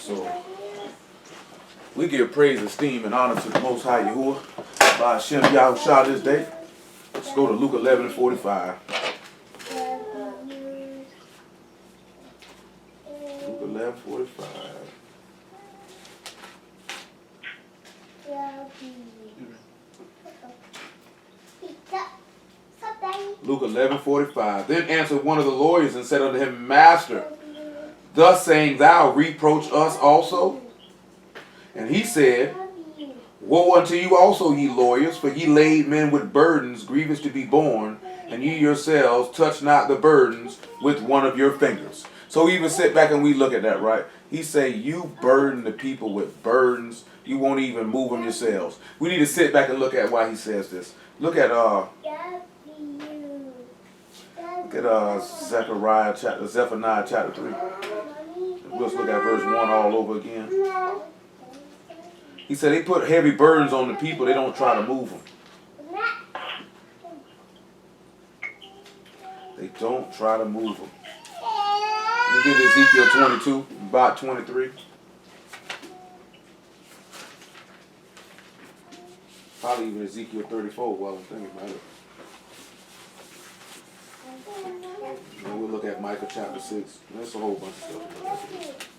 So we give praise, esteem, and honor to the Most High Yahuwah by Hashem YAHUSHA this day. Let's go to Luke 11:45. Luke 11:45. Luke 11:45. Then answered one of the lawyers and said unto him, Master, thus saying thou, reproach us also? And he said, Woe unto you also, ye lawyers, for ye lade men with burdens grievous to be borne, and ye yourselves touch not the burdens with one of your fingers. So we even sit back and we look at that, right? He say, you burden the people with burdens. You won't even move them yourselves. We need to sit back and look at why he says this. Look at Zephaniah chapter 3. We'll just look at verse 1 all over again. He said they put heavy burdens on the people. They don't try to move them. They don't try to move them. Let me give Ezekiel 22, about 23. Probably even Ezekiel 34 while I'm thinking about it. And we'll look at Micah chapter 6. There's a whole bunch of stuff.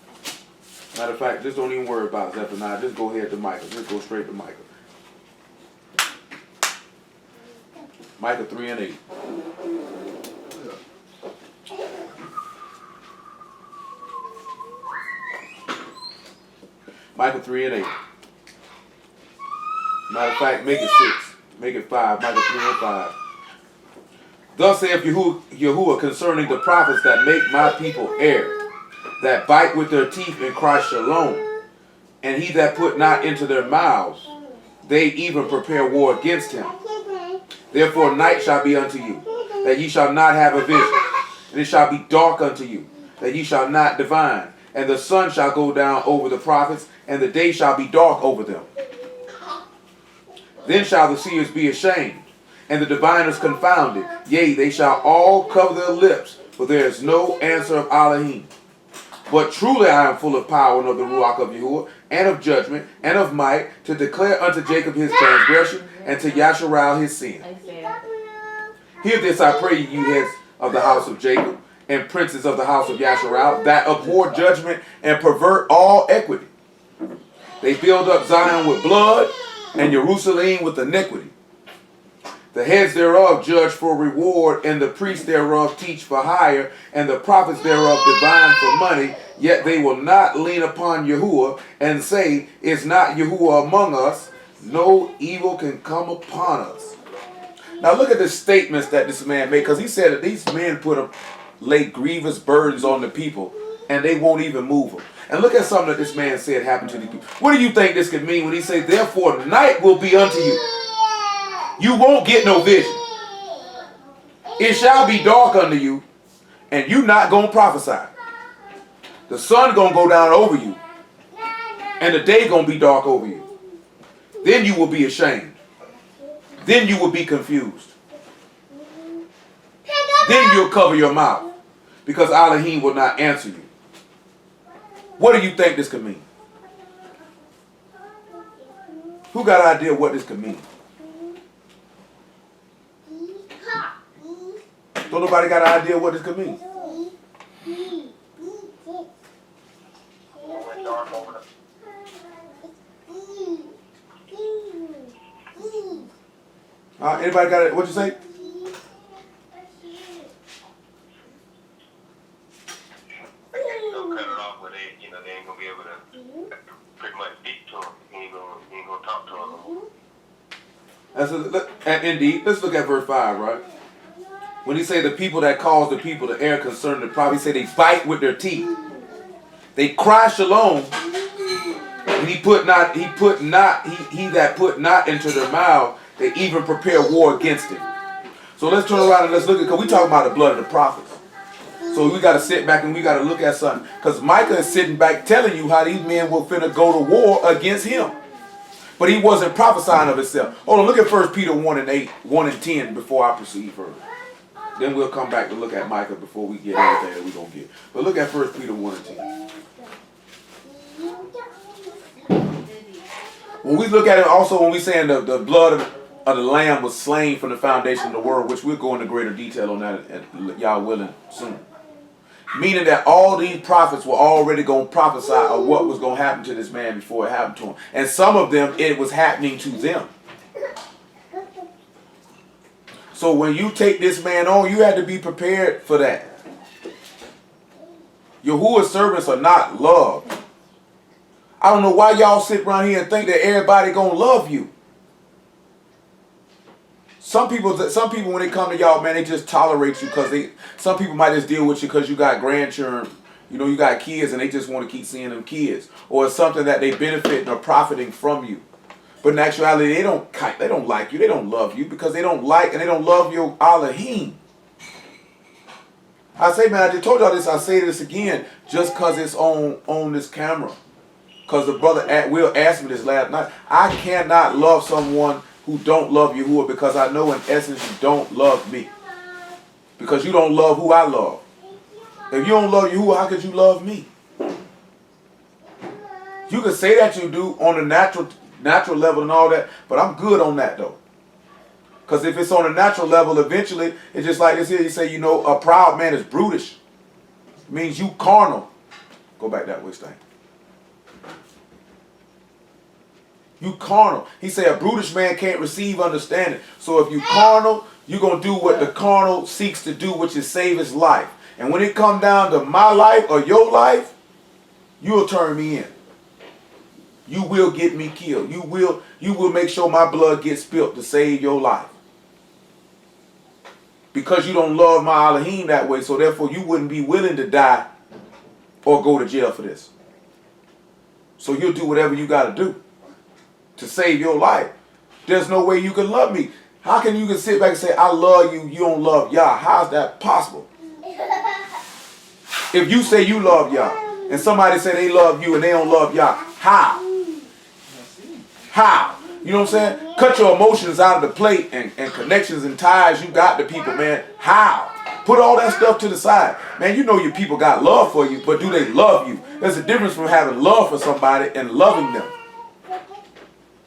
Matter of fact, just don't even worry about Zephaniah. Just go ahead to Micah. Just go straight to Micah. Micah 3 and 8. Micah 3 and 8. Matter of fact, make it 6. Make it 5. Micah 3 and 5. Thus saith Yahuwah concerning the prophets that make my people err, that bite with their teeth and cry shalom, and he that put not into their mouths, they even prepare war against him. Therefore night shall be unto you, that ye shall not have a vision, and it shall be dark unto you, that ye shall not divine, and the sun shall go down over the prophets, and the day shall be dark over them. Then shall the seers be ashamed, and the diviners confounded. Yea, they shall all cover their lips, for there is no answer of Elohim. But truly I am full of power and of the Ruach of Yahuwah, and of judgment, and of might, to declare unto Jacob his transgression, and to Yasharal his sin. Hear this, I pray you heads of the house of Jacob, and princes of the house of Yasharal, that abhor judgment, and pervert all equity. They build up Zion with blood, and Jerusalem with iniquity. The heads thereof judge for reward, and the priests thereof teach for hire, and the prophets thereof divine for money. Yet they will not lean upon Yahuwah, and say, Is not Yahuwah among us? No evil can come upon us. Now look at the statements that this man made, because he said that these men lay grievous burdens on the people, and they won't even move them. And look at something that this man said happened to these people. What do you think this could mean when he says, Therefore night will be unto you? You won't get no vision. It shall be dark unto you, and you not going to prophesy. The sun going to go down over you, and the day going to be dark over you. Then you will be ashamed. Then you will be confused. Then you'll cover your mouth, because Elohim will not answer you. What do you think this could mean? Who got an idea what this could mean? Don't nobody got an idea what this could mean? Anybody got it? What'd you say? They ain't gonna be able to pretty much speak to him. He ain't gonna talk to him no more. And indeed, let's look at verse 5, right? When he say the people that cause the people to err concerning the prophet, he say they bite with their teeth. They cry shalom, and he that put not into their mouth, they even prepare war against him. So let's turn around and let's look at, because we talking about the blood of the prophets. So we got to sit back and we got to look at something. Because Micah is sitting back telling you how these men will finna go to war against him. But he wasn't prophesying of himself. Hold on, look at 1 Peter 1 and 10 before I proceed further. Then we'll come back to look at Micah before we get everything that we're going to get. But look at 1 Peter 1 and 10. When we look at it also, when we saying the blood of the lamb was slain from the foundation of the world, which we'll go into greater detail on that, and y'all willing soon. Meaning that all these prophets were already going to prophesy of what was going to happen to this man before it happened to him. And some of them, it was happening to them. So when you take this man on, you have to be prepared for that. Yahuwah's servants are not loved. I don't know why y'all sit around here and think that everybody going to love you. Some people when they come to y'all, man, they just tolerate you because some people might just deal with you because you got grandchildren, you know, you got kids and they just want to keep seeing them kids. Or it's something that they benefit and are profiting from you. But in actuality, they don't like you, they don't love you because they don't like and they don't love your Elohim. I say, man, I just told y'all this, I say this again, just because it's on this camera. Because the brother Will asked me this last night. I cannot love someone who don't love Yahuwah because I know in essence you don't love me. Because you don't love who I love. If you don't love Yahuwah, how could you love me? You can say that you do on the natural level and all that, but I'm good on that though. Because if it's on a natural level, eventually, it's just like this here. You say, you know, a proud man is brutish. It means you carnal. Go back that way, Stan. You carnal. He said a brutish man can't receive understanding. So if you carnal, you're going to do what the carnal seeks to do, which is save his life. And when it comes down to my life or your life, you'll turn me in. You will get me killed. You will make sure my blood gets spilled to save your life. Because you don't love my Elohim that way, so therefore you wouldn't be willing to die or go to jail for this. So you'll do whatever you got to do to save your life. There's no way you can love me. How can you sit back and say, I love you, you don't love Yah? How's that possible? If you say you love Yah, and somebody say they love you and they don't love Yah, how? How? You know what I'm saying? Cut your emotions out of the plate and connections and ties you got to people, man. How? Put all that stuff to the side. Man, you know your people got love for you, but do they love you? There's a difference from having love for somebody and loving them.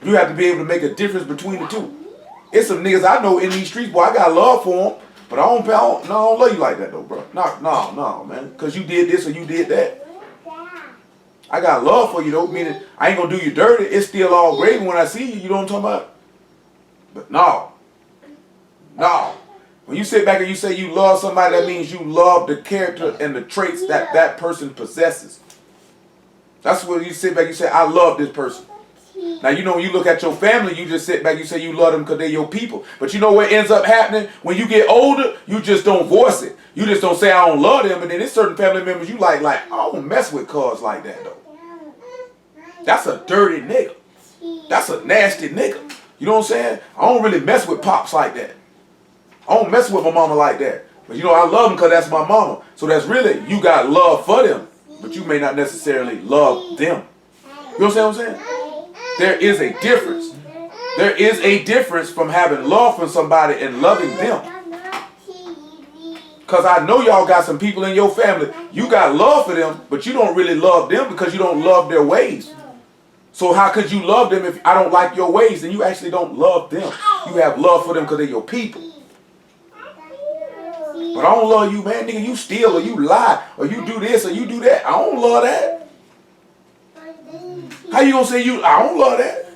You have to be able to make a difference between the two. It's some niggas I know in these streets, boy, I got love for them, but I don't love you like that though, bro. No, man. Because you did this or you did that. I got love for you though, meaning I ain't gonna do you dirty. It's still all gravy when I see you, you know what I'm talking about? But no. When you sit back and you say you love somebody, that means you love the character and the traits that that person possesses. That's when you sit back and you say, I love this person. Now, you know, when you look at your family, you just sit back, you say you love them because they're your people. But you know what ends up happening? When you get older, you just don't voice it. You just don't say I don't love them. And then there's certain family members you like I don't mess with cuz like that, though. That's a dirty nigga. That's a nasty nigga. You know what I'm saying? I don't really mess with pops like that. I don't mess with my mama like that. But you know, I love them because that's my mama. So that's really, you got love for them, but you may not necessarily love them. You know what I'm saying? There is a difference. There is a difference from having love for somebody and loving them. Because I know y'all got some people in your family, you got love for them, but you don't really love them because you don't love their ways. So how could you love them if I don't like your ways? Then you actually don't love them. You have love for them because they're your people. But I don't love you, man. Nigga, you steal or you lie or you do this or you do that. I don't love that. How you gonna say I don't love that?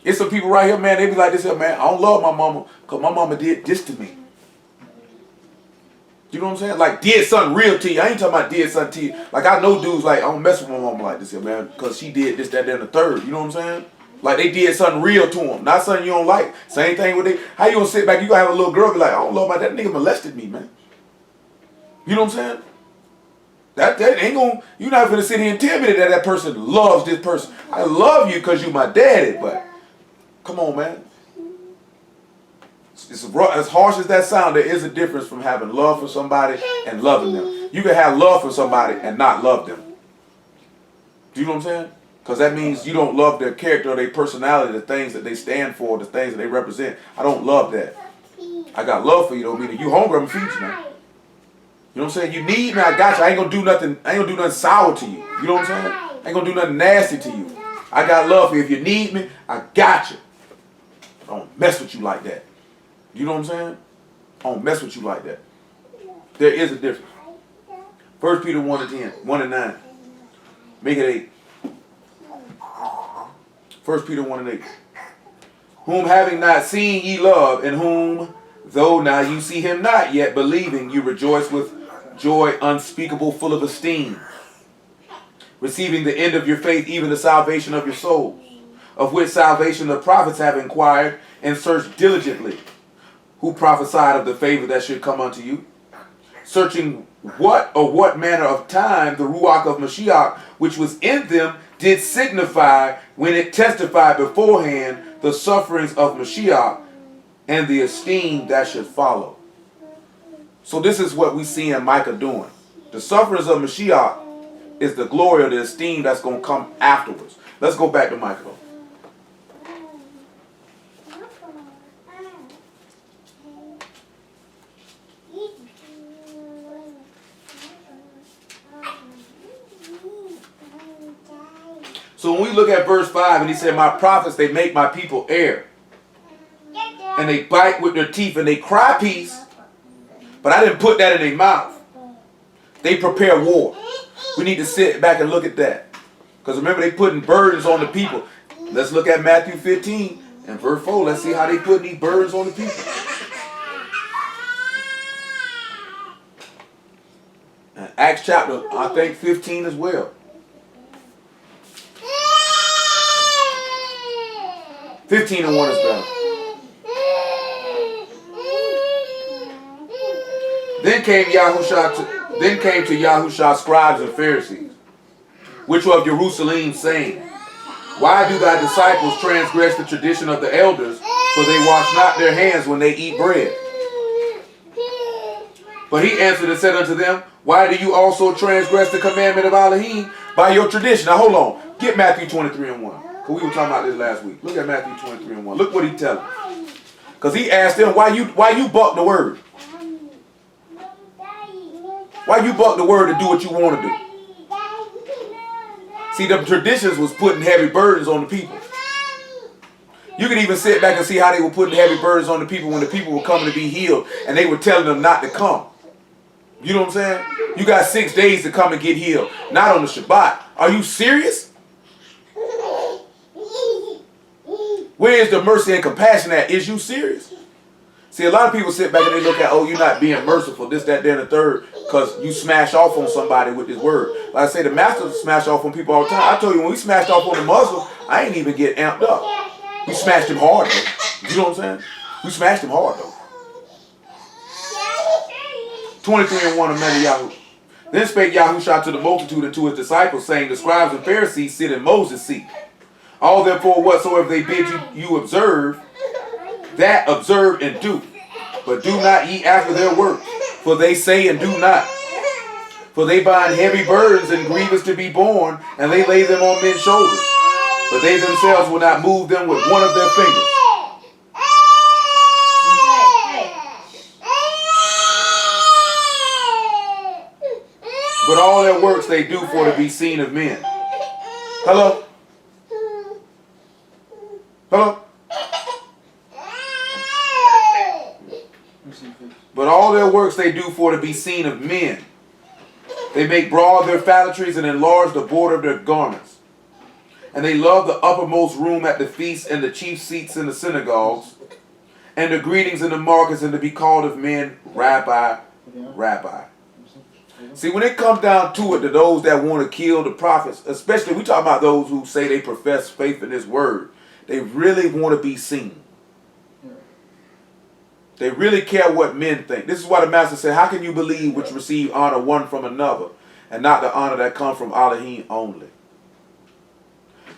It's some people right here, man, they be like this here, man, I don't love my mama because my mama did this to me. You know what I'm saying? Like did something real to you. I ain't talking about did something to you. Like I know dudes like, I don't mess with my mama like this here, man, because she did this, that, and the third. You know what I'm saying? Like they did something real to them. Not something you don't like. Same thing with it. How you gonna sit back, you gonna have a little girl be like, I don't love my, that nigga molested me, man. You know what I'm saying? That ain't gonna, you're not gonna sit here and tell me that person loves this person. I love you because you my daddy, but come on, man. It's as harsh as that sound, there is a difference from having love for somebody and loving them. You can have love for somebody and not love them. Do you know what I'm saying? Because that means you don't love their character or their personality, the things that they stand for, the things that they represent. I don't love that. I got love for you though, meaning you hungry, I'm feed you now. You know what I'm saying? You need me, I got you. I ain't gonna do nothing sour to you. You know what I'm saying? I ain't gonna do nothing nasty to you. I got love for you. If you need me, I got you. I don't mess with you like that. You know what I'm saying? I don't mess with you like that. There is a difference. 1 Peter 1 and 10, 1 and 9. Make it 8. 1 Peter 1 and 8. Whom having not seen ye love, and whom, though now you see him not yet, believing, you rejoice with joy unspeakable, full of esteem, receiving the end of your faith, even the salvation of your souls, of which salvation the prophets have inquired and searched diligently, who prophesied of the favor that should come unto you, searching what manner of time the Ruach of Mashiach, which was in them, did signify when it testified beforehand the sufferings of Mashiach and the esteem that should follow. So this is what we see in Micah doing. The sufferings of Mashiach is the glory or the esteem that's going to come afterwards. Let's go back to Micah. So when we look at verse 5, and he said, my prophets, they make my people err. And they bite with their teeth and they cry peace. But I didn't put that in their mouth. They prepare war. We need to sit back and look at that. Because remember, they putting burdens on the people. Let's look at Matthew 15 and verse 4. Let's see how they putting these burdens on the people. And Acts chapter, I think 15 as well. 15 and 1 is better. Then came to Yahusha scribes and Pharisees, which were of Jerusalem, saying, why do thy disciples transgress the tradition of the elders, for they wash not their hands when they eat bread? But he answered and said unto them, why do you also transgress the commandment of Elohim by your tradition? Now hold on. Get Matthew 23 and 1. Because we were talking about this last week. Look at Matthew 23 and 1. Look what he telling. Because he asked them, why you buck the word? Why you buck the word to do what you want to do? See, the traditions was putting heavy burdens on the people. You can even sit back and see how they were putting heavy burdens on the people when the people were coming to be healed and they were telling them not to come. You know what I'm saying? You got 6 days to come and get healed. Not on the Shabbat. Are you serious? Where is the mercy and compassion at? Is you serious? See, a lot of people sit back and they look at, oh, you're not being merciful, this, that, that, and the third, because you smash off on somebody with this word. Like I say, the master smash off on people all the time. I told you, when we smashed off on the Muslim, I ain't even get amped up. We smashed him hard, though. You know what I'm saying? We smashed him hard, though. 23 and 1 of Yahushua. Then spake Yahusha to the multitude and to his disciples, saying, the scribes and Pharisees sit in Moses' seat. All therefore whatsoever they bid you observe, that observe and do. But do not ye after their works, for they say and do not. For they bind heavy burdens and grievous to be borne, and they lay them on men's shoulders. But they themselves will not move them with one of their fingers. But all their works they do for to be seen of men. Hello? Hello? But all their works they do for to be seen of men. They make broad their phylacteries and enlarge the border of their garments. And they love the uppermost room at the feast and the chief seats in the synagogues, and the greetings in the markets, and to be called of men, Rabbi, Rabbi. See, when it comes down to it, to those that want to kill the prophets, especially we talk about those who say they profess faith in this word, they really want to be seen. They really care what men think. This is why the master said, how can you believe which receive honor one from another, and not the honor that comes from Elohim only?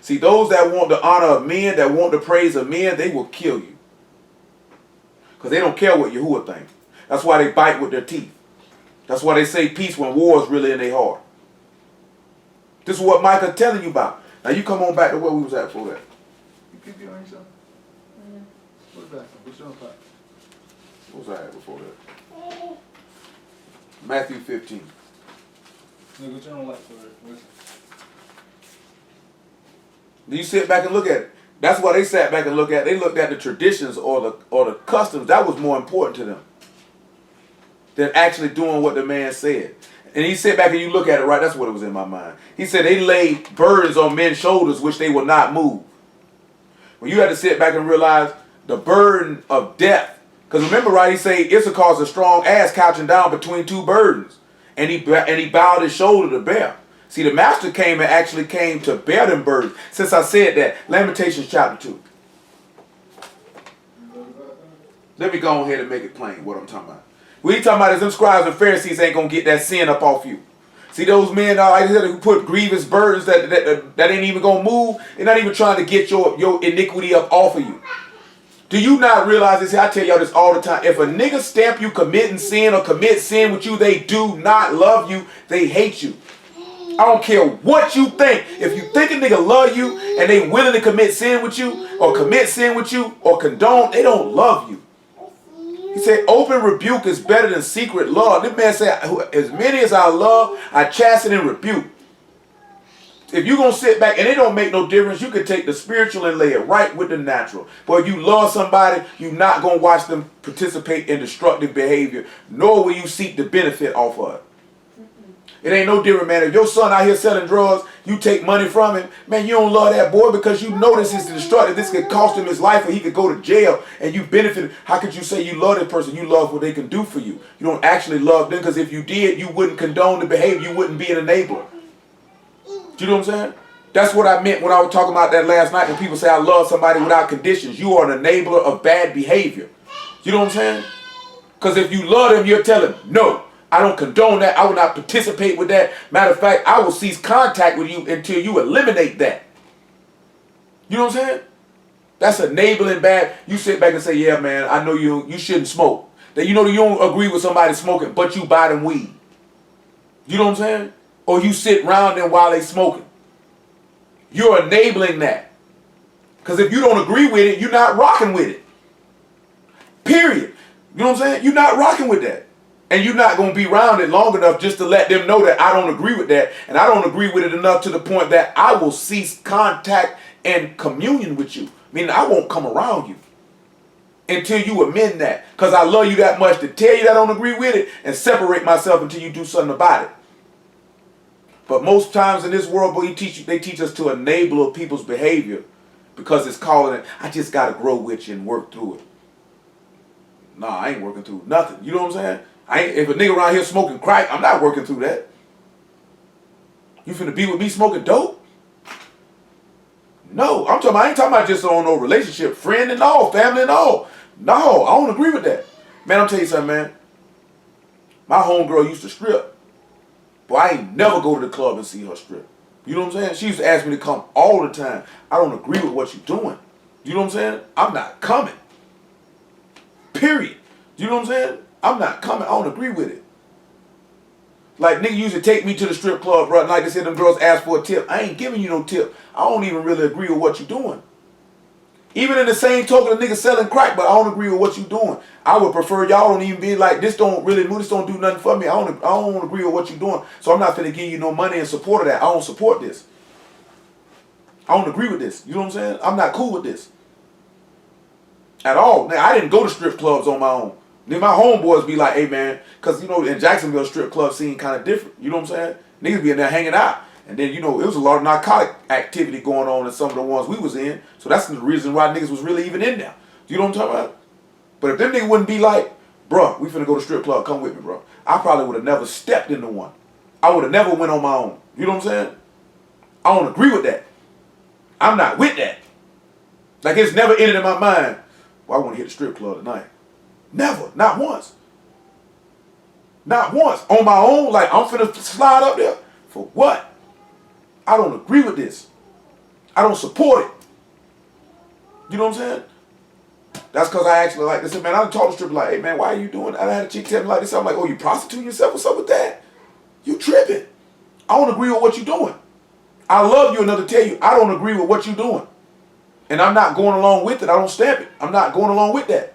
See, those that want the honor of men, that want the praise of men, they will kill you. Because they don't care what Yahuwah thinks. That's why they bite with their teeth. That's why they say peace when war is really in their heart. This is what Micah telling you about. Now you come on back to where we was at before that. You keep your yourself? Yeah. What's that? What's your part? What was I at before that? Matthew 15. Look, what you don't like for it? You sit back and look at it. That's why they sat back and looked at it. They looked at the traditions or the customs. That was more important to them than actually doing what the man said. And you sit back and you look at it, right? That's what it was in my mind. He said they laid burdens on men's shoulders which they will not move. When you had to sit back and realize the burden of death. Because remember, right, he said Issachar's a strong ass couching down between two burdens. And he bowed his shoulder to bear. See, the master came and actually came to bear them burdens. Since I said that, Lamentations chapter 2. Let me go ahead and make it plain what I'm talking about. What he talking about is them scribes and Pharisees ain't going to get that sin up off you. See, those men like I said, who put grievous burdens that ain't even going to move. They're not even trying to get your iniquity up off of you. Do you not realize this? I tell y'all this all the time. If a nigga stamp you committing sin or commit sin with you, they do not love you. They hate you. I don't care what you think. If you think a nigga love you and they willing to commit sin with you or commit sin with you or condone, they don't love you. He said open rebuke is better than secret love. This man said, as many as I love, I chasten and rebuke. If you're going to sit back, and it don't make no difference, you can take the spiritual and lay it right with the natural. But if you love somebody, you're not going to watch them participate in destructive behavior, nor will you seek the benefit off of it. It ain't no different, man. If your son out here selling drugs, you take money from him, man, you don't love that boy because you know this is destructive. This could cost him his life or he could go to jail and you benefit. How could you say you love that person? You love what they can do for you. You don't actually love them because if you did, you wouldn't condone the behavior. You wouldn't be an enabler. Do you know what I'm saying? That's what I meant when I was talking about that last night when people say I love somebody without conditions. You are an enabler of bad behavior. You know what I'm saying? Because if you love them, you're telling them, no, I don't condone that. I will not participate with that. Matter of fact, I will cease contact with you until you eliminate that. You know what I'm saying? That's enabling bad. You sit back and say, yeah, man, I know you shouldn't smoke. That you know you don't agree with somebody smoking, but you buy them weed. You know what I'm saying? Or you sit around them while they smoking. You're enabling that. Because if you don't agree with it, you're not rocking with it. Period. You know what I'm saying? You're not rocking with that. And you're not going to be around it long enough just to let them know that I don't agree with that. And I don't agree with it enough to the point that I will cease contact and communion with you. Meaning I won't come around you until you amend that. Because I love you that much to tell you that I don't agree with it and separate myself until you do something about it. But most times in this world, boy, they teach us to enable people's behavior because it's calling it, I just got to grow with you and work through it. Nah, I ain't working through nothing. You know what I'm saying? If a nigga around here smoking crack, I'm not working through that. You finna be with me smoking dope? No, I ain't talking about just on no relationship, friend and all, family and all. No, I don't agree with that. Man, I'll tell you something, man. My homegirl used to strip. But I ain't never go to the club and see her strip. You know what I'm saying? She used to ask me to come all the time. I don't agree with what you're doing. You know what I'm saying? I'm not coming. Period. You know what I'm saying? I'm not coming. I don't agree with it. Like nigga used to take me to the strip club, bro. Like they said, them girls ask for a tip. I ain't giving you no tip. I don't even really agree with what you're doing. Even in the same token, a nigga selling crack, but I don't agree with what you're doing. I would prefer y'all don't even be like, this don't really move, this don't do nothing for me. I don't agree with what you're doing. So I'm not finna give you no money in support of that. I don't support this. I don't agree with this. You know what I'm saying? I'm not cool with this. At all. Now, I didn't go to strip clubs on my own. Then my homeboys be like, hey man, because you know, in Jacksonville, strip club scene kind of different. You know what I'm saying? Niggas be in there hanging out. And then, you know, it was a lot of narcotic activity going on in some of the ones we was in. So that's the reason why niggas was really even in there. You know what I'm talking about? But if them niggas wouldn't be like, bruh, we finna go to strip club, come with me, bro. I probably would have never stepped into one. I would have never went on my own. You know what I'm saying? I don't agree with that. I'm not with that. Like it's never entered in my mind, well, I want to hit the strip club tonight. Never. Not once. Not once. On my own, like I'm finna slide up there. For what? I don't agree with this. I don't support it. You know what I'm saying? That's because I actually like this. Man, I done told the stripper like, hey man, why are you doing that? I had a chick tell me like this. I'm like, oh, you prostituting yourself? What's up with that? You tripping. I don't agree with what you're doing. I love you enough to tell you I don't agree with what you're doing. And I'm not going along with it. I don't stamp it. I'm not going along with that.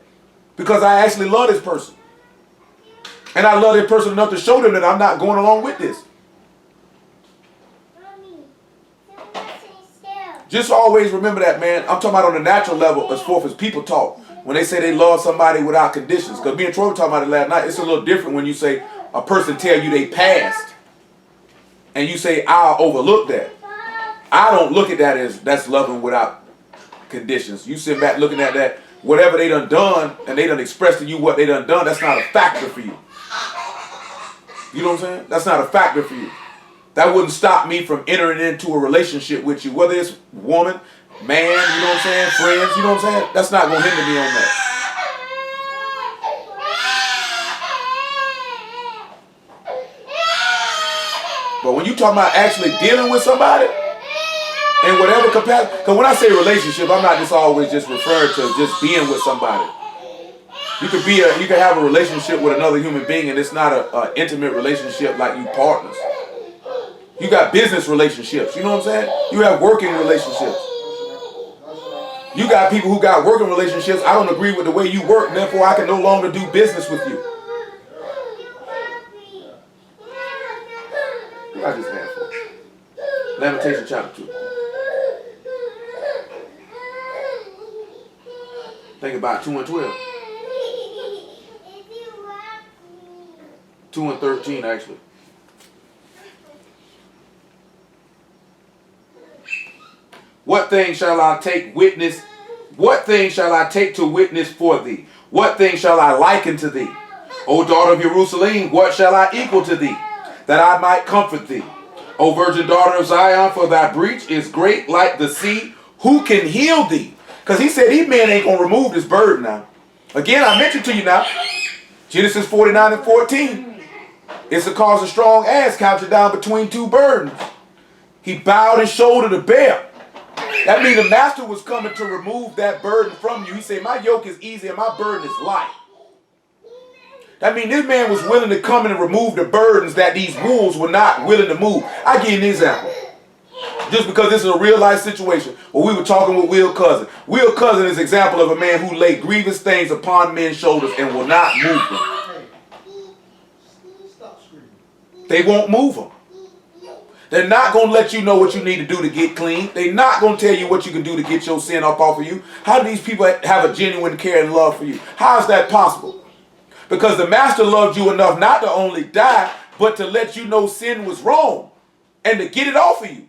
Because I actually love this person. And I love this person enough to show them that I'm not going along with this. Just always remember that, man. I'm talking about on the natural level as far as people talk. When they say they love somebody without conditions. Because me and Troy were talking about it last night. It's a little different when you say a person tell you they passed. And you say, I'll overlook that. I don't look at that as that's loving without conditions. You sit back looking at that. Whatever they done and they done expressed to you what they done, that's not a factor for you. You know what I'm saying? That's not a factor for you. That wouldn't stop me from entering into a relationship with you, whether it's woman, man, you know what I'm saying, friends, you know what I'm saying? That's not going to hinder me on that. But when you talking about actually dealing with somebody, in whatever capacity, because when I say relationship, I'm not just always just referring to just being with somebody. You can have a relationship with another human being and it's not an intimate relationship like you partners. You got business relationships, you know what I'm saying? You have working relationships. You got people who got working relationships. I don't agree with the way you work, therefore I can no longer do business with you. What I just had for you? Lamentation chapter 2. Think about 2 and 12. 2 and 13 actually. What thing shall I take witness? What thing shall I take to witness for thee? What thing shall I liken to thee? O daughter of Jerusalem, what shall I equal to thee, that I might comfort thee? O virgin daughter of Zion, for thy breach is great like the sea. Who can heal thee? Because he said these men ain't going to remove this burden now. Again, I mentioned to you now, Genesis 49 and 14. It's to cause a strong ass captured down between two burdens. He bowed his shoulder to bear. That means the master was coming to remove that burden from you. He said, my yoke is easy and my burden is light. That means this man was willing to come in and remove the burdens that these wolves were not willing to move. I'll give you an example. Just because this is a real life situation. Well, we were talking with Will Cousin. Will Cousin is an example of a man who laid grievous things upon men's shoulders and will not move them. They won't move them. They're not going to let you know what you need to do to get clean. They're not going to tell you what you can do to get your sin up off of you. How do these people have a genuine care and love for you? How is that possible? Because the master loved you enough not to only die, but to let you know sin was wrong and to get it off of you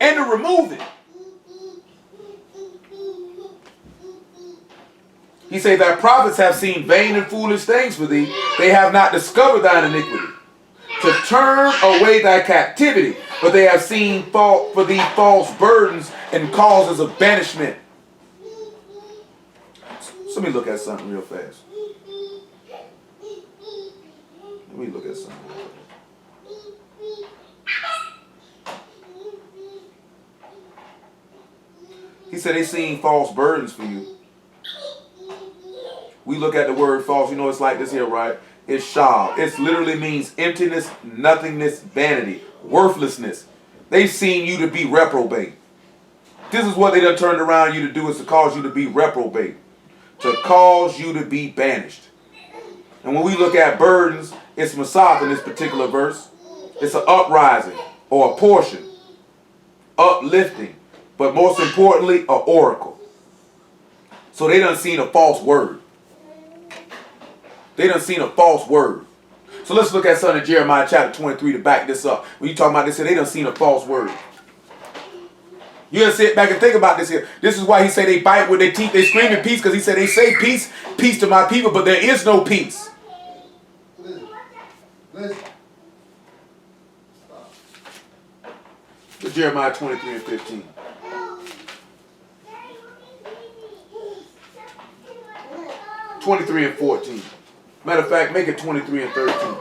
and to remove it. He said, thy prophets have seen vain and foolish things for thee. They have not discovered thine iniquity, to turn away thy captivity, but they have seen for thee false burdens and causes of banishment. So let me look at something real fast. Let me look at something real fast. He said they seen false burdens for you. We look at the word false, you know, it's like this here, right? It's shah. It literally means emptiness, nothingness, vanity, worthlessness. They've seen you to be reprobate. This is what they done turned around you to do, is to cause you to be reprobate, to cause you to be banished. And when we look at burdens, it's masaf in this particular verse. It's an uprising or a portion, uplifting, but most importantly, an oracle. So they done seen a false word. They done seen a false word. So let's look at something in Jeremiah chapter 23 to back this up. When you talk about this here, they done seen a false word. You gotta sit back and think about this here. This is why he said they bite with their teeth, they scream in peace, because he said they say peace, peace to my people, but there is no peace. Listen. It's Jeremiah 23 and 15. and 14. Matter of fact, make it 23 and 13.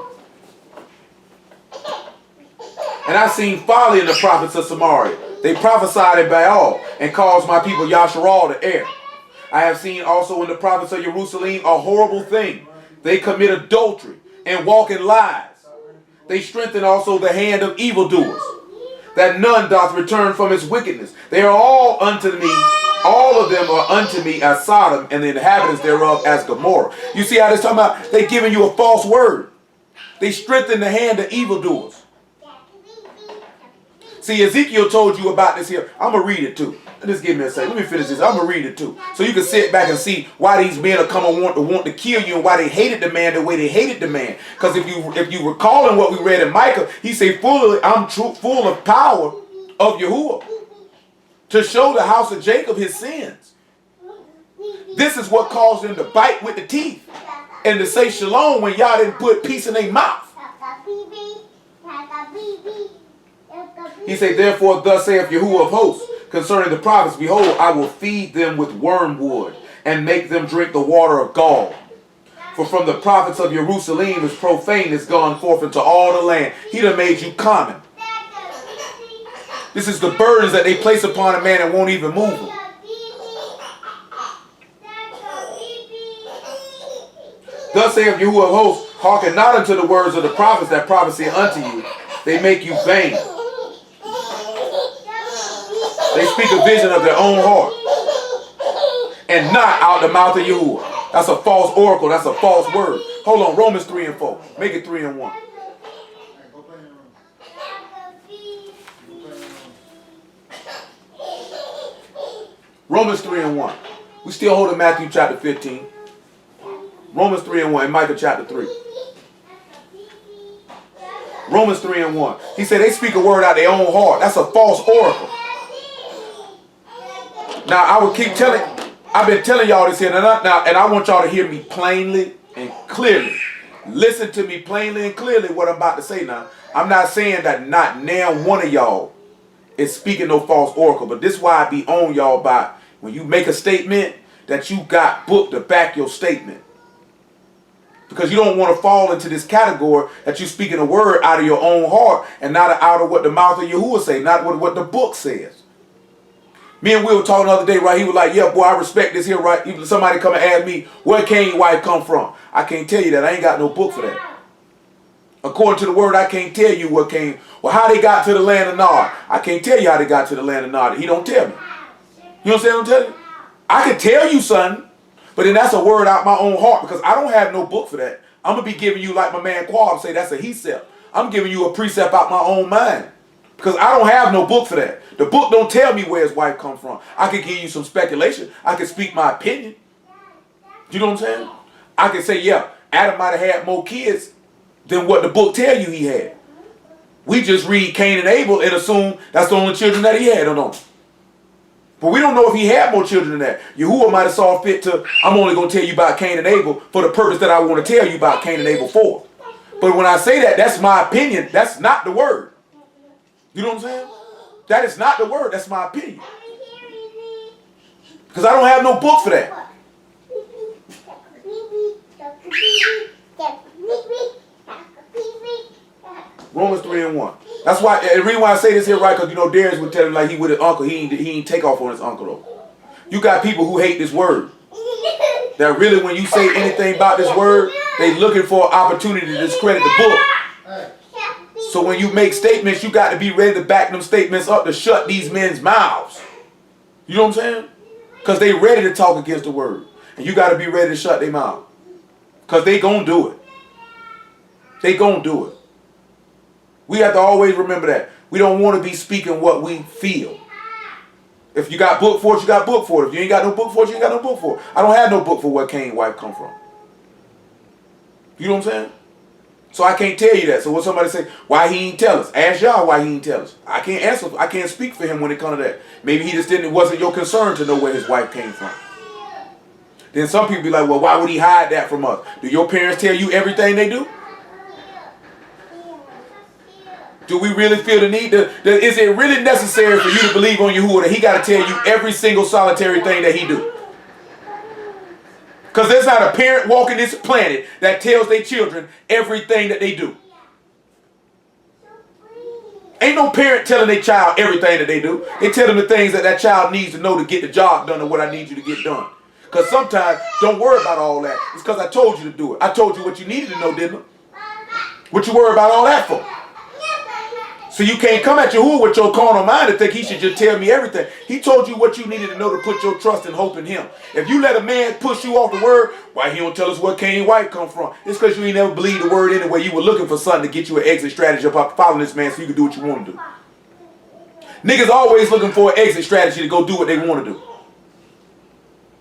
And I seen folly in the prophets of Samaria. They prophesied in Baal and caused my people Yasharal to err. I have seen also in the prophets of Jerusalem a horrible thing. They commit adultery and walk in lies. They strengthen also the hand of evildoers, that none doth return from his wickedness. They are all unto me. All of them are unto me as Sodom, and the inhabitants thereof as Gomorrah. You see how they're talking about? They giving you a false word. They strengthen the hand of evildoers. See, Ezekiel told you about this here. I'm going to read it too. Just give me a second. Let me finish this. I'm going to read it too. So you can sit back and see why these men are coming want to kill you and why they hated the man the way they hated the man. Because if you recall in what we read in Micah, he said, full of power of Yahuwah to show the house of Jacob his sins. This is what caused them to bite with the teeth and to say shalom when y'all didn't put peace in their mouth. He said, therefore, thus saith Yahuwah of hosts, concerning the prophets, behold, I will feed them with wormwood, and make them drink the water of gall. For from the prophets of Jerusalem is profane is gone forth into all the land. He done made you common. This is the burdens that they place upon a man and won't even move him. Thus saith Yahuwah of hosts, hearken not unto the words of the prophets that prophesy unto you. They make you vain. They speak a vision of their own heart, and not out the mouth of Yahuwah. That's a false oracle. That's a false word. Hold on, Romans 3 and 4. Make it 3 and 1. Romans 3 and 1. We still holding Matthew chapter 15. Romans 3 and 1 and Micah chapter 3. Romans 3 and 1. He said they speak a word out of their own heart. That's a false oracle. Now, I will keep telling, I've been telling y'all this here, and I want y'all to hear me plainly and clearly. Listen to me plainly and clearly what I'm about to say now. I'm not saying that not now one of y'all is speaking no false oracle, but this is why I be on y'all about when you make a statement that you got book to back your statement. Because you don't want to fall into this category that you're speaking a word out of your own heart and not out of what the mouth of Yahuwah say, not what the book says. Me and Will were talking the other day, right? He was like, yeah, boy, I respect this here, right? Even somebody come and ask me, where can your wife come from? I can't tell you that. I ain't got no book for that. According to the word, I can't tell you how they got to the land of Nod. I can't tell you how they got to the land of Nod. He don't tell me. You understand what I'm telling you? I can tell you something, but then that's a word out my own heart because I don't have no book for that. I'm going to be giving you, like my man Quab say, that's a he-sep. I'm giving you a precept out my own mind because I don't have no book for that. The book don't tell me where his wife come from. I can give you some speculation. I can speak my opinion. You know what I'm saying? I can say, yeah, Adam might have had more kids than what the book tell you he had. We just read Cain and Abel and assume that's the only children that he had or not. But we don't know if he had more children than that. Yahuwah might have saw fit to, I'm only going to tell you about Cain and Abel for the purpose that I want to tell you about Cain and Abel for. But when I say that, that's my opinion. That's not the word. You know what I'm saying? That is not the word. That's my opinion. Because I don't have no book for that. Romans 3 and 1. That's why, the reason why I say this here, right, because, you know, Darius would tell him like he with his uncle, he ain't take off on his uncle, though. You got people who hate this word. That really, when you say anything about this word, they looking for an opportunity to discredit the book. So when you make statements, you got to be ready to back them statements up to shut these men's mouths. You know what I'm saying? Because they ready to talk against the word. And you got to be ready to shut their mouth. Because they going to do it. They going to do it. We have to always remember that. We don't want to be speaking what we feel. If you got book for it, you got book for it. If you ain't got no book for it, you ain't got no book for it. I don't have no book for where Cain's wife come from. You know what I'm saying? So I can't tell you that. So when somebody say, why he ain't tell us? Ask y'all why he ain't tell us. I can't answer. I can't speak for him when it comes to that. Maybe he just didn't. It wasn't your concern to know where his wife came from. Then some people be like, well, why would he hide that from us? Do your parents tell you everything they do? Do we really feel the need to? Is it really necessary for you to believe on Yahuwah that he got to tell you every single solitary thing that he do? Because there's not a parent walking this planet that tells their children everything that they do. Ain't no parent telling their child everything that they do. They tell them the things that that child needs to know to get the job done or what I need you to get done. Because sometimes, don't worry about all that. It's because I told you to do it. I told you what you needed to know, didn't I? What you worry about all that for? So you can't come at Yahuwah with your carnal mind and think he should just tell me everything. He told you what you needed to know to put your trust and hope in him. If you let a man push you off the word, why he don't tell us where Cain's wife come from? It's because you ain't never believed the word anyway. You were looking for something to get you an exit strategy about following this man so you can do what you want to do. Niggas always looking for an exit strategy to go do what they want to do.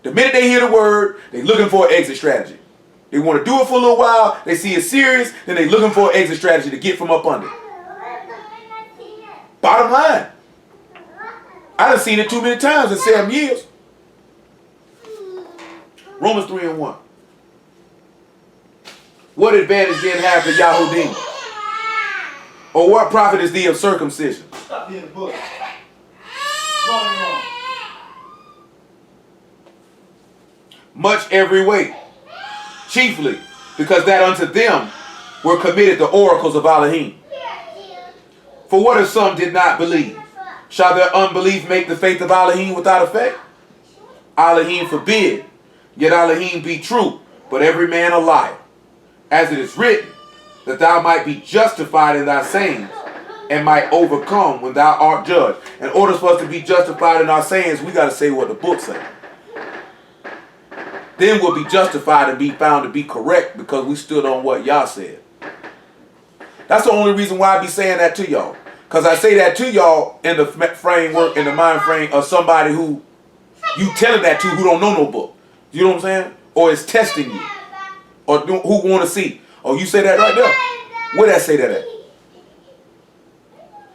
The minute they hear the word, they looking for an exit strategy. They want to do it for a little while, they see it's serious, then they looking for an exit strategy to get from up under. Bottom line. I done seen it too many times in 7 years. Romans 3:1. What advantage then have the Yahudim? Or what profit is thee of circumcision? Stop being a book. Wrong. Much every way. Chiefly because that unto them were committed the oracles of Elohim. For what if some did not believe? Shall their unbelief make the faith of Elohim without effect? Elohim forbid. Yet Elohim be true, but every man a liar. As it is written, that thou might be justified in thy sayings, and might overcome when thou art judged. In order for us to be justified in our sayings, we got to say what the book says. Then we'll be justified and be found to be correct because we stood on what Yah said. That's the only reason why I be saying that to y'all. Because I say that to y'all in the framework, in the mind frame of somebody who you telling that to who don't know no book. You know what I'm saying? Or is testing you. Or who want to see. Oh, you say that right there. Where did I say that at?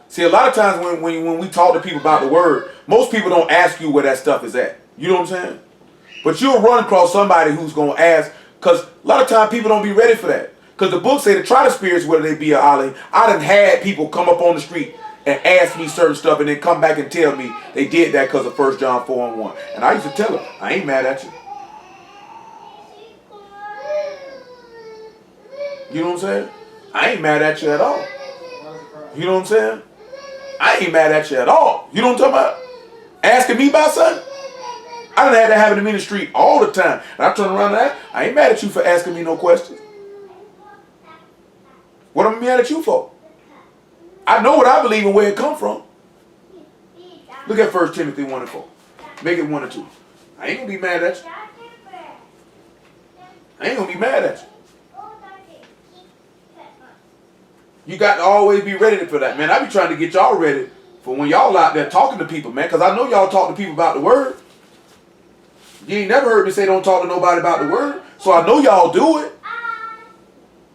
See, a lot of times when we talk to people about the word, most people don't ask you where that stuff is at. You know what I'm saying? But you'll run across somebody who's going to ask, because a lot of times people don't be ready for that. Because the book say to try the spirits whether they be a Elohim. I done had people come up on the street and ask me certain stuff and then come back and tell me they did that because of 1 John 4:1. And I used to tell them, I ain't mad at you. You know what I'm saying? I ain't mad at you at all. You know what I'm saying? I ain't mad at you at all. You know what I'm talking about? Asking me about something? I done had that happen to me in the street all the time. And I turn around and ask, I ain't mad at you for asking me no questions. What am I mad at you for? I know what I believe and where it come from. Look at 1 Timothy 1:4. Make it 1 and 2. I ain't going to be mad at you. I ain't going to be mad at you. You got to always be ready for that, man. I be trying to get y'all ready for when y'all out there talking to people, man. Because I know y'all talk to people about the word. You ain't never heard me say don't talk to nobody about the word. So I know y'all do it.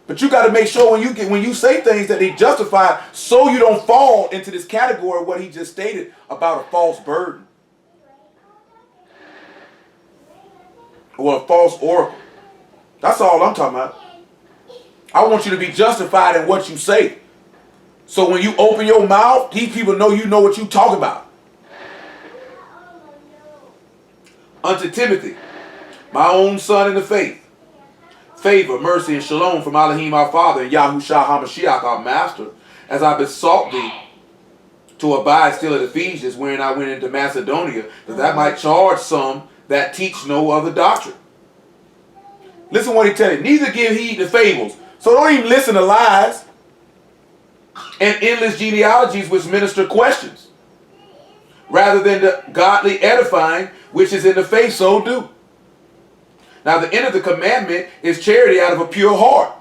But you got to make sure when you say things that they justify so you don't fall into this category of what he just stated about a false burden. Or a false oracle. That's all I'm talking about. I want you to be justified in what you say. So when you open your mouth, these people know you know what you talk about. Unto Timothy, my own son in the faith, favor, mercy, and shalom from Elohim our Father and YAHUSHA HaMashiach our Master, as I besought thee to abide still at Ephesians, wherein I went into Macedonia, that I might charge some that teach no other doctrine. Listen what he tells you. Neither give heed to fables. So don't even listen to lies and endless genealogies which minister questions. Rather than the godly edifying which is in the faith, so do. Now the end of the commandment is charity out of a pure heart,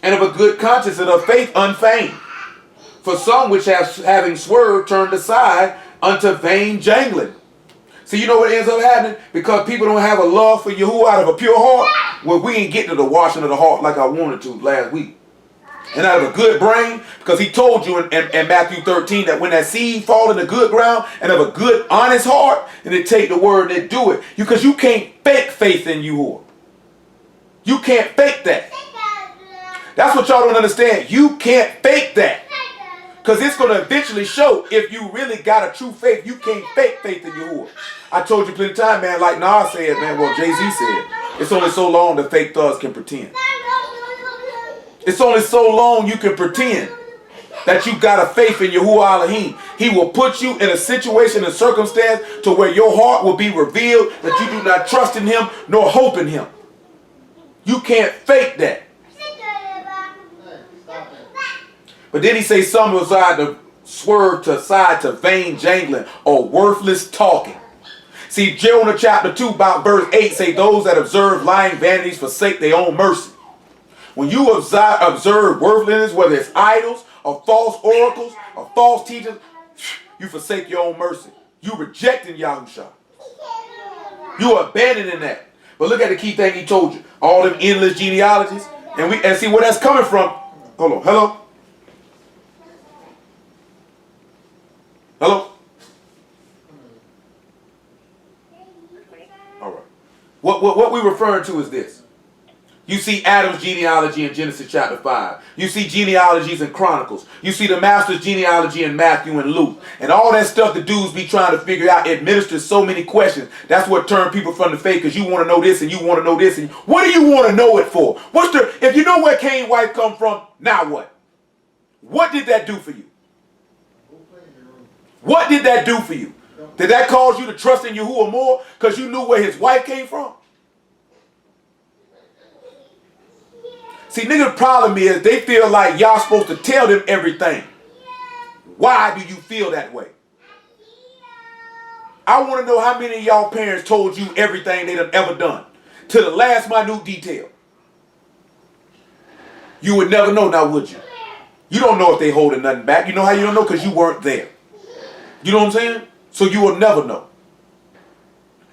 and of a good conscience, and of faith unfeigned. For some which having swerved turned aside unto vain jangling. So you know what ends up happening? Because people don't have a love for Yahuwah out of a pure heart. Well, we ain't get to the washing of the heart like I wanted to last week. And out of a good brain, because he told you in Matthew 13 that when that seed fall in the good ground and of a good, honest heart, and they take the word and they do it. Because you can't fake faith in Yahuwah. You can't fake that. That's what y'all don't understand. You can't fake that. Because it's going to eventually show if you really got a true faith. You can't fake faith in Yahuwah. I told you plenty of time, man, like Nas said, man, well, Jay-Z said, it's only so long that fake thugs can pretend. It's only so long you can pretend that you got a faith in Yahuwah Elohim. He will put you in a situation and circumstance to where your heart will be revealed that you do not trust in him nor hope in him. You can't fake that. But then he says some will side to swerve to side to vain jangling or worthless talking. See, Jonah chapter 2 about verse 8 say those that observe lying vanities forsake their own mercy. When you observe worthlessness, whether it's idols or false oracles or false teachers, You forsake your own mercy. You rejecting Yahusha. You are abandoning that. But look at the key thing he told you. All them endless genealogies. And see where that's coming from. Hold on. Hello? Hello? All right. What we're referring to is this. You see Adam's genealogy in Genesis chapter 5. You see genealogies in Chronicles. You see the master's genealogy in Matthew and Luke. And all that stuff the dudes be trying to figure out administers so many questions. That's what turned people from the faith, because you want to know this and you want to know this. And what do you want to know it for? If you know where Cain's wife come from, now what? What did that do for you? What did that do for you? Did that cause you to trust in Yahuwah more because you knew where his wife came from? See, nigga, the problem is they feel like y'all supposed to tell them everything. Why do you feel that way? I want to know how many of y'all parents told you everything they done ever done, to the last minute detail. You would never know now, would you? You don't know if they holding nothing back. You know how you don't know? Because you weren't there. You know what I'm saying? So you will never know.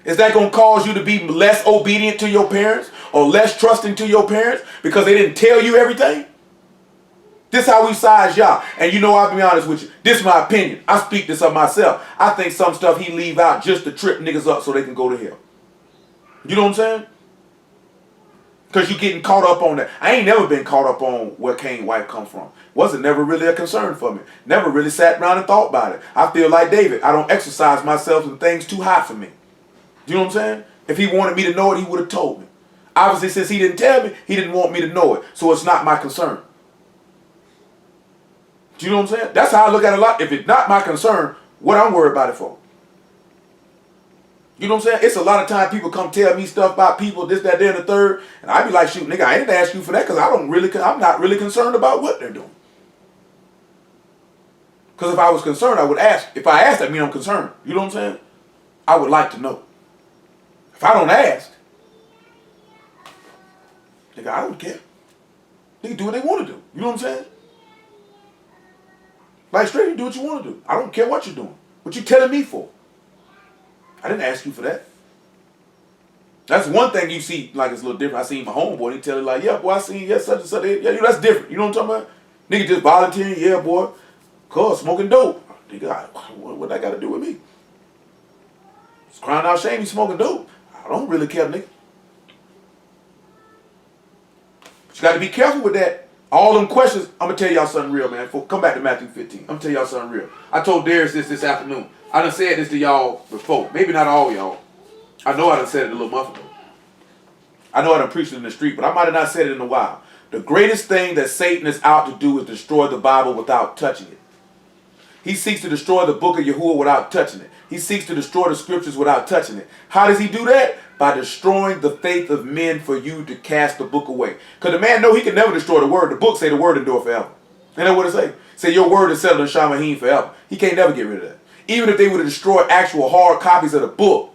Is that going to cause you to be less obedient to your parents or less trusting to your parents because they didn't tell you everything? This how we size y'all. And you know, I'll be honest with you. This is my opinion. I speak this of myself. I think some stuff he leave out just to trip niggas up so they can go to hell. You know what I'm saying? Because you getting caught up on that. I ain't never been caught up on where Cain's wife come from. Wasn't never really a concern for me. Never really sat around and thought about it. I feel like David. I don't exercise myself in things too high for me. You know what I'm saying? If he wanted me to know it, he would have told me. Obviously, since he didn't tell me, he didn't want me to know it. So it's not my concern. Do you know what I'm saying? That's how I look at it a lot. If it's not my concern, what I'm worried about it for? You know what I'm saying? It's a lot of time people come tell me stuff about people, this, that, there, and the third. And I be like, shoot, nigga, I didn't ask you for that because I'm not really concerned about what they're doing. Because if I was concerned, I would ask. If I asked, that means I'm concerned. You know what I'm saying? I would like to know. If I don't ask, nigga, I don't care. They can do what they want to do. You know what I'm saying? Like straight, you do what you want to do. I don't care what you're doing. What you telling me for? I didn't ask you for that. That's one thing you see, like it's a little different. I seen my homeboy, he tell it like, yeah, boy, I seen, yeah, such and such. Yeah, that's different. You know what I'm talking about? Nigga just volunteering, yeah, boy. Cuz, smoking dope. Nigga, what that got to do with me? It's crying out shame, he's smoking dope. I don't really care, nigga. But you got to be careful with that. All them questions, I'm going to tell y'all something real, man. Come back to Matthew 15. I'm going to tell y'all something real. I told Darius this afternoon. I done said this to y'all before. Maybe not all y'all. I know I done said it a little month ago. I know I done preached it in the street, but I might have not said it in a while. The greatest thing that Satan is out to do is destroy the Bible without touching it. He seeks to destroy the book of Yahuwah without touching it. He seeks to destroy the scriptures without touching it. How does he do that? By destroying the faith of men for you to cast the book away. Because the man know he can never destroy the word. The book say the word endure forever. And that's what it say. Say your word is settled in Shamahim forever. He can't never get rid of that. Even if they would have destroyed actual hard copies of the book,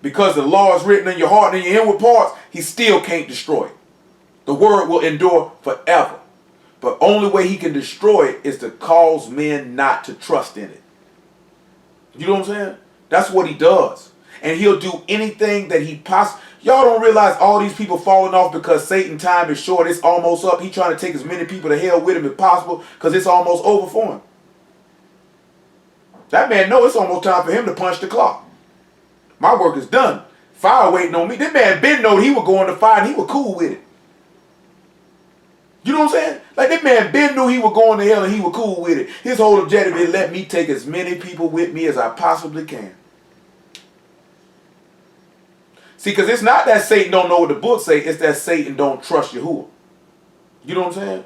because the law is written in your heart and in your inward parts, he still can't destroy it. The word will endure forever. But only way he can destroy it is to cause men not to trust in it. You know what I'm saying? That's what he does. And he'll do anything that he possibly... Y'all don't realize all these people falling off because Satan's time is short. It's almost up. He's trying to take as many people to hell with him as possible because it's almost over for him. That man know it's almost time for him to punch the clock. My work is done. Fire waiting on me. This man Ben know he was going to fire and he was cool with it. You know what I'm saying? Like this man Ben knew he was going to hell and he was cool with it. His whole objective is let me take as many people with me as I possibly can. See, because it's not that Satan don't know what the book say. It's that Satan don't trust Yahuwah. You know what I'm saying?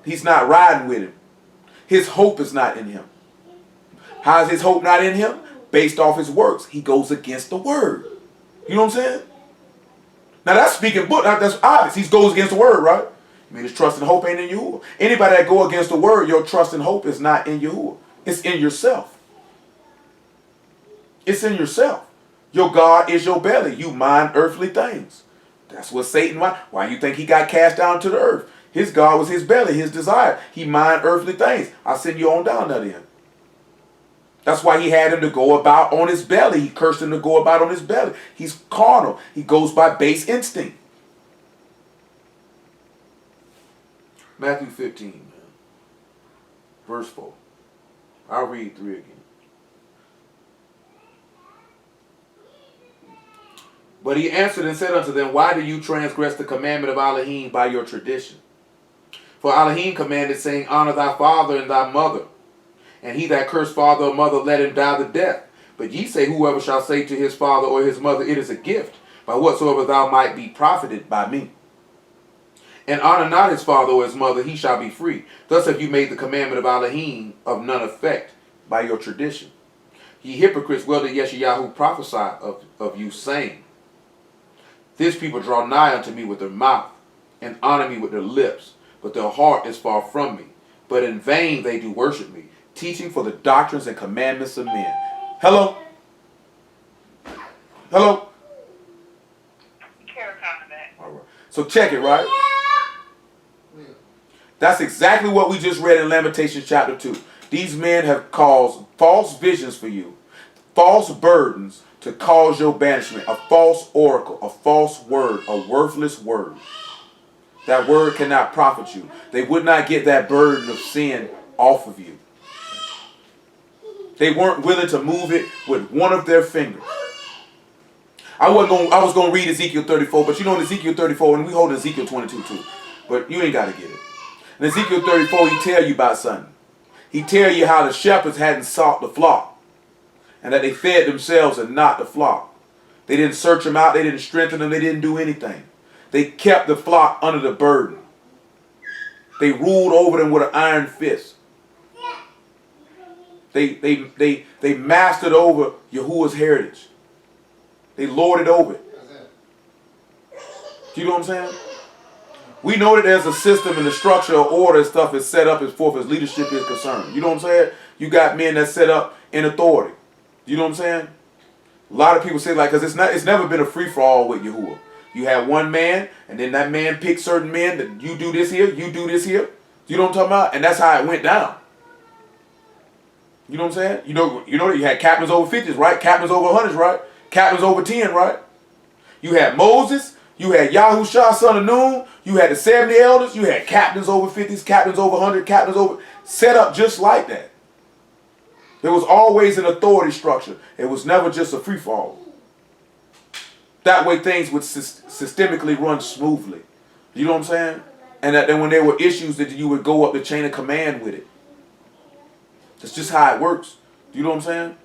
He's not riding with him. His hope is not in him. How is his hope not in him? Based off his works. He goes against the word. You know what I'm saying? Now that's speaking book. That's obvious. He goes against the word, right? I mean, his trust and hope ain't in Yahuwah. Anybody that go against the word, your trust and hope is not in Yahuwah. It's in yourself. It's in yourself. Your God is your belly. You mind earthly things. That's what Satan mind. Why you think he got cast down to the earth? His God was his belly, his desire. He mind earthly things. I'll send you on down there then. That's why he had him to go about on his belly. He cursed him to go about on his belly. He's carnal. He goes by base instinct. Matthew 15, man. Verse 4. I'll read 3 again. But he answered and said unto them, why do you transgress the commandment of Elohim by your tradition? For Elohim commanded, saying, honor thy father and thy mother. And he that cursed father or mother, let him die the death. But ye say, whoever shall say to his father or his mother, it is a gift, by whatsoever thou might be profited by me. And honor not his father or his mother, he shall be free. Thus have you made the commandment of Elohim of none effect by your tradition. Ye hypocrites, well did Yeshayahu prophesy of you, saying, this people draw nigh unto me with their mouth, and honor me with their lips, but their heart is far from me. But in vain they do worship me, teaching for the doctrines and commandments of men. Hello? Hello? All right. So check it, right? That's exactly what we just read in Lamentations chapter 2. These men have caused false visions for you, false burdens to cause your banishment, a false oracle, a false word, a worthless word. That word cannot profit you. They would not get that burden of sin off of you. They weren't willing to move it with one of their fingers. I was going to read Ezekiel 34, but you know in Ezekiel 34, and we hold Ezekiel 22 too, but you ain't got to get it. In Ezekiel 34, he tell you about something. He tell you how the shepherds hadn't sought the flock, and that they fed themselves and not the flock. They didn't search them out. They didn't strengthen them. They didn't do anything. They kept the flock under the burden. They ruled over them with an iron fist. They mastered over Yahuwah's heritage. They lorded over it. Do you know what I'm saying? We know that there's a system and the structure of order and stuff is set up as far as leadership is concerned. You know what I'm saying? You got men that set up in authority. You know what I'm saying? A lot of people say like, because it's never been a free-for-all with Yahuwah. You have one man, and then that man picks certain men that you do this here, you do this here. You know what I'm talking about? And that's how it went down. You know what I'm saying? You know you had captains over 50s, right? Captains over 100s, right? Captains over 10, right? You had Moses, you had YAHUSHA, son of Nun, you had the 70 elders, you had captains over 50s, captains over 100, captains over, set up just like that. There was always an authority structure. It was never just a free-for-all. That way things would systemically run smoothly. You know what I'm saying? And that then when there were issues that you would go up the chain of command with it. That's just how it works. You know what I'm saying?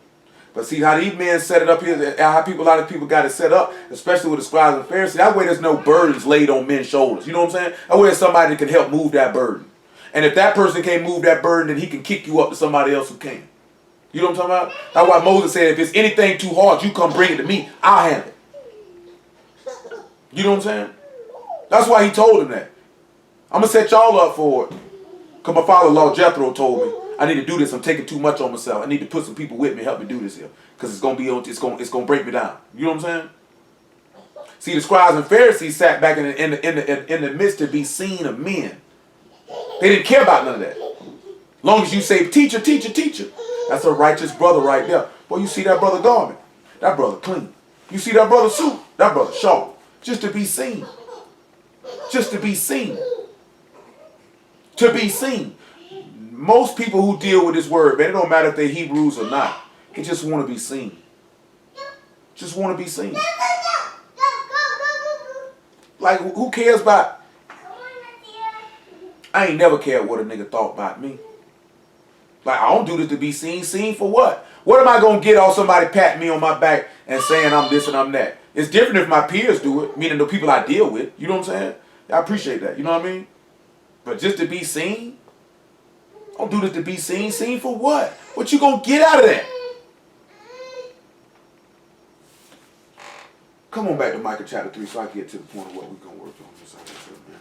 But see how these men set it up here, how a lot of people got it set up, especially with the scribes and Pharisees. That way there's no burdens laid on men's shoulders. You know what I'm saying? That way there's somebody that can help move that burden. And if that person can't move that burden, then he can kick you up to somebody else who can. You know what I'm talking about? That's why Moses said, if it's anything too hard, you come bring it to me. I'll handle it. You know what I'm saying? That's why he told him that. I'm going to set y'all up for it. Because my father-in-law Jethro told me, I need to do this. I'm taking too much on myself. I need to put some people with me, help me do this here. Because it's going to break me down. You know what I'm saying? See, the scribes and Pharisees sat back in the midst to be seen of men. They didn't care about none of that. Long as you say, teacher, teacher, teacher. That's a righteous brother right there. Boy, you see that brother garment? That brother clean. You see that brother suit? That brother sharp. Just to be seen. Just to be seen. To be seen. Most people who deal with this word, man, it don't matter if they're Hebrews or not. They just want to be seen. Just want to be seen. Like, who cares about... I ain't never cared what a nigga thought about me. Like, I don't do this to be seen. Seen for what? What am I going to get off somebody patting me on my back and saying I'm this and I'm that? It's different if my peers do it, meaning the people I deal with. You know what I'm saying? I appreciate that. You know what I mean? But just to be seen? Don't do this to be seen. Seen for what? What you going to get out of that? Come on back to Micah chapter 3 so I can get to the point of what we're going to work on. Man.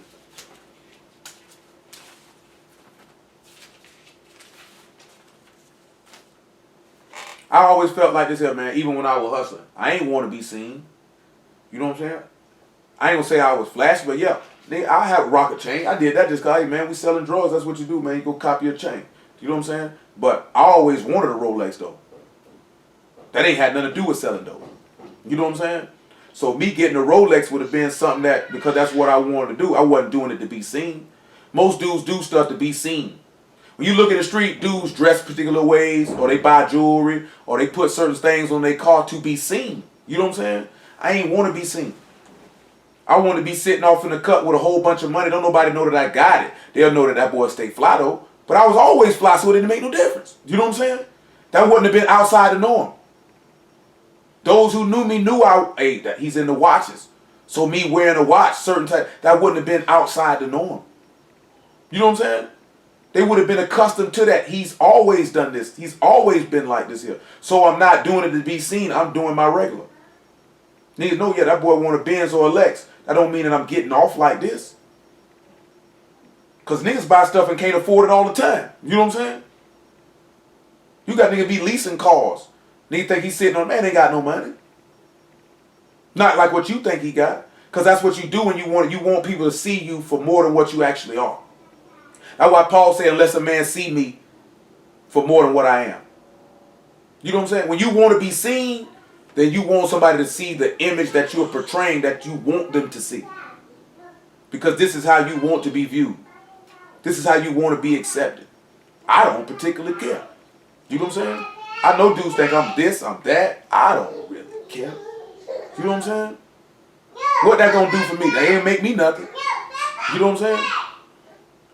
I always felt like this here, man, even when I was hustling. I ain't want to be seen. You know what I'm saying? I ain't going to say I was flashy, but yeah. I have a rocket chain. I did that just because, hey, man, we selling drugs. That's what you do, man. You go copy a chain. You know what I'm saying? But I always wanted a Rolex, though. That ain't had nothing to do with selling dope. You know what I'm saying? So me getting a Rolex would have been something that, because that's what I wanted to do. I wasn't doing it to be seen. Most dudes do stuff to be seen. When you look at the street, dudes dress particular ways, or they buy jewelry, or they put certain things on their car to be seen. You know what I'm saying? I ain't want to be seen. I want to be sitting off in the cut with a whole bunch of money. Don't nobody know that I got it. They'll know that that boy stay fly though. But I was always fly, so it didn't make no difference. You know what I'm saying? That wouldn't have been outside the norm. Those who knew me knew that he's into watches. So me wearing a watch, certain type, that wouldn't have been outside the norm. You know what I'm saying? They would have been accustomed to that. He's always done this. He's always been like this here. So I'm not doing it to be seen. I'm doing my regular. Niggas know, yeah, that boy want a Benz or a Lex. That don't mean that I'm getting off like this. Because niggas buy stuff and can't afford it all the time. You know what I'm saying? You got niggas be leasing cars. Nigga think he's sitting on, man, they got no money. Not like what you think he got. Because that's what you do when you want people to see you for more than what you actually are. That's why Paul said, unless a man see me for more than what I am. You know what I'm saying? When you want to be seen, then you want somebody to see the image that you're portraying that you want them to see. Because this is how you want to be viewed. This is how you want to be accepted. I don't particularly care. You know what I'm saying? I know dudes think I'm this, I'm that. I don't really care. You know what I'm saying? What that gonna do for me? That ain't make me nothing. You know what I'm saying?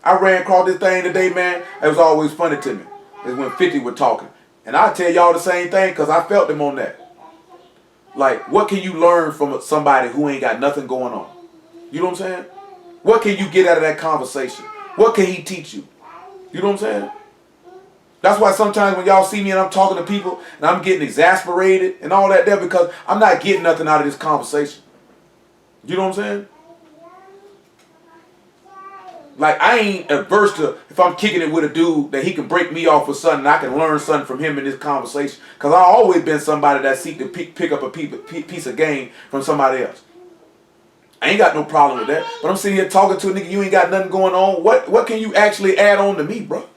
I ran across this thing today, man. It was always funny to me. It's when 50 were talking. And I tell y'all the same thing because I felt them on that. Like, what can you learn from somebody who ain't got nothing going on? You know what I'm saying? What can you get out of that conversation? What can he teach you? You know what I'm saying? That's why sometimes when y'all see me and I'm talking to people and I'm getting exasperated and all that there, because I'm not getting nothing out of this conversation. You know what I'm saying? Like, I ain't averse to, if I'm kicking it with a dude, that he can break me off with something and I can learn something from him in this conversation. Because I've always been somebody that seek to pick up a piece of game from somebody else. I ain't got no problem with that. But I'm sitting here talking to a nigga, you ain't got nothing going on. What can you actually add on to me, bro?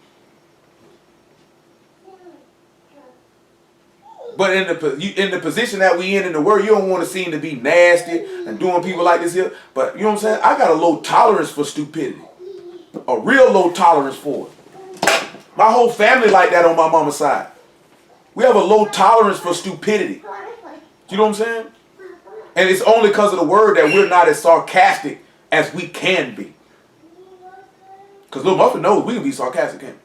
But in the position that we in the world, you don't want to seem to be nasty and doing people like this here. But you know what I'm saying? I got a low tolerance for stupidity. A real low tolerance for it. My whole family like that on my mama's side. We have a low tolerance for stupidity. You know what I'm saying? And it's only because of the word that we're not as sarcastic as we can be. Because Lil Muffin knows we can be sarcastic, can't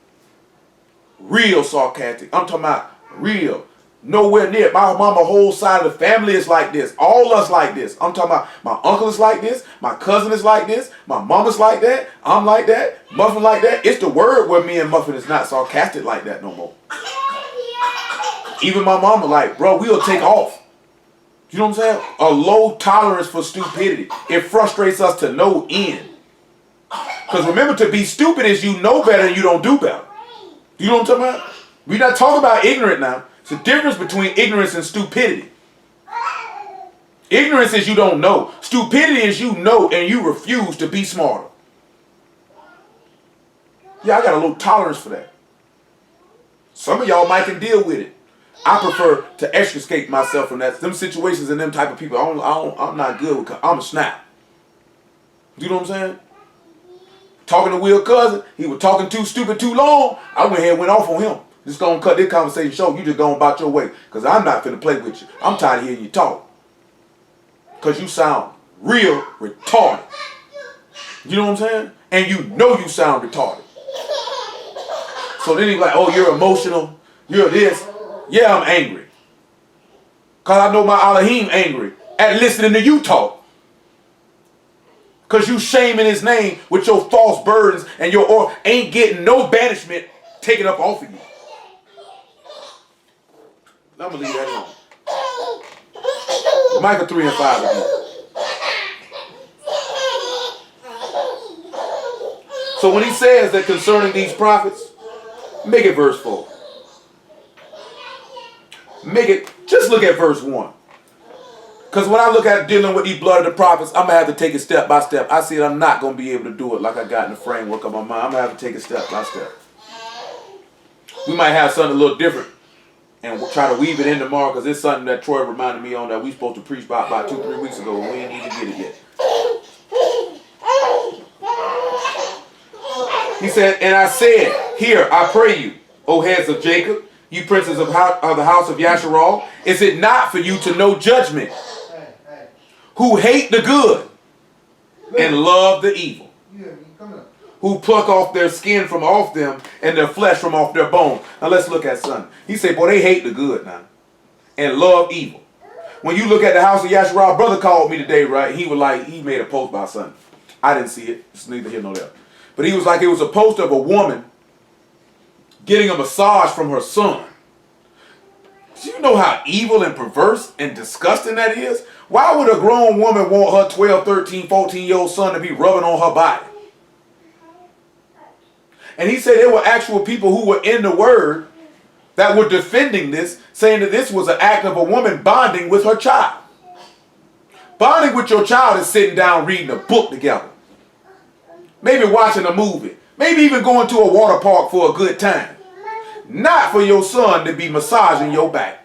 we? Real sarcastic. I'm talking about real. Nowhere near. My mama whole side of the family is like this. All us like this. I'm talking about my uncle is like this. My cousin is like this. My mama's like that. I'm like that. Muffin like that. It's the word where me and Muffin is not sarcastic like that no more. Even my mama like, bro, we'll take off. You know what I'm saying? A low tolerance for stupidity. It frustrates us to no end. Because remember, to be stupid is you know better and you don't do better. You know what I'm talking about? We're not talking about ignorant now. It's a difference between ignorance and stupidity. Ignorance is you don't know. Stupidity is you know and you refuse to be smarter. Yeah, I got a low tolerance for that. Some of y'all might can deal with it. I prefer to extricate myself from that. Them situations and them type of people, I'm not good with. I'm a snap. You know what I'm saying? Talking to Will's cousin, he was talking too stupid too long. I went ahead and went off on him. Just gonna cut this conversation short. You just going about your way. Because I'm not finna play with you. I'm tired of hearing you talk. Because you sound real retarded. You know what I'm saying? And you know you sound retarded. So then he's like, oh, you're emotional. You're this. Yeah, I'm angry. Because I know my Elohim angry at listening to you talk. Because you shaming his name with your false burdens and your ain't getting no banishment taken up off of you. I'm going to leave that alone. Micah 3 and 5 again. So when he says that concerning these prophets, make it verse 4. Make it, just look at verse 1. Because when I look at dealing with these blood of the prophets, I'm going to have to take it step by step. I see that I'm not going to be able to do it like I got in the framework of my mind. I'm going to have to take it step by step. We might have something a little different and we'll try to weave it in tomorrow because it's something that Troy reminded me on that we supposed to preach about 2-3 weeks ago and we ain't even get it yet. He said, and I said, here, I pray you, O heads of Jacob, you princes of the house of Yasharal, is it not for you to know judgment, who hate the good and love the evil, who pluck off their skin from off them and their flesh from off their bone. Now let's look at something. He said, boy, they hate the good now and love evil. When you look at the house of Yasharal, brother called me today, right? He was like, he made a post about something. I didn't see it. It's neither here nor there. But he was like, it was a poster of a woman getting a massage from her son. Do you know how evil and perverse and disgusting that is? Why would a grown woman want her 12, 13, 14-year-old son to be rubbing on her body? And he said there were actual people who were in the word that were defending this, saying that this was an act of a woman bonding with her child. Bonding with your child is sitting down reading a book together. Maybe watching a movie. Maybe even going to a water park for a good time. Not for your son to be massaging your back.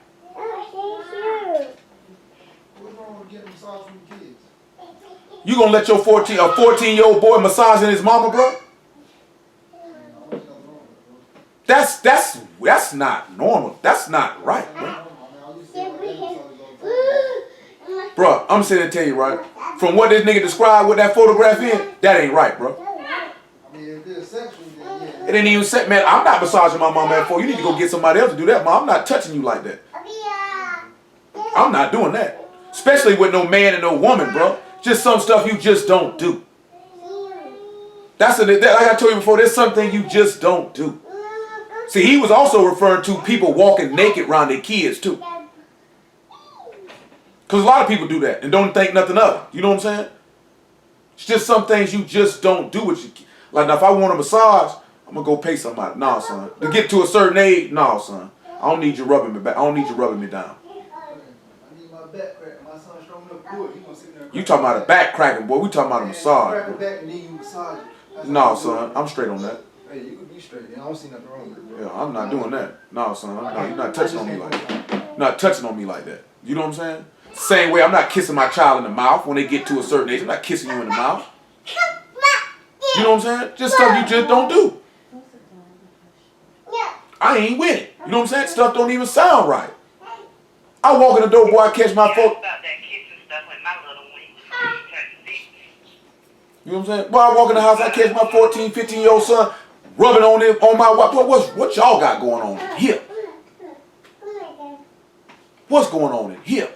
You gonna let your 14-year-old boy massaging his mama, bro? That's not normal. That's not right, bro. Bro, I'm sitting there tell you, right? From what this nigga described with that photograph in, that ain't right, bro. It ain't even set, man. I'm not massaging my mama at 4. You need to go get somebody else to do that, mom. I'm not touching you like that. I'm not doing that. Especially with no man and no woman, bro. Just some stuff you just don't do. Like I told you before, there's something you just don't do. See, he was also referring to people walking naked around their kids, too. Because a lot of people do that and don't think nothing of it. You know what I'm saying? It's just some things you just don't do with your kids. Like, now, if I want a massage, I'm going to go pay somebody. Nah, son. To get to a certain age, nah, son. I don't need you rubbing me back. I don't need you rubbing me down. I need my back crack. My son strong enough to do it. He gonna sit there. You talking about a back cracking, boy. We talking about a massage. Crack the back and then you massage it. Nah, son. I'm straight on that. Hey, you could be straight. I don't see nothing wrong with it, bro. Yeah, I'm not doing that. Nah, son. No, you're not touching on me like that. You're not touching on me like that. You know what I'm saying? Same way, I'm not kissing my child in the mouth when they get to a certain age. I'm not kissing you in the mouth. You know what I'm saying? Just stuff you just don't do. I ain't with it. You know what I'm saying? Stuff don't even sound right. I walk in the door, boy, I catch my phone. You know what I'm saying? Boy, I walk in the house, I catch my 14, 15-year-old son rubbing on my wife. What y'all got going on here? What's going on in here?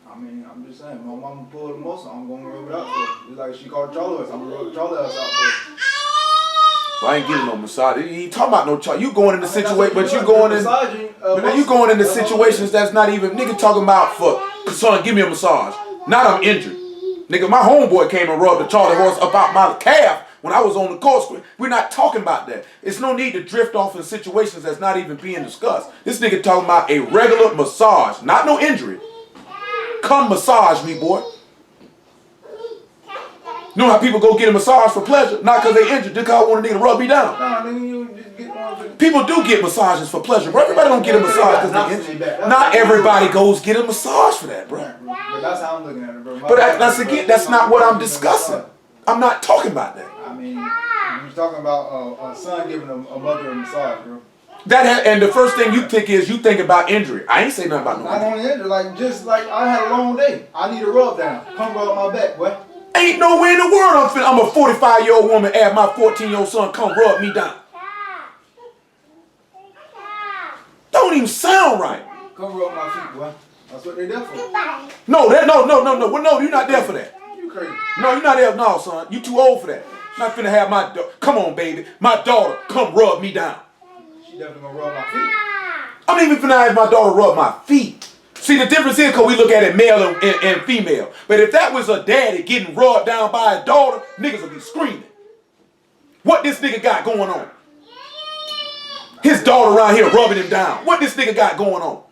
I mean, I'm just saying, my mama pulled the muscle, I'm gonna rub it out for her. Just like she called Charlie us, I'm gonna rub Charlie us out for her. Well, I ain't getting no massage. He ain't talking about no charge. You going in the situation, but you going in. But then you going into situations that's not even. Nigga talking about for son, give me a massage. Not I'm injured. Nigga, my homeboy came and rubbed the Charlie horse about my calf when I was on the court screen. We're not talking about that. It's no need to drift off in situations that's not even being discussed. This nigga talking about a regular massage, not no injury. Come massage me, boy. You know how people go get a massage for pleasure? Not because they injured, just because I want a nigga to rub me down. Nah, nigga, you just get one. People do get massages for pleasure, bro. Everybody don't get a massage because they're injured. Not everybody goes get a massage for that, bro. But that's how I'm looking at it, bro. But that's not what I'm discussing. I'm not talking about that. I mean, you're talking about a son giving a mother a massage, bro. And the first thing you think about injury. I ain't say nothing about no Not injury. only injury, just like I had a long day. I need a rub down. Come rub my back, boy. Ain't no way in the world I'm a 45-year-old woman and my 14-year-old son come rub me down. Don't even sound right. Come rub my feet, boy. That's what they're there for. No, you're not there for that. You crazy. No, you're not there. No, son. You too old for that. Not finna have my daughter. Come on, baby. My daughter come rub me down. She definitely gonna rub my feet. I'm even finna have my daughter rub my feet. See, the difference is because we look at it male and female. But if that was a daddy getting rubbed down by a daughter, niggas would be screaming. What this nigga got going on? His daughter around here rubbing him down. What this nigga got going on?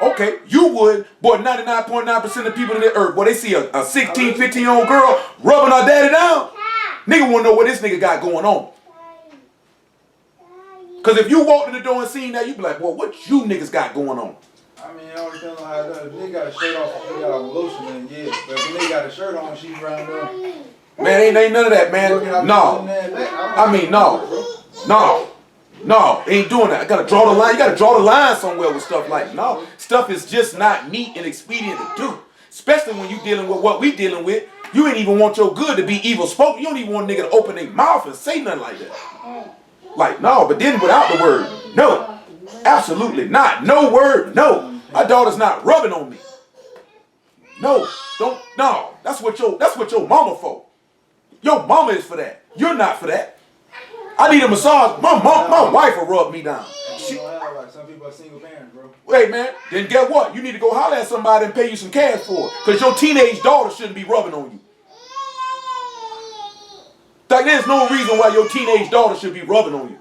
Okay, you would. Boy, 99.9% of people in the earth, boy, they see a 16, 15-year-old girl rubbing her daddy down. Nigga wanna know what this nigga got going on. Because if you walked in the door and seen that, you'd be like, well, what you niggas got going on? I mean, it all depends on how it does. If nigga got a shirt off, he got a lotion, then yeah. But if nigga got a shirt on, she around there. Man, ain't none of that, man. No. I mean, no. No. No, ain't doing that. I gotta draw the line. You gotta draw the line somewhere with stuff like no. Stuff is just not neat and expedient to do. Especially when you dealing with what we dealing with. You ain't even want your good to be evil spoken. You don't even want a nigga to open their mouth and say nothing like that. Like, no, but then without the word, no. Absolutely not. No word, no. My daughter's not rubbing on me. No, don't, no. That's what your mama for. Your mama is for that. You're not for that. I need a massage. My wife will rub me down. Some people are single parents, bro. Wait, man. Then get what? You need to go holler at somebody and pay you some cash for it. Because your teenage daughter shouldn't be rubbing on you. Like, there's no reason why your teenage daughter should be rubbing on you.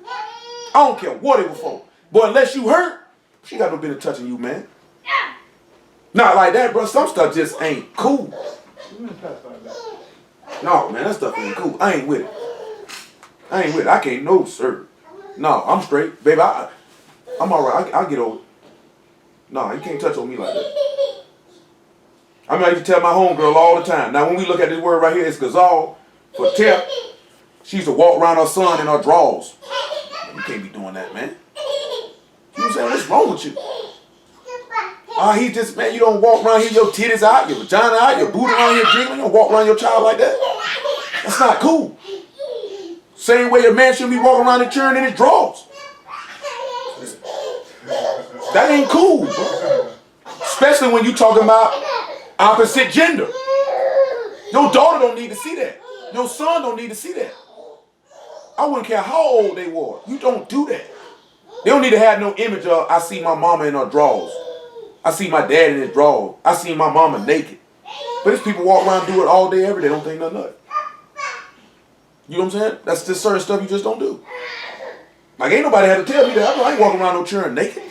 I don't care what it was for. But unless you hurt, she got no business touching you, man. Not like that, bro. Some stuff just ain't cool. No, man, that stuff ain't cool. I ain't with it. I can't, no, sir. No, I'm straight. Baby, I'm all right. I'll get over it. No, you can't touch on me like that. I mean, I used to tell my homegirl all the time. Now, when we look at this word right here, it's gazal for tip. She used to walk around her son in her drawers. You can't be doing that, man. You know what I'm saying? What's wrong with you? He just, man, you don't walk around here, your titties out, your vagina out, your booty around here jiggling. You don't walk around your child like that. That's not cool. Same way a man shouldn't be walking around and cheering in his drawers. That ain't cool, bro. Especially when you talking about opposite gender. Your daughter don't need to see that. Your son don't need to see that. I wouldn't care how old they were. You don't do that. They don't need to have no image of, I see my mama in her drawers. I see my dad in his drawers. I see my mama naked. But these people walk around and do it all day, every day. Don't think nothing of it. You know what I'm saying? That's just certain stuff you just don't do. Like, ain't nobody had to tell me that. I ain't walking around no cheering naked.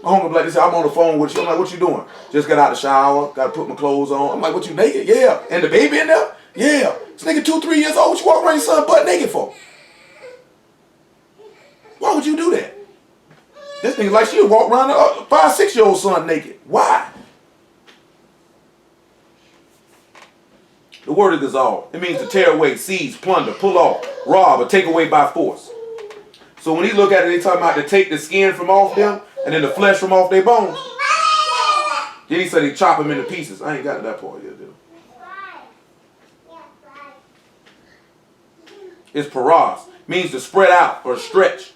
My homie be like, this, I'm on the phone with you. I'm like, what you doing? Just got out the shower. Got to put my clothes on. I'm like, what, you naked? Yeah. And the baby in there? Yeah. This nigga 2-3 years old. What you walk around your son butt naked for? Why would you do that? This nigga like she would walk around a 5-6-year-old son naked. Why? The word is gazal. It means to tear away, seize, plunder, pull off, rob, or take away by force. So when you look at it, they talking about to take the skin from off them and then the flesh from off their bones. Then he said he chop them into pieces. I ain't got to that part yet, dude. It's paras. Means to spread out or stretch.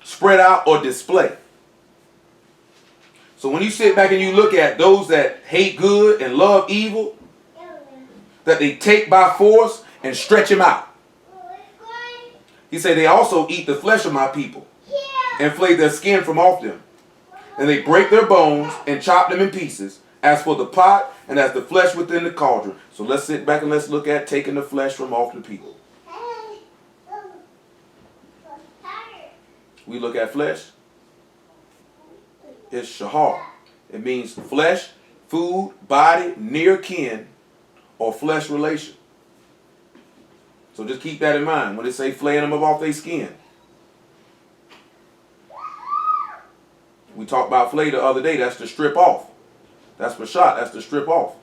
Spread out or display. So when you sit back and you look at those that hate good and love evil, that they take by force and stretch him out. He said they also eat the flesh of my people and flay their skin from off them. And they break their bones and chop them in pieces, as for the pot and as the flesh within the cauldron. So let's sit back and let's look at taking the flesh from off the people. We look at flesh. It's shahar. It means flesh, food, body, near kin, or flesh relation. So just keep that in mind when they say flaying them up off their skin. We talked about flay the other day. That's to strip off. That's for shot. That's to strip off.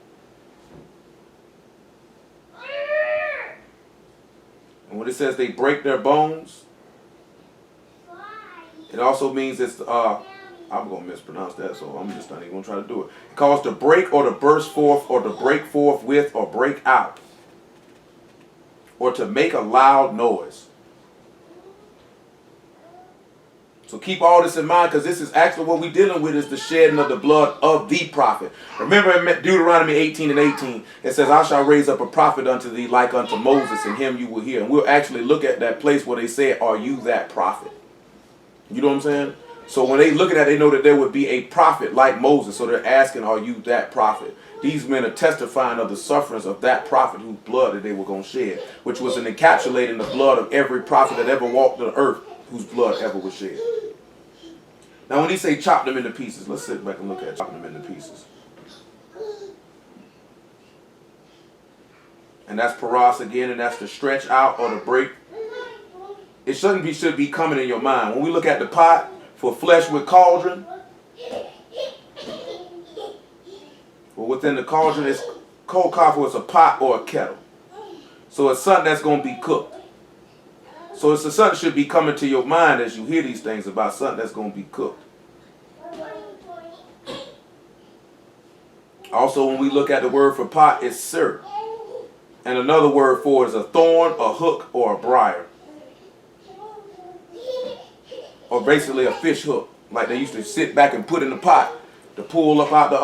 And when it says they break their bones, it also means it's, I'm going to mispronounce that, so I'm just not even going to try to do it. It calls to break or to burst forth or to break forth with or break out. Or to make a loud noise. So keep all this in mind, because this is actually what we're dealing with, is the shedding of the blood of the prophet. Remember in Deuteronomy 18:18, it says, I shall raise up a prophet unto thee like unto Moses, and him you will hear. And we'll actually look at that place where they say, are you that prophet? You know what I'm saying? So when they look at that, they know that there would be a prophet like Moses. So they're asking, are you that prophet? These men are testifying of the sufferings of that prophet whose blood that they were going to shed, which was an encapsulating the blood of every prophet that ever walked the earth whose blood ever was shed. Now when he say chop them into pieces, let's sit back and look at chopping them into pieces. And that's paras again, and that's to stretch out or to break It should be coming in your mind. When we look at the pot for flesh with cauldron, well, within the cauldron, it's cold copper is a pot or a kettle. So it's something that's going to be cooked. So it's something should be coming to your mind as you hear these things about something that's going to be cooked. Also, when we look at the word for pot, it's seperate. And another word for it is a thorn, a hook, or a briar. Or basically a fish hook. Like they used to sit back and put in the pot to pull up out the,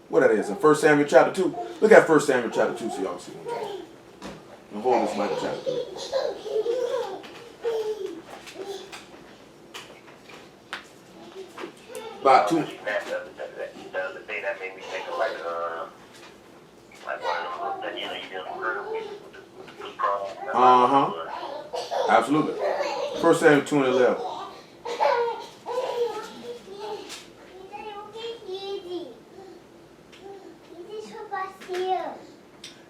what that is, in 1 Samuel chapter 2. Look at 1 Samuel chapter 2 so y'all can see what I'm talking about. And hold this mic chapter 3. About 2. The other day that made me think of like one of those that you didn't heard with the crawl. Absolutely. 1 Samuel 2 and 11.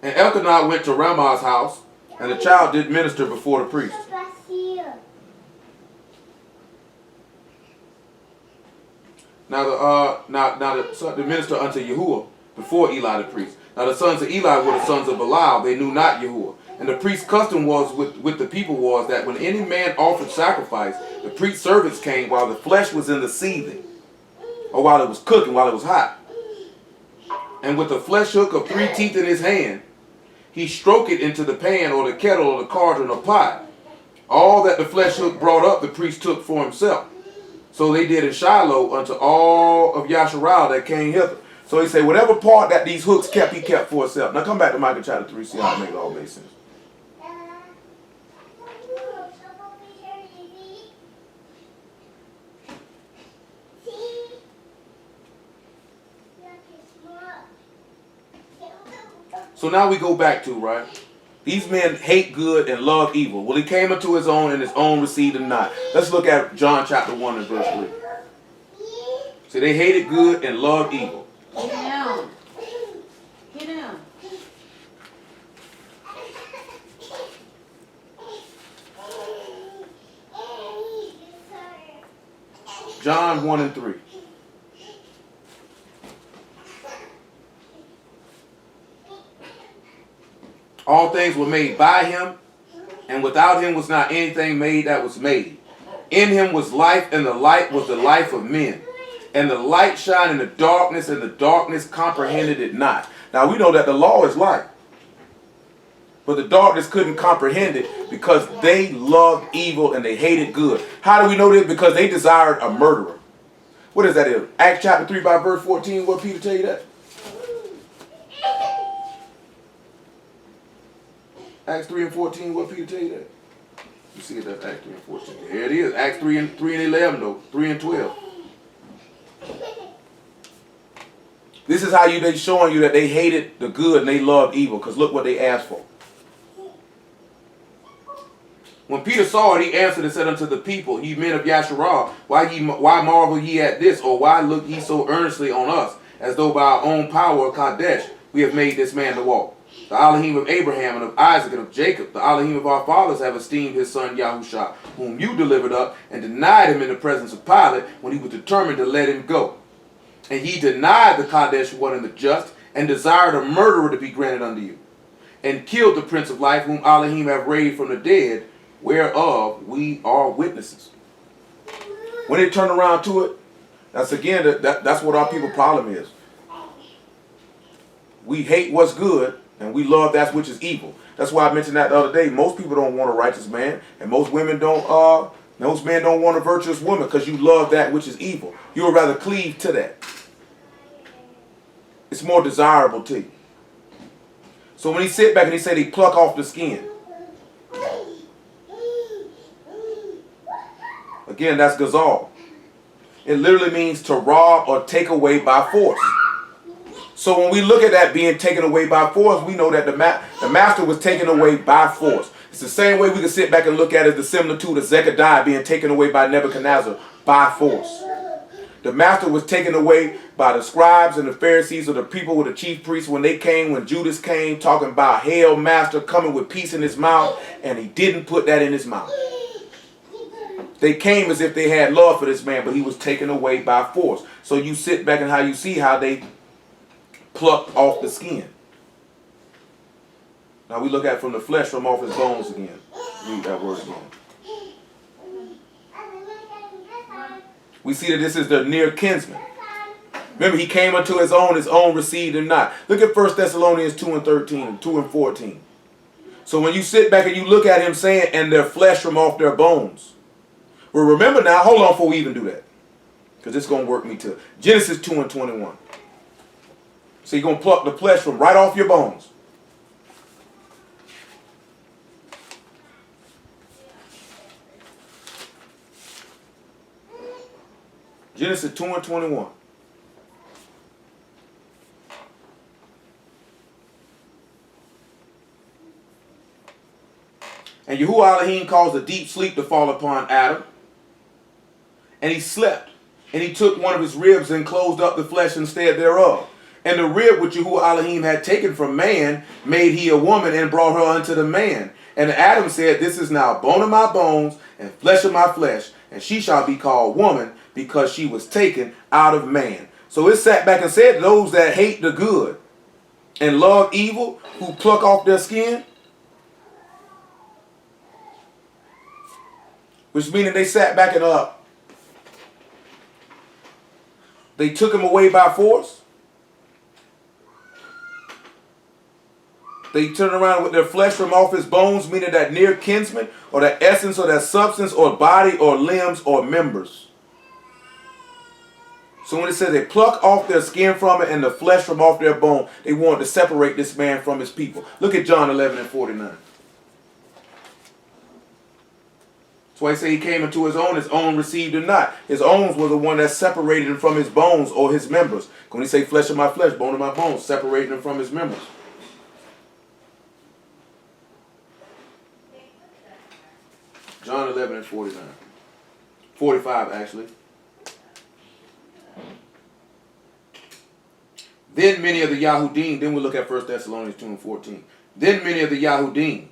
And Elkanah went to Ramah's house, and the child did minister before the priest. Now the minister unto Yahuwah before Eli the priest. Now the sons of Eli were the sons of Belial. They knew not Yahuwah. And the priest's custom was with the people was that when any man offered sacrifice, the priest's servants came while the flesh was in the seething, or while it was cooking, while it was hot. And with a flesh hook of 3 teeth in his hand, he stroked it into the pan or the kettle or the cauldron or pot. All that the flesh hook brought up, the priest took for himself. So they did in Shiloh unto all of Yasharal that came hither. So he said, whatever part that these hooks kept, he kept for himself. Now come back to Micah chapter 3, see how it all makes sense. So now we go back to, right? These men hate good and love evil. Well, he came into his own, and his own received him not. Let's look at John chapter 1 and verse 3. So they hated good and loved evil. Get down. Get down. John 1 and 3. All things were made by him, and without him was not anything made that was made. In him was life, and the light was the life of men. And the light shined in the darkness, and the darkness comprehended it not. Now we know that the law is light. But the darkness couldn't comprehend it because they loved evil and they hated good. How do we know this? Because they desired a murderer. What is that in Acts chapter 3 by verse 14? What Peter tell you that? Acts 3 and 14, what Peter tell you that? You see it, that's Acts 3 and 14. Here it is, Acts 3 and 11 though, 3 and 12. This is how they showing you that they hated the good and they loved evil, because look what they asked for. When Peter saw it, he answered and said unto the people, ye men of Yasharal, why marvel ye at this, or why look ye so earnestly on us, as though by our own power of Kadesh we have made this man to walk? The Elohim of Abraham and of Isaac and of Jacob, the Elohim of our fathers, have esteemed his son Yahusha, whom you delivered up and denied him in the presence of Pilate when he was determined to let him go. And ye denied the Kadesh one and the just, and desired a murderer to be granted unto you, and killed the Prince of Life, whom Elohim have raised from the dead, whereof we are witnesses. When they turn around to it, that's again, that's what our people's problem is. We hate what's good, and we love that which is evil. That's why I mentioned that the other day. Most people don't want a righteous man, and most women don't. Most men don't want a virtuous woman because you love that which is evil. You would rather cleave to that. It's more desirable to you. So when he sit back and he said he pluck off the skin. Again, that's gazal. It literally means to rob or take away by force. So when we look at that being taken away by force, we know that the master was taken away by force. It's the same way we can sit back and look at it, the similitude of Zechariah being taken away by Nebuchadnezzar by force. The master was taken away by the scribes and the Pharisees, or the people with the chief priests, when they came, when Judas came, talking about, hail master, coming with peace in his mouth, and he didn't put that in his mouth. They came as if they had love for this man, but he was taken away by force. So you sit back and how you see how they plucked off the skin. Now we look at from the flesh from off his bones again. Read that word again. We see that this is the near kinsman. Remember, he came unto his own received him not. Look at 1 Thessalonians 2 and 13 and 2 and 14. So when you sit back and you look at him saying, and their flesh from off their bones. Well, remember now, hold on before we even do that. Because it's going to work me too. Genesis 2 and 21. So you're going to pluck the flesh from right off your bones. Genesis 2 and 21. And Yahuwah Elohim caused a deep sleep to fall upon Adam. And he slept. And he took one of his ribs and closed up the flesh instead thereof. And the rib which Yahuwah Elohim had taken from man made he a woman and brought her unto the man. And Adam said, this is now bone of my bones and flesh of my flesh. And she shall be called woman, because she was taken out of man. So it sat back and said, those that hate the good and love evil, who pluck off their skin, which meaning they sat back and they took him away by force. They turned around with their flesh from off his bones, meaning that near kinsman, or that essence, or that substance, or body, or limbs, or members. So when it says they pluck off their skin from it and the flesh from off their bone, they wanted to separate this man from his people. Look at John 11 and 49. That's why he said he came into his own received him not. His own were the one that separated him from his bones or his members. When he say flesh of my flesh, bone of my bones, separating him from his members. John 11 and 49. 45 actually. Then many of the Yahudim, then we look at 1 Thessalonians 2 and 14. Then many of the Yahudim,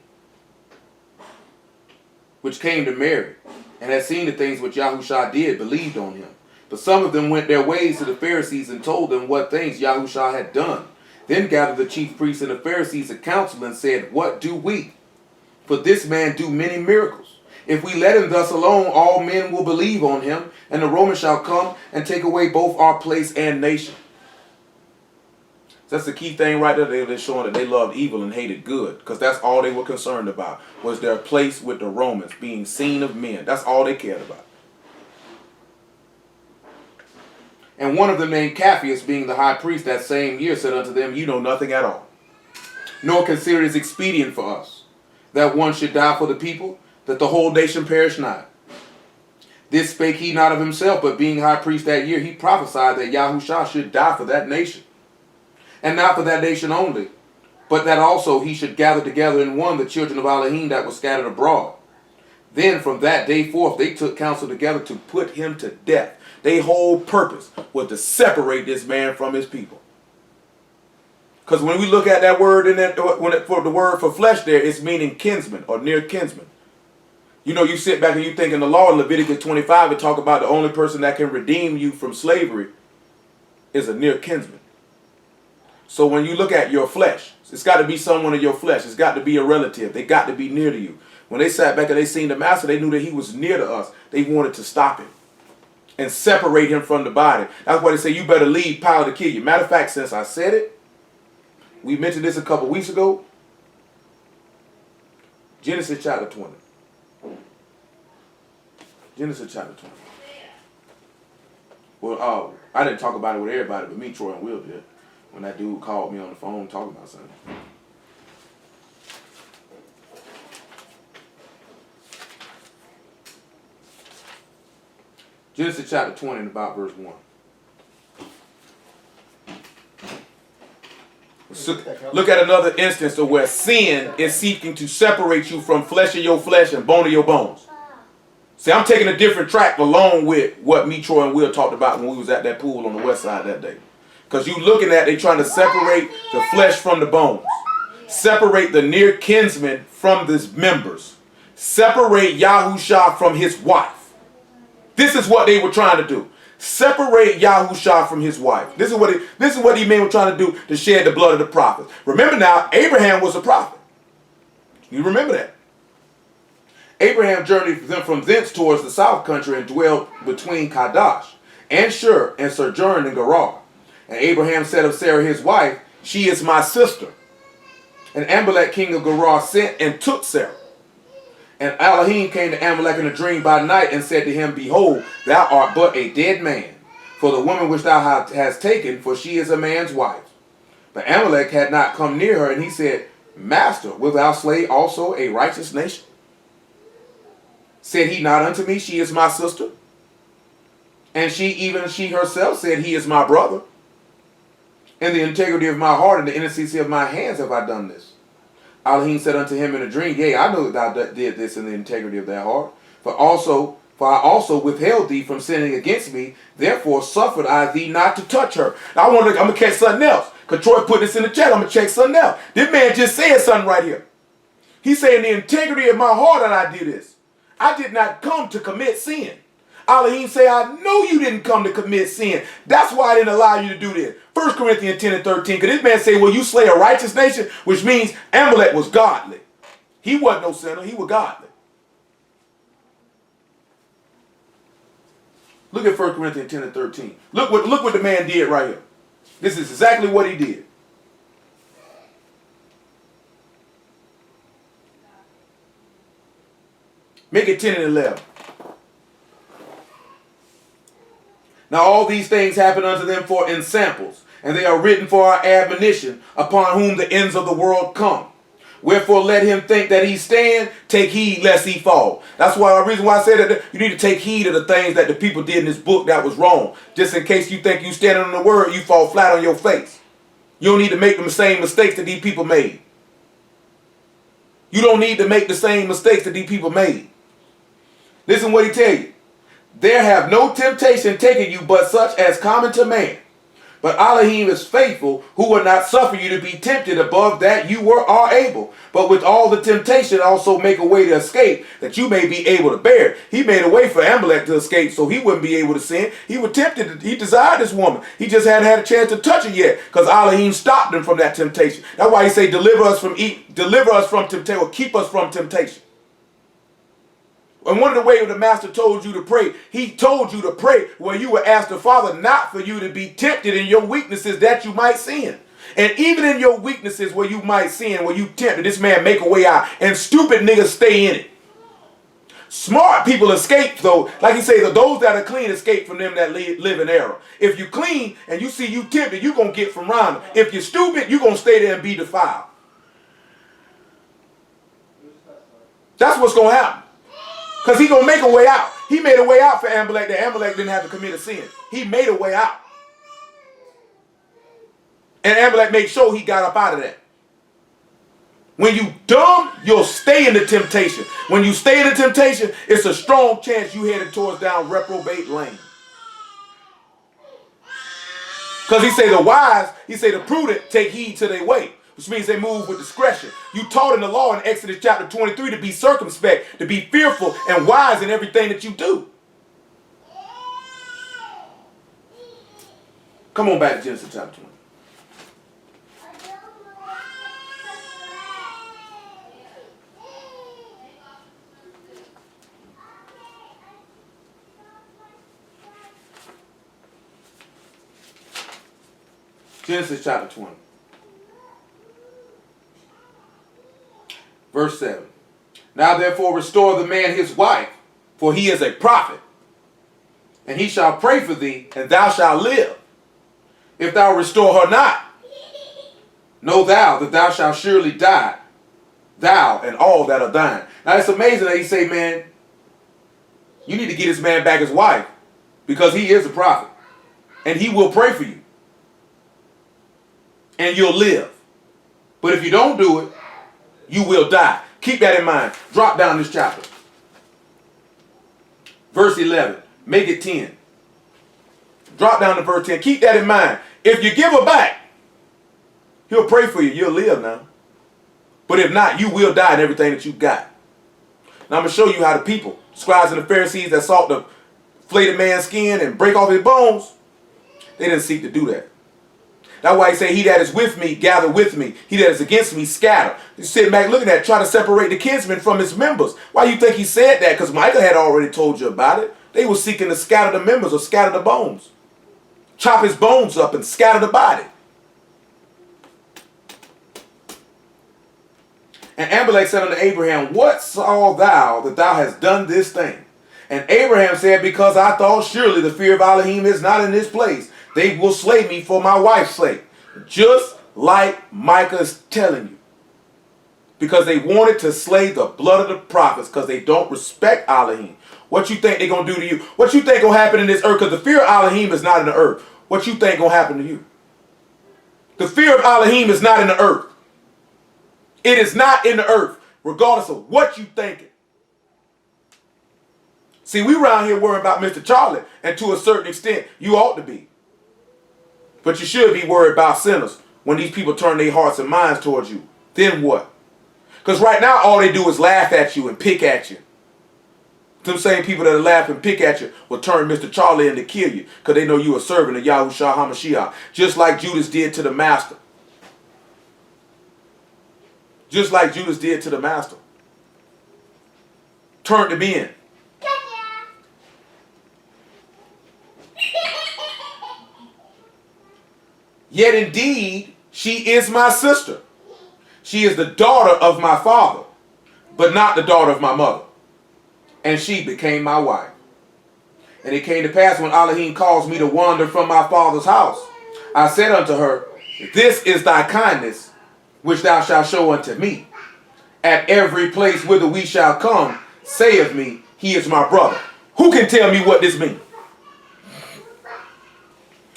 which came to Mary, and had seen the things which YAHUSHA did, believed on him. But some of them went their ways to the Pharisees and told them what things YAHUSHA had done. Then gathered the chief priests and the Pharisees a council and said, what do we? For this man do many miracles. If we let him thus alone, all men will believe on him, and the Romans shall come and take away both our place and nation. That's the key thing right there. They're showing that they loved evil and hated good, because that's all they were concerned about, was their place with the Romans, being seen of men. That's all they cared about. And one of them, named Caphius, being the high priest that same year, said unto them, you know nothing at all, nor consider it expedient for us that one should die for the people, that the whole nation perish not. This spake he not of himself, but being high priest that year, he prophesied that YAHUSHA should die for that nation. And not for that nation only, but that also he should gather together in one the children of Elohim that were scattered abroad. Then from that day forth they took counsel together to put him to death. Their whole purpose was to separate this man from his people. Because when we look at that word in that, for the word for flesh there, it's meaning kinsman or near kinsman. You know, you sit back and you think in the law in Leviticus 25, it talk about the only person that can redeem you from slavery is a near kinsman. So when you look at your flesh, it's got to be someone of your flesh. It's got to be a relative. They got to be near to you. When they sat back and they seen the master, they knew that he was near to us. They wanted to stop him and separate him from the body. That's why they say you better leave power to kill you. Matter of fact, since I said it, we mentioned this a couple weeks ago. Genesis chapter 20. Genesis chapter 20. Well, I didn't talk about it with everybody, but me, Troy, and Will did. When that dude called me on the phone talking about something. Genesis chapter 20 and about verse 1. Look at another instance of where sin is seeking to separate you from flesh of your flesh and bone of your bones. See, I'm taking a different track along with what me, Troy, and Will talked about when we was at that pool on the west side that day. Because you looking at, they trying to separate the flesh from the bones. Separate the near kinsman from his members. Separate Yahusha from his wife. This is what they were trying to do. Separate Yahusha from his wife. This is what these men were trying to do to shed the blood of the prophets. Remember now, Abraham was a prophet. You remember that. Abraham journeyed from thence towards the south country and dwelt between Kadesh and Shur and sojourned in Gerar. And Abraham said of Sarah his wife, she is my sister. And Amalek king of Gerar sent and took Sarah. And Elohim came to Amalek in a dream by night and said to him, behold, thou art but a dead man, for the woman which thou hast taken, for she is a man's wife. But Amalek had not come near her, and he said, Master, wilt thou slay also a righteous nation? Said he not unto me, she is my sister? And she herself said, he is my brother. In the integrity of my heart and the innocency of my hands have I done this. Elohim said unto him in a dream, yea, I know that thou did this in the integrity of thy heart. For I also withheld thee from sinning against me, therefore suffered I thee not to touch her. Now I'm going to catch something else. Because Troy put this in the chat, I'm going to check something else. This man just said something right here. He's saying the integrity of my heart that I did this. I did not come to commit sin. Elohim say, I know you didn't come to commit sin. That's why I didn't allow you to do this. 1 Corinthians 10 and 13. Because this man say, well, you slay a righteous nation, which means Amalek was godly. He wasn't no sinner. He was godly. Look at 1 Corinthians 10 and 13. Look what the man did right here. This is exactly what he did. Make it 10 and 11. Now all these things happen unto them for ensamples, and they are written for our admonition, upon whom the ends of the world come. Wherefore let him think that he stand, take heed lest he fall. That's why the reason why I said that you need to take heed of the things that the people did in this book that was wrong. Just in case you think you standing on the word, you fall flat on your face. You don't need to make the same mistakes that these people made. You don't need to make the same mistakes that these people made. Listen what he tell you. There have no temptation taken you but such as common to man. But Elohim is faithful, who will not suffer you to be tempted above that you are able. But with all the temptation also make a way to escape, that you may be able to bear it. He made a way for Amalek to escape so he wouldn't be able to sin. He was tempted. He desired this woman. He just hadn't had a chance to touch her yet, because Elohim stopped him from that temptation. That's why he say, deliver us from temptation, or keep us from temptation. And one of the ways the master told you to pray, he told you to pray where you would ask the Father not for you to be tempted in your weaknesses that you might sin. And even in your weaknesses where you might sin, where you tempted, this man make a way out. And stupid niggas stay in it. Smart people escape though. Like he say, those that are clean escape from them that live in error. If you clean and you see you tempted, you're going to get from around them. If you're stupid, you're going to stay there and be defiled. That's what's going to happen. Because he's going to make a way out. He made a way out for Amalek that Amalek didn't have to commit a sin. He made a way out. And Amalek made sure he got up out of that. When you dumb, you'll stay in the temptation. When you stay in the temptation, it's a strong chance you headed towards down reprobate lane. Because he say the wise, he say the prudent take heed to their way. Which means they move with discretion. You taught in the law in Exodus chapter 23 to be circumspect, to be fearful and wise in everything that you do. Come on back to Genesis chapter 20. Genesis chapter 20. Verse 7. Now therefore restore the man his wife, for he is a prophet, and he shall pray for thee, and thou shalt live. If thou restore her not, know thou that thou shalt surely die, thou and all that are thine. Now it's amazing that he say, man, you need to get this man back his wife, because he is a prophet, and he will pray for you, and you'll live. But if you don't do it, you will die. Keep that in mind. Drop down this chapter. Verse 11. Make it 10. Drop down to verse 10. Keep that in mind. If you give her back, he'll pray for you. You'll live now. But if not, you will die in everything that you got. Now I'm going to show you how the people, scribes and the Pharisees that sought to flay the man's skin and break off his bones, they didn't seek to do that. That's why he say, he that is with me, gather with me. He that is against me, scatter. He's sitting back looking at it, try to separate the kinsmen from his members. Why you think he said that? Because Micah had already told you about it. They were seeking to scatter the members or scatter the bones. Chop his bones up and scatter the body. And Amalek said unto Abraham, what saw thou that thou hast done this thing? And Abraham said, because I thought surely the fear of Elohim is not in this place. They will slay me for my wife's sake. Just like Micah is telling you. Because they wanted to slay the blood of the prophets because they don't respect Elohim. What you think they're going to do to you? What you think going to happen in this earth? Because the fear of Elohim is not in the earth. What you think going to happen to you? The fear of Elohim is not in the earth. It is not in the earth, regardless of what you thinking. See, we around here worrying about Mr. Charlie, and to a certain extent, you ought to be. But you should be worried about sinners when these people turn their hearts and minds towards you. Then what? Because right now, all they do is laugh at you and pick at you. Them same people that laugh and pick at you will turn Mr. Charlie in to kill you because they know you are serving the YAHUSHA HaMashiach, just like Judas did to the master. Just like Judas did to the master. Turned him in. Yet indeed, she is my sister. She is the daughter of my father, but not the daughter of my mother. And she became my wife. And it came to pass when Elohim caused me to wander from my father's house, I said unto her, this is thy kindness, which thou shalt show unto me. At every place whither we shall come, say of me, he is my brother. Who can tell me what this means?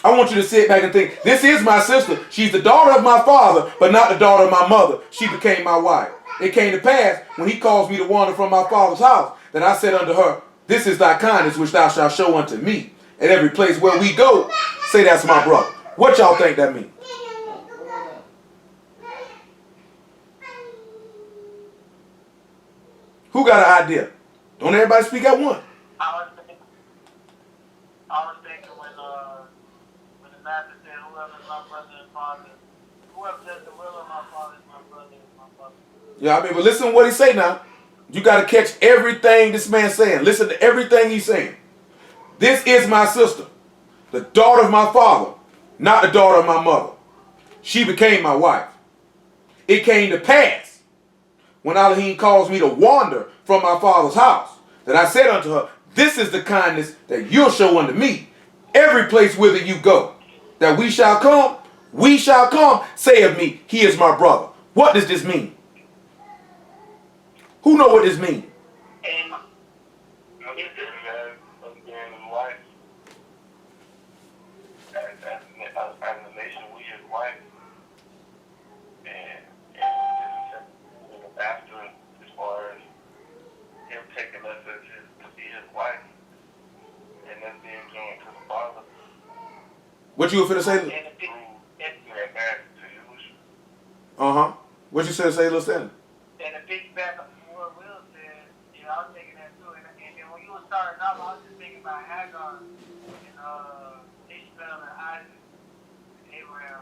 I want you to sit back and think, this is my sister. She's the daughter of my father, but not the daughter of my mother. She became my wife. It came to pass when he caused me to wander from my father's house, that I said unto her, this is thy kindness which thou shalt show unto me. At every place where we go, say that's my brother. What y'all think that means? Who got an idea? Don't everybody speak at once. I was thinking when the master said, whoever is my brother and father, whoever does the will of my father is my brother and my father. Yeah, I mean, but listen to what he say now. You got to catch everything this man's saying. Listen to everything he's saying. This is my sister, the daughter of my father, not the daughter of my mother. She became my wife. It came to pass when Elohim caused me to wander from my father's house, that I said unto her, this is the kindness that you'll show unto me. Every place whither you go, that we shall come, say of me, he is my brother. What does this mean? Who know what this means? And wife. As a nation, we his wife. And this is a master as far as him taking us as to be his wife. And us being joined to the Father. What you were finna say? Uh-huh. What you said, say, little Stanley? And the piggyback of what Will said, you know, I was thinking that too. And then when you were starting off, I was just thinking about Hagar and Ishmael and Isaac and Abraham.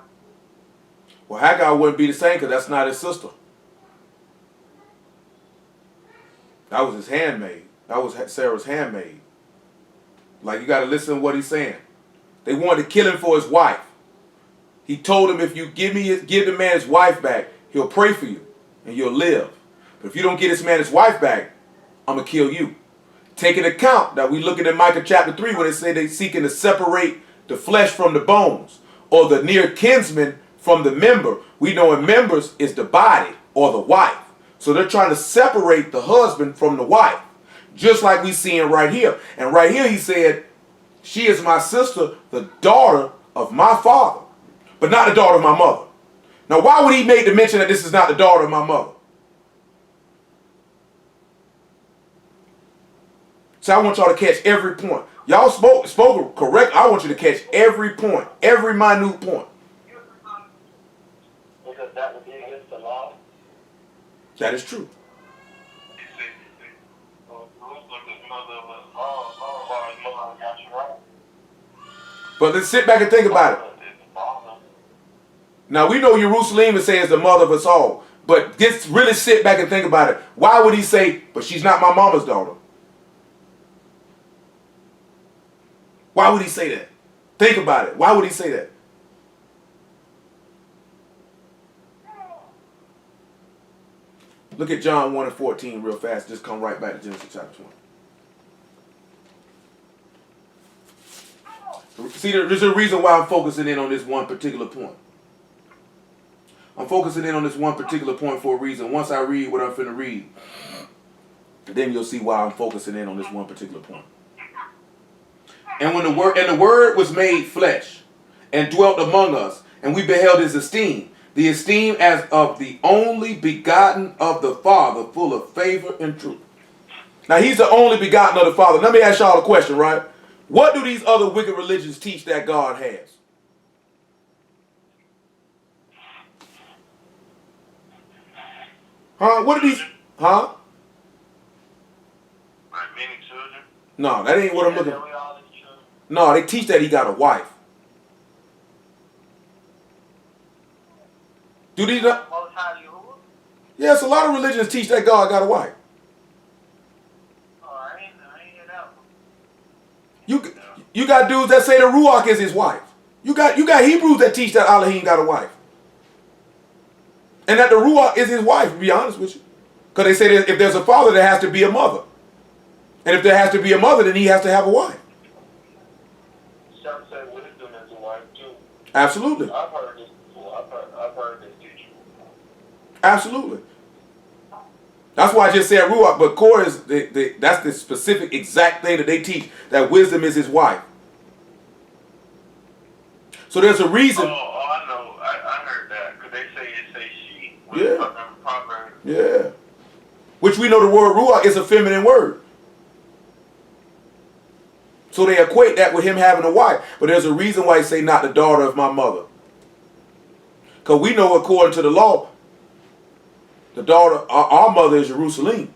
Well, Hagar wouldn't be the same because that's not his sister. That was his handmaid. That was Sarah's handmaid. Like, you got to listen to what he's saying. They wanted to kill him for his wife. He told him, if you give the man his wife back, he'll pray for you and you'll live. But if you don't get this man his wife back, I'm going to kill you. Take into account that we looking at Micah chapter 3 when they say they seeking to separate the flesh from the bones, or the near kinsman from the member. We know in members is the body or the wife. So they're trying to separate the husband from the wife, just like we seeing right here. And right here he said, she is my sister, the daughter of my father, but not the daughter of my mother. Now, why would he make the mention that this is not the daughter of my mother? So I want y'all to catch every point. Y'all spoke correct. I want you to catch every point, every minute point. Because that would be against the law. That is true. But let's sit back and think about it. Now we know Jerusalem is saying is the mother of us all. But just really sit back and think about it. Why would he say, but she's not my mama's daughter? Why would he say that? Think about it. Why would he say that? Look at John 1 and 14 real fast. Just come right back to Genesis chapter 20. See, there's a reason why I'm focusing in on this one particular point. I'm focusing in on this one particular point for a reason. Once I read what I'm finna read, then you'll see why I'm focusing in on this one particular point. And when the word was made flesh and dwelt among us, and we beheld his esteem, the esteem as of the only begotten of the Father, full of favor and truth. Now he's the only begotten of the Father. Let me ask y'all a question, right? What do these other wicked religions teach that God has? Huh? What are these? Huh? Like many children. No, that ain't what I'm looking for. No, they teach that he got a wife. Do these not? Yes, a lot of religions teach that God got a wife. Oh, I ain't hear that one. You got dudes that say the Ruach is his wife. You got Hebrews that teach that Elohim got a wife. And that the Ruach is his wife, to be honest with you. Because they say that if there's a father, there has to be a mother. And if there has to be a mother, then he has to have a wife. Some say wisdom is a wife too. Absolutely. I've heard this before. I've heard this teaching. Absolutely. That's why I just said Ruach, but Core is that's the specific exact thing that they teach, that wisdom is his wife. So there's a reason. Oh, I know. I heard that because they say she. Yeah. Proverbs. Yeah. Which we know the word Ruach is a feminine word. So they equate that with him having a wife. But there's a reason why he say not the daughter of my mother. Because we know according to the law, the daughter, our mother is Jerusalem.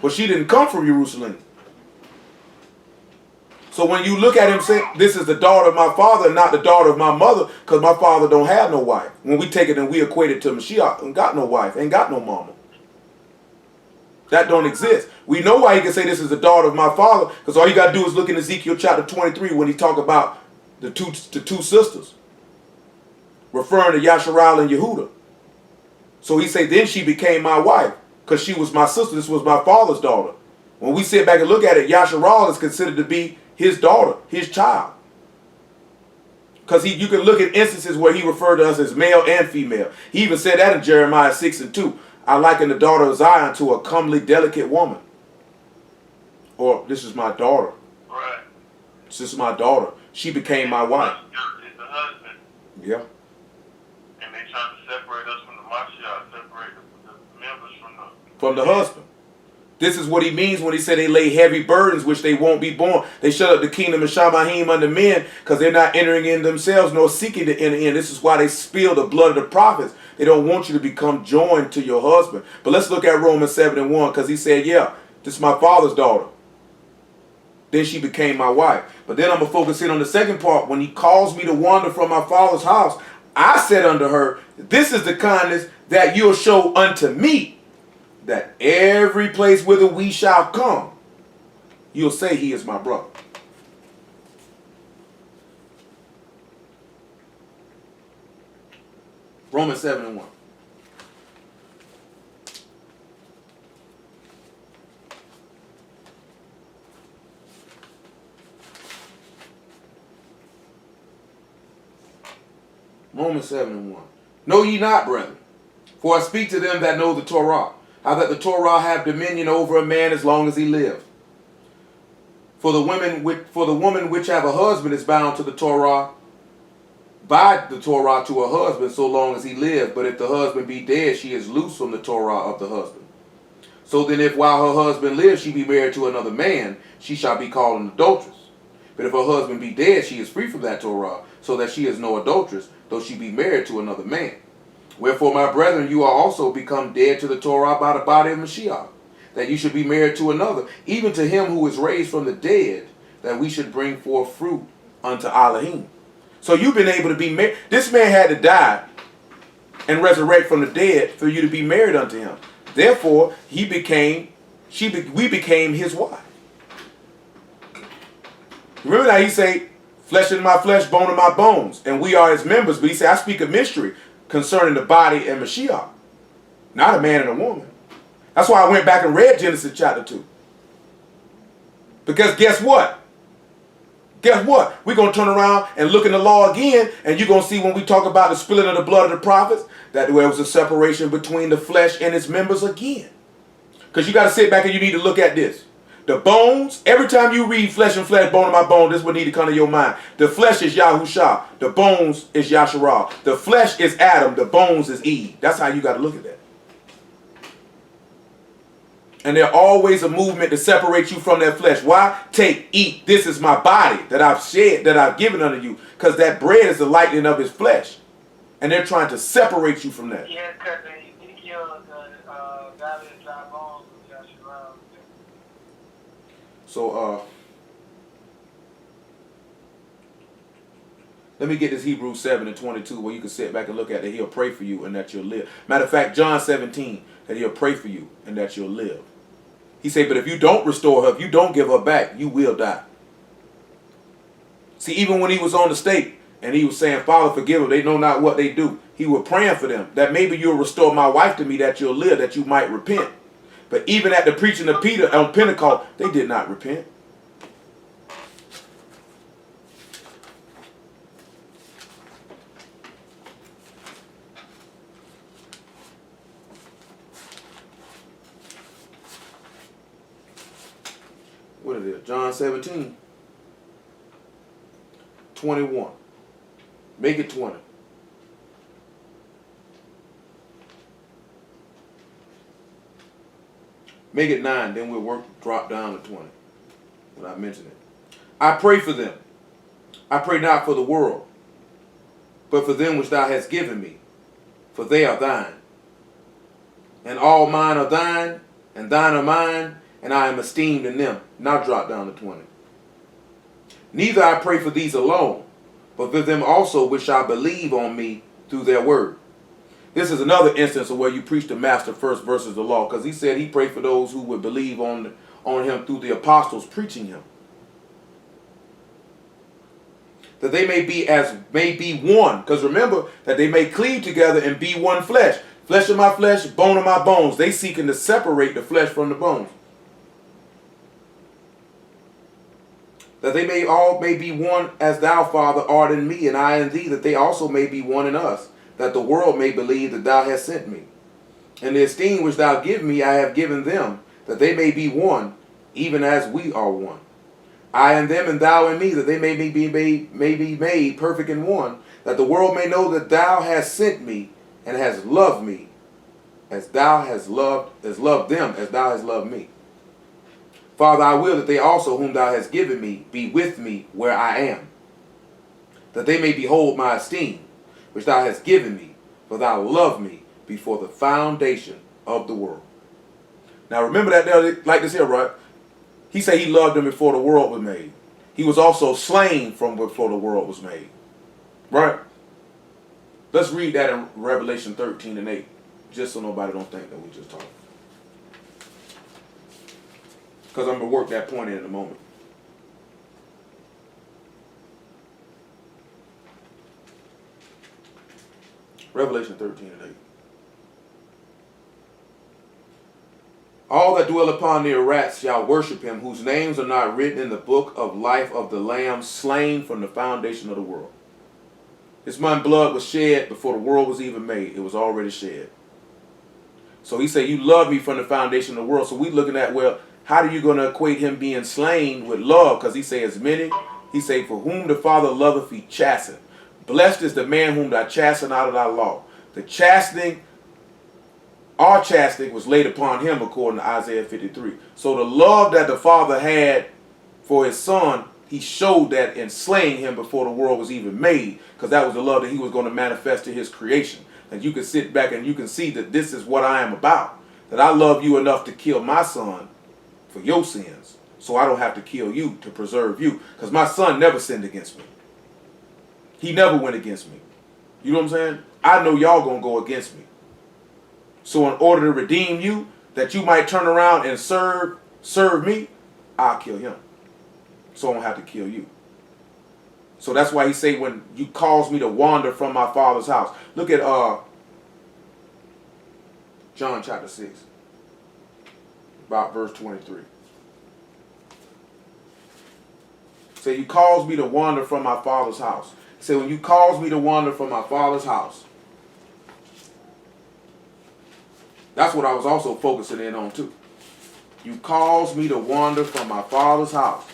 But she didn't come from Jerusalem. So when you look at him saying, this is the daughter of my father, not the daughter of my mother, because my father don't have no wife. When we take it and we equate it to Mashiach, ain't got no wife, ain't got no mama. That don't exist. We know why he can say this is the daughter of my father, because all you got to do is look in Ezekiel chapter 23 when he talk about the two sisters, referring to Yasharal and Yehuda. So he say, then she became my wife, because she was my sister. This was my father's daughter. When we sit back and look at it, Yasharal is considered to be his daughter, his child. Because you can look at instances where he referred to us as male and female. He even said that in Jeremiah 6 and 2. I liken the daughter of Zion to a comely, delicate woman. Or, this is my daughter. Right. This is my daughter. She became my wife. It's the husband. Yeah. And they trying to separate us from the Mashiach, separate the members from the husband. This is what he means when he said they lay heavy burdens which they won't be borne. They shut up the kingdom of Shamahim unto men because they're not entering in themselves nor seeking to enter in. This is why they spill the blood of the prophets. They don't want you to become joined to your husband. But let's look at Romans 7 and 1 because he said, yeah, this is my father's daughter. Then she became my wife. But then I'm going to focus in on the second part. When he calls me to wander from my father's house, I said unto her, this is the kindness that you'll show unto me, that every place whither we shall come, you'll say he is my brother. Romans 7 and 1. Romans 7 and 1. Know ye not, brethren, for I speak to them that know the Torah, how that the Torah have dominion over a man as long as he live. For the woman which have a husband is bound to the Torah, by the Torah to her husband so long as he live. But if the husband be dead, she is loose from the Torah of the husband. So then if while her husband lives she be married to another man, she shall be called an adulteress. But if her husband be dead, she is free from that Torah, so that she is no adulteress, though she be married to another man. Wherefore, my brethren, you are also become dead to the Torah by the body of Mashiach, that you should be married to another, even to him who is raised from the dead, that we should bring forth fruit unto Elohim. So you've been able to be married. This man had to die and resurrect from the dead for you to be married unto him. Therefore, we became his wife. Remember that he say, flesh of my flesh, bone of my bones, and we are his members. But he said, I speak a mystery concerning the body and Mashiach, not a man and a woman. That's why I went back and read Genesis chapter 2. Because guess what? Guess what? We're going to turn around and look in the law again, and you're going to see when we talk about the spilling of the blood of the prophets, that there was a separation between the flesh and its members again. Because you got to sit back and you need to look at this. The bones, every time you read flesh and flesh, bone of my bone, this would need to come to your mind. The flesh is Yahusha. The bones is Yasharah. The flesh is Adam. The bones is Eve. That's how you got to look at that. And there's always a movement to separate you from that flesh. Why? Take, eat. This is my body that I've shed, that I've given unto you. Because that bread is the lightning of his flesh. And they're trying to separate you from that. Yeah, because he killed the valley of dry bones with Yasharah. So, let me get this Hebrews 7:22 where you can sit back and look at that he'll pray for you and that you'll live. Matter of fact, John 17, that he'll pray for you and that you'll live. He said, but if you don't restore her, if you don't give her back, you will die. See, even when he was on the stake and he was saying, Father, forgive them, they know not what they do. He was praying for them, that maybe you'll restore my wife to me, that you'll live, that you might repent. But even at the preaching of Peter on Pentecost, they did not repent. What is it? John 17, 21. Make it 20. Make it 9, then we'll drop down to 20 when I mention it. I pray for them. I pray not for the world, but for them which thou hast given me, for they are thine. And all mine are thine, and thine are mine, and I am esteemed in them. Now drop down to 20. Neither I pray for these alone, but for them also which shall believe on me through their word. This is another instance of where you preach the master first versus the law, because he said he prayed for those who would believe on him through the apostles preaching him. That they may be one, because remember that they may cleave together and be one flesh. Flesh of my flesh, bone of my bones. They seeking to separate the flesh from the bones. That they may be one as thou, Father, art in me, and I in thee, that they also may be one in us, that the world may believe that thou hast sent me. And the esteem which thou give me I have given them, that they may be one, even as we are one. I and them, and thou and me, that they may be made perfect in one, that the world may know that thou hast sent me, and hast loved me, as thou hast loved them, as thou hast loved me. Father, I will that they also, whom thou hast given me, be with me where I am, that they may behold my esteem, which thou hast given me, for thou loved me before the foundation of the world. Now remember that there, like this here, right? He said he loved them before the world was made. He was also slain from before the world was made. Right? Let's read that in Revelation 13 and 8, just so nobody don't think that we just talking. Because I'm going to work that point in a moment. Revelation 13 and 8. All that dwell upon the earth shall worship him, whose names are not written in the book of life of the Lamb slain from the foundation of the world. His man's blood was shed before the world was even made. It was already shed. So he said, you love me from the foundation of the world. So we looking at, well, how are you going to equate him being slain with love? Because he says, many, he say, for whom the Father loveth he chasten. Blessed is the man whom thou chasten out of thy law. The chastening our chastisement was laid upon him according to Isaiah 53. So the love that the Father had for his son, he showed that in slaying him before the world was even made, because that was the love that he was going to manifest to his creation. And you can sit back and you can see that this is what I am about. That I love you enough to kill my son for your sins, so I don't have to kill you to preserve you. Because my son never sinned against me. He never went against me. You know what I'm saying? I know y'all going to go against me. So in order to redeem you, that you might turn around and serve me, I'll kill him. So I don't have to kill you. So that's why he say, when you cause me to wander from my father's house. Look at John chapter 6, about verse 23. Say, you cause me to wander from my father's house. Say, when you cause me to wander from my father's house. That's what I was also focusing in on too. You caused me to wander from my father's house.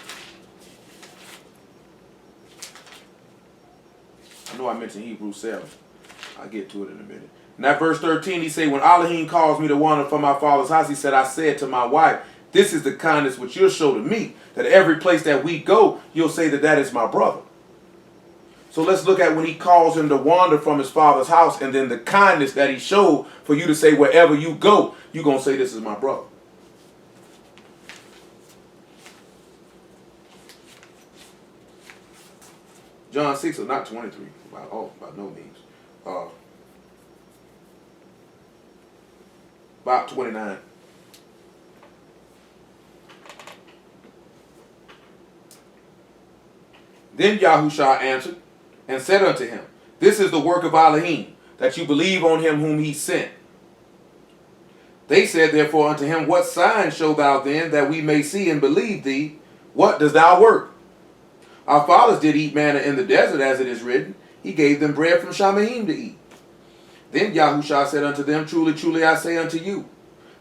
I know I mentioned Hebrews 7. I'll get to it in a minute. And that verse 13, he said, when Elohim caused me to wander from my father's house, he said, I said to my wife, this is the kindness which you'll show to me, that every place that we go, you'll say that that is my brother. So let's look at when he calls him to wander from his father's house, and then the kindness that he showed for you to say wherever you go, you're going to say this is my brother. John 6 or not 23, by no means. About 29. Then YAHUSHA answered and said unto him, this is the work of Elohim, that you believe on him whom he sent. They said therefore unto him, what sign show thou then, that we may see and believe thee? What does thou work? Our fathers did eat manna in the desert, as it is written, he gave them bread from Shamahim to eat. Then YAHUSHA said unto them, truly, truly, I say unto you,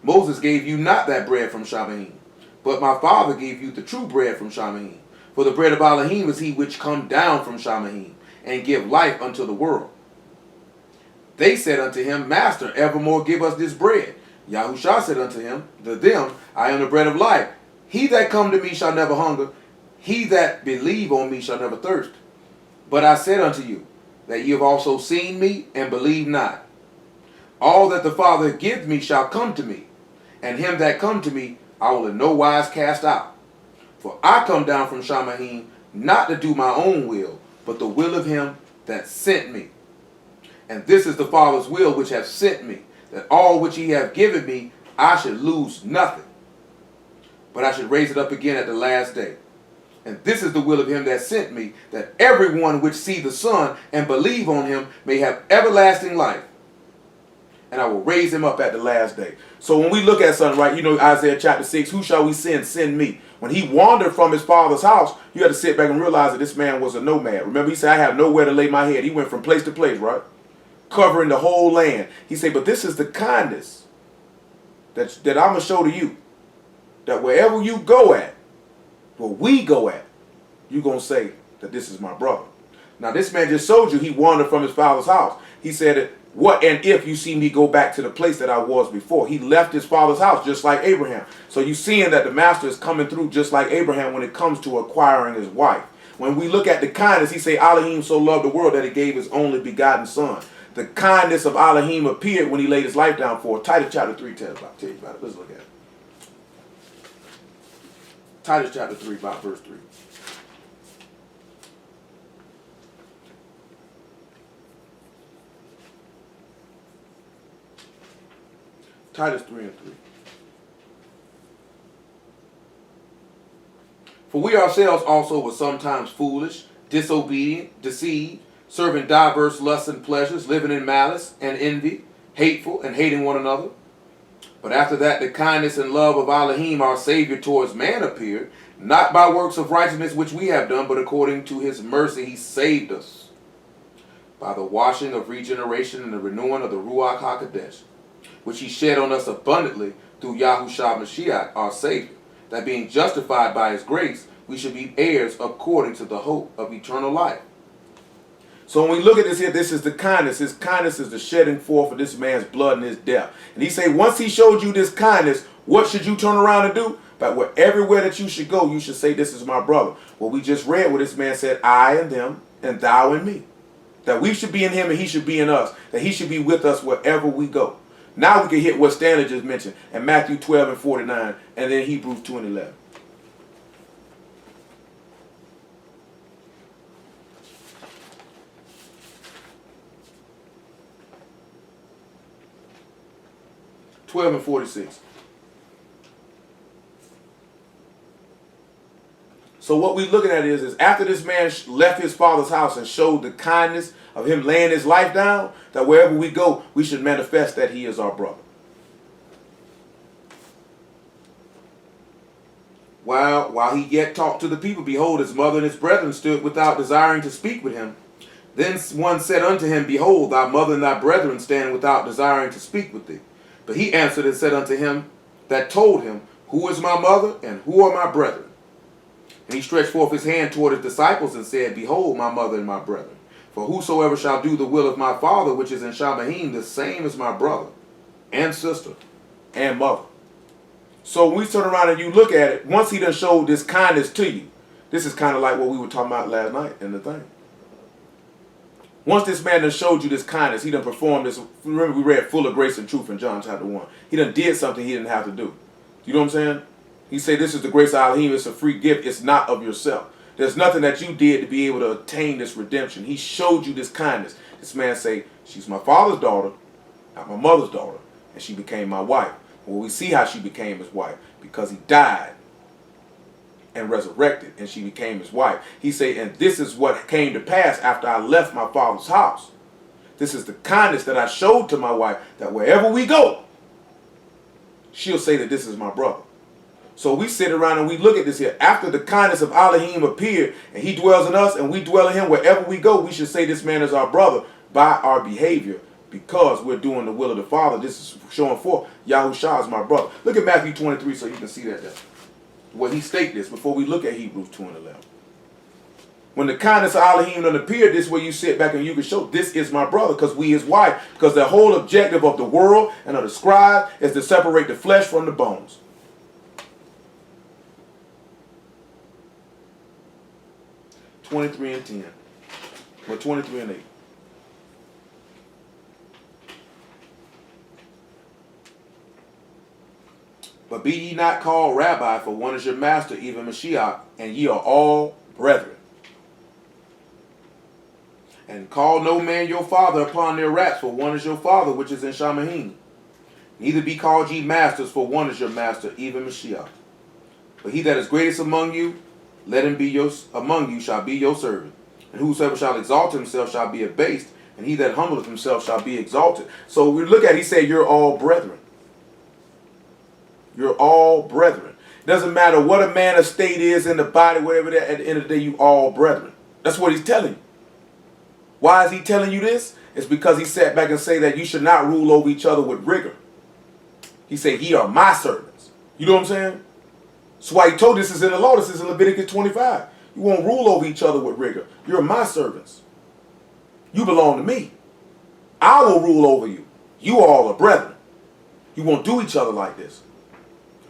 Moses gave you not that bread from Shamahim, but my Father gave you the true bread from Shamahim. For the bread of Elohim is he which come down from Shamahim, and give life unto the world. They said unto him, Master, evermore give us this bread. YAHUSHA said unto him, to them, I am the bread of life. He that come to me shall never hunger. He that believe on me shall never thirst. But I said unto you, that ye have also seen me, and believe not. All that the Father gives me shall come to me, and him that come to me I will in no wise cast out. For I come down from Shamahim, not to do my own will, but the will of him that sent me. And this is the Father's will which hath sent me, that all which he hath given me I should lose nothing, but I should raise it up again at the last day. And this is the will of him that sent me, that everyone which see the Son and believe on him may have everlasting life. And I will raise him up at the last day. So when we look at something, right, you know, Isaiah chapter 6, who shall we send? Send me. When he wandered from his father's house, you had to sit back and realize that this man was a nomad. Remember, he said, I have nowhere to lay my head. He went from place to place, right? Covering the whole land. He said, but this is the kindness that I'm going to show to you. That wherever you go at, where we go at, you're going to say that this is my brother. Now, this man just showed you he wandered from his father's house. He said, what and if you see me go back to the place that I was before? He left his father's house just like Abraham. So you're seeing that the master is coming through just like Abraham when it comes to acquiring his wife. When we look at the kindness, he say, Elohim so loved the world that he gave his only begotten son. The kindness of Elohim appeared when he laid his life down for it. Titus chapter 3 tells you about it. Let's look at it. Titus chapter 3, about verse 3. Titus 3 and 3. For we ourselves also were sometimes foolish, disobedient, deceived, serving diverse lusts and pleasures, living in malice and envy, hateful and hating one another. But after that, the kindness and love of Elohim, our Savior, towards man appeared, not by works of righteousness which we have done, but according to his mercy he saved us, by the washing of regeneration and the renewing of the Ruach HaKodesh, which he shed on us abundantly through YAHUSHA Mashiach, our Savior, that being justified by his grace, we should be heirs according to the hope of eternal life. So when we look at this here, this is the kindness. His kindness is the shedding forth of this man's blood and his death. And he say, once he showed you this kindness, what should you turn around and do? But everywhere that you should go, you should say, this is my brother. Well, we just read where this man said, I and them, and thou and me. That we should be in him and he should be in us. That he should be with us wherever we go. Now we can hit what Stanley just mentioned in Matthew 12 and 49, and then Hebrews 2 and 11. And 46. So what we're looking at is after this man left his father's house and showed the kindness of him laying his life down, that wherever we go, we should manifest that he is our brother. While he yet talked to the people, behold, his mother and his brethren stood without, desiring to speak with him. Then one said unto him, behold, thy mother and thy brethren stand without, desiring to speak with thee. But he answered and said unto him that told him, who is my mother and who are my brethren? And he stretched forth his hand toward his disciples and said, behold, my mother and my brethren. For whosoever shall do the will of my Father, which is in Shamahim, the same is my brother and sister and mother. So when we turn around and you look at it, once he done showed this kindness to you, this is kind of like what we were talking about last night in the thing. Once this man done showed you this kindness, he done performed this. Remember we read full of grace and truth in John chapter 1. He done did something he didn't have to do. You know what I'm saying? He said this is the grace of Elohim. It's a free gift. It's not of yourself. There's nothing that you did to be able to attain this redemption. He showed you this kindness. This man say, she's my father's daughter, not my mother's daughter. And she became my wife. Well, we see how she became his wife. Because he died and resurrected, and she became his wife. He said, and this is what came to pass after I left my father's house. This is the kindness that I showed to my wife, that wherever we go, she'll say that this is my brother. So we sit around and we look at this here. After the kindness of Elohim appeared, and he dwells in us, and we dwell in him, wherever we go, we should say this man is our brother by our behavior, because we're doing the will of the Father. This is showing forth YAHUSHA is my brother. Look at Matthew 23 so you can see that there. Well, he state this before we look at Hebrews 2 and 11. When the kindness of Elohim done appeared, this is where you sit back and you can show this is my brother, because we his wife. Because the whole objective of the world and of the scribe is to separate the flesh from the bones. and 10. Well, 23 and 8. But be ye not called rabbi, for one is your master, even Mashiach, and ye are all brethren. And call no man your father upon their raps, for one is your father, which is in Shamahim. Neither be called ye masters, for one is your master, even Mashiach. But he that is greatest among you, let him be among you shall be your servant. And whosoever shall exalt himself shall be abased, and he that humbleth himself shall be exalted. So we look at it, he said, you're all brethren. You're all brethren. It doesn't matter what a man of state is in the body, whatever that, at the end of the day, you all brethren. That's what he's telling you. Why is he telling you this? It's because he sat back and say that you should not rule over each other with rigor. He said, ye are my servants. You know what I'm saying? That's why he told this is in the law. This is in Leviticus 25. You won't rule over each other with rigor. You're my servants. You belong to me. I will rule over you. You all are brethren. You won't do each other like this.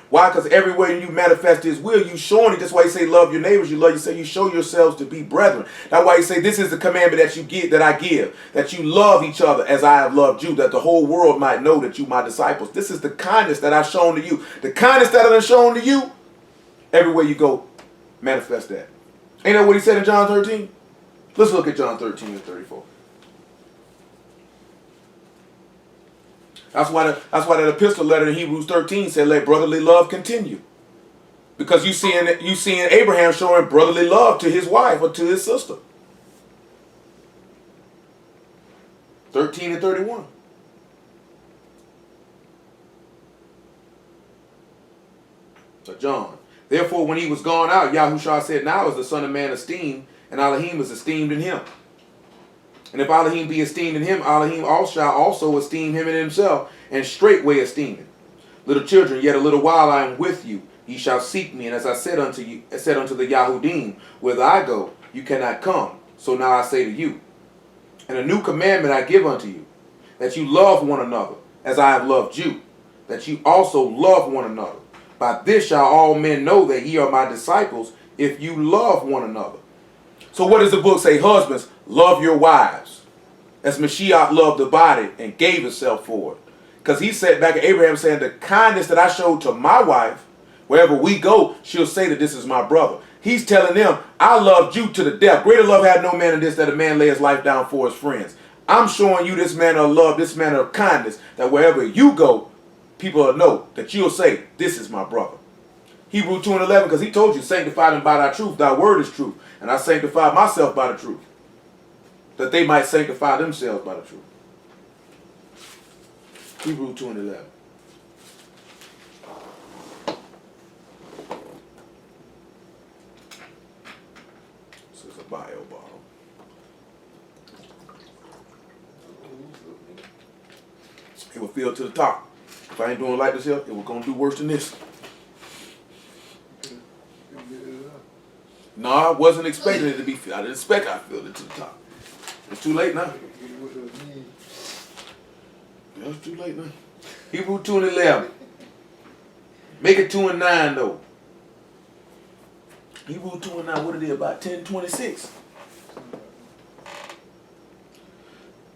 Why? Because everywhere you manifest his will, you showing it. That's why he say love your neighbors. You love yourself. You show yourselves to be brethren. That's why he say this is the commandment that you give, that I give, that you love each other as I have loved you, that the whole world might know that you my disciples. This is the kindness that I've shown to you. The kindness that I've shown to you, everywhere you go, manifest that. Ain't that what he said in John 13? Let's look at John 13 and 34. That's why that epistle letter in Hebrews 13 said, let brotherly love continue. Because you seeing Abraham showing brotherly love to his wife or to his sister. 13 and 31. So John. Therefore, when he was gone out, YAHUSHA said, now is the Son of Man esteemed, and Elohim is esteemed in him. And if Elohim be esteemed in him, Elohim shall also esteem him in himself, and straightway esteem him. Little children, yet a little while I am with you. Ye shall seek me, and as I said unto the Yahudim, whither I go, you cannot come. So now I say to you. And a new commandment I give unto you, that you love one another, as I have loved you, that you also love one another. By this shall all men know that ye are my disciples, if you love one another. So what does the book say? Husbands, love your wives, as Mashiach loved the body and gave himself for it. Because he said back at Abraham, saying, the kindness that I showed to my wife, wherever we go, she'll say that this is my brother. He's telling them, I loved you to the death. Greater love had no man than this, that a man lay his life down for his friends. I'm showing you this manner of love, this manner of kindness, that wherever you go, people will know that you'll say, this is my brother. Hebrews 2:11, because he told you, sanctify them by thy truth. Thy word is truth. And I sanctify myself by the truth, that they might sanctify themselves by the truth. Hebrews 2:11. This is a bio bottle. It will fill to the top. If I ain't doing like this here, it was going to do worse than this. No, I wasn't expecting it to be filled. I didn't expect I filled it to the top. It's too late now. Yeah, it's too late now. Hebrews 2:11. Make it 2:9 though. Hebrews 2:9, what it is, about 10:26.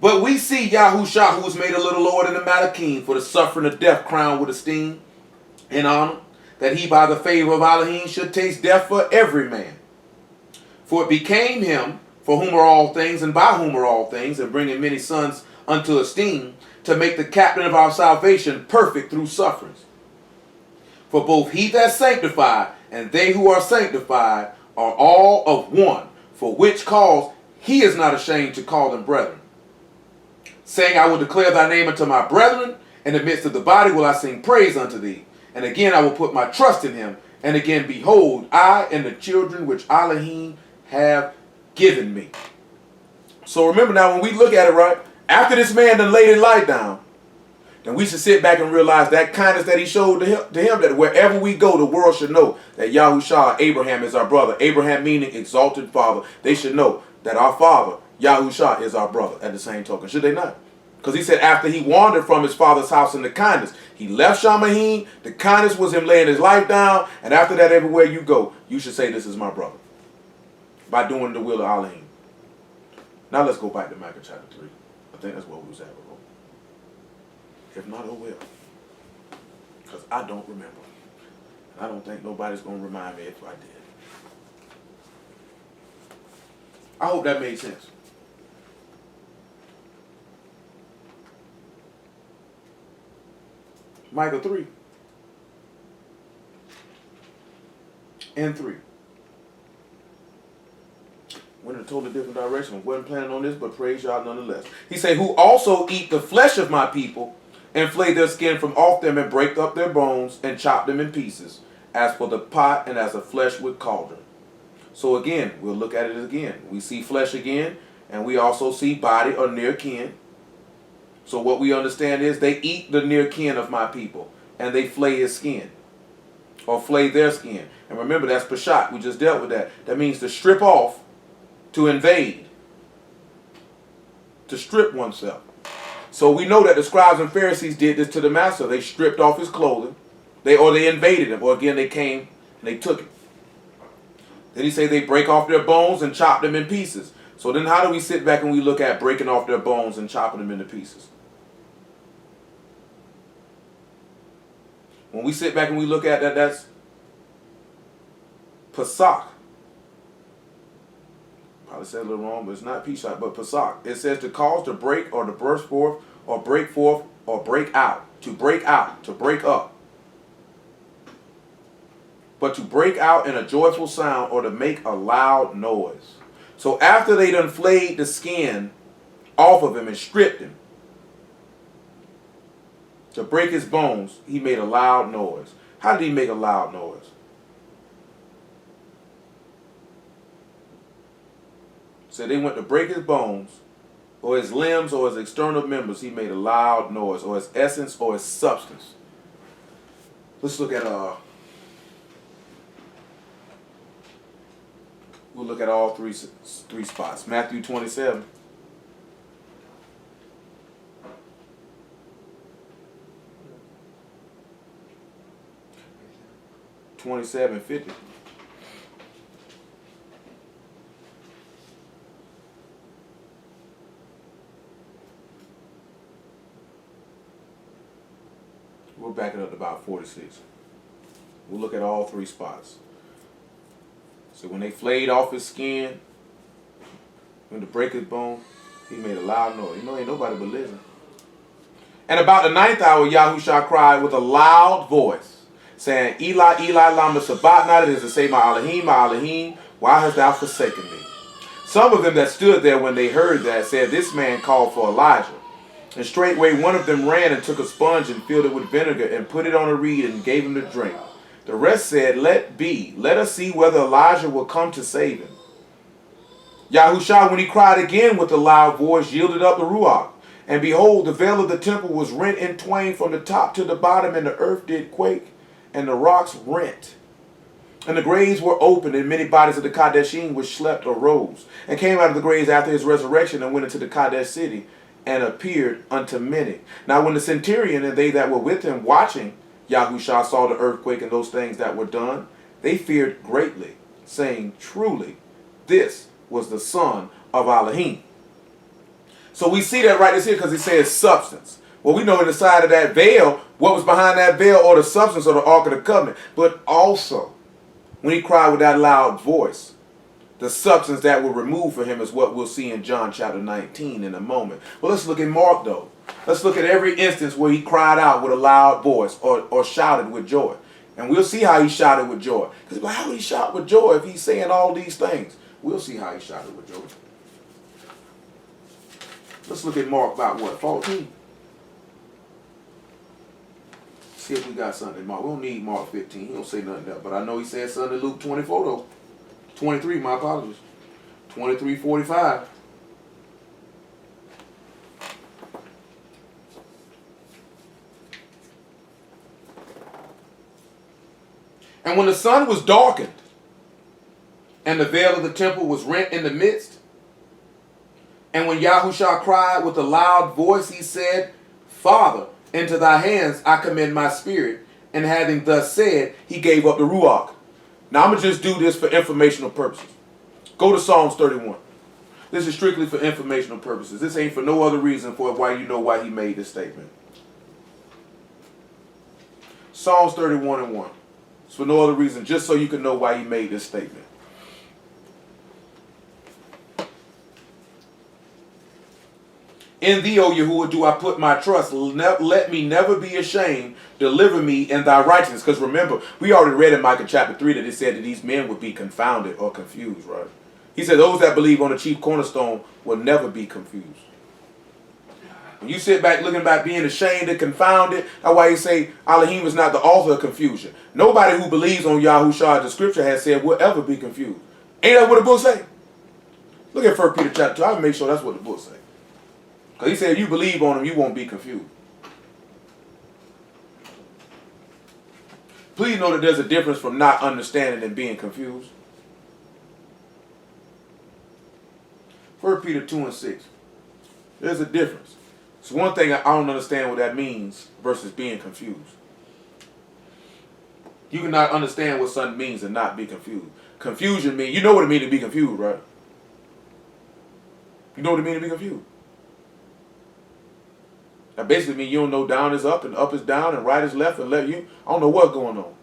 But we see YAHUSHA, who was made a little lower than the Malachim, for the suffering of death, crowned with esteem and honor, that he by the favor of Elohim should taste death for every man. For it became him, for whom are all things, and by whom are all things, and bringing many sons unto esteem, to make the captain of our salvation perfect through sufferings. For both he that sanctified and they who are sanctified are all of one, for which cause he is not ashamed to call them brethren, saying, I will declare thy name unto my brethren, in the midst of the body will I sing praise unto thee. And again I will put my trust in him, and again, behold, I and the children which Elohim have given me. So remember now, when we look at it, right, after this man done laid his life down, then we should sit back and realize that kindness that he showed to him, that wherever we go, the world should know that YAHUSHA, Abraham, is our brother. Abraham meaning exalted father. They should know that our father, YAHUSHA, is our brother at the same token. Should they not? Because he said after he wandered from his father's house in the kindness, he left Shamahim, the kindness was him laying his life down, and after that, everywhere you go, you should say, this is my brother, by doing the will of Elohim. Now let's go back to Micah chapter 3. I think that's where we was at. If not, oh well. Because I don't remember. And I don't think nobody's going to remind me if I did. I hope that made sense. Micah 3 and 3. Went in a totally different direction. Wasn't planning on this, but praise y'all nonetheless. He said, who also eat the flesh of my people, and flay their skin from off them, and break up their bones, and chop them in pieces, as for the pot, and as a flesh with cauldron. So again, we'll look at it again. We see flesh again, and we also see body or near kin. So what we understand is they eat the near kin of my people, and they flay his skin, or flay their skin. And remember, that's pashat. We just dealt with that. That means to strip off, to invade, to strip oneself. So we know that the scribes and Pharisees did this to the master. They stripped off his clothing, they invaded him, or again they came and they took it. Then he said they break off their bones and chop them in pieces. So then how do we sit back and we look at breaking off their bones and chopping them into pieces? When we sit back and we look at that, that's Pesach. Probably said a little wrong, but it's not Pesach, but Pesach. It says to cause to break or to burst forth or break forth or break out. To break out, to break up. But to break out in a joyful sound or to make a loud noise. So after they done flayed the skin off of him and stripped him, to break his bones, he made a loud noise. How did he make a loud noise? So they went to break his bones, or his limbs, or his external members. He made a loud noise, or his essence, or his substance. Let's look at we'll look at all three spots. Matthew 27. 27:50. We're backing up to about 46. We'll look at all three spots. So when they flayed off his skin, when to break his bone, he made a loud noise. You know, ain't nobody but listen. And about the 9th hour, YAHUSHA cried with a loud voice, saying, Eli, Eli, lama sabachthani, that is to say, my Elohim, why hast thou forsaken me? Some of them that stood there when they heard that said, this man called for Elijah. And straightway one of them ran and took a sponge and filled it with vinegar and put it on a reed and gave him to drink. The rest said, let be, let us see whether Elijah will come to save him. YAHUSHA, when he cried again with a loud voice, yielded up the Ruach. And behold, the veil of the temple was rent in twain from the top to the bottom, and the earth did quake, and the rocks rent. And the graves were opened, and many bodies of the Kadeshim which slept arose, and came out of the graves after his resurrection, and went into the Kadesh city, and appeared unto many. Now when the centurion and they that were with him watching YAHUSHA saw the earthquake and those things that were done, they feared greatly, saying, truly, this was the Son of Elohim. So we see that right here because it says substance. Well, we know in the side of that veil, what was behind that veil, or the substance of the Ark of the Covenant. But also, when he cried with that loud voice, the substance that will remove for him is what we'll see in John chapter 19 in a moment. Well, let's look at Mark though. Let's look at every instance where he cried out with a loud voice or shouted with joy. And we'll see how he shouted with joy. Because how would he shout with joy if he's saying all these things? We'll see how he shouted with joy. Let's look at Mark about what? 14. See if we got something in Mark. We don't need Mark 15. He don't say nothing there. But I know he said something in Luke 24 though. 23, my apologies. 23:45. And when the sun was darkened, and the veil of the temple was rent in the midst, and when YAHUSHA cried with a loud voice, he said, Father, into thy hands I commend my spirit. And having thus said, he gave up the Ruach. Now I'm going to just do this for informational purposes. Go to Psalms 31. This is strictly for informational purposes. This ain't for no other reason for why you know why he made this statement. Psalms 31:1. It's for no other reason, just so you can know why he made this statement. In thee, O Yahuwah, do I put my trust. Let me never be ashamed. Deliver me in thy righteousness. Because remember, we already read in Micah chapter 3 that it said that these men would be confounded or confused, right? He said those that believe on the chief cornerstone will never be confused. When you sit back looking back being ashamed and confounded, that's why he say Elohim is not the author of confusion. Nobody who believes on YAHUSHA, the scripture has said, will ever be confused. Ain't that what the book say? Look at 1 Peter chapter 2. I'll make sure that's what the book say. Because he said if you believe on him, you won't be confused. Please know that there's a difference from not understanding and being confused. 1 Peter 2:6. There's a difference. It's one thing I don't understand what that means versus being confused. You cannot understand what something means and not be confused. Confusion means, you know what it means to be confused, right? You know what it means to be confused. That basically means you don't know down is up and up is down and right is left and left. I don't know what's going on.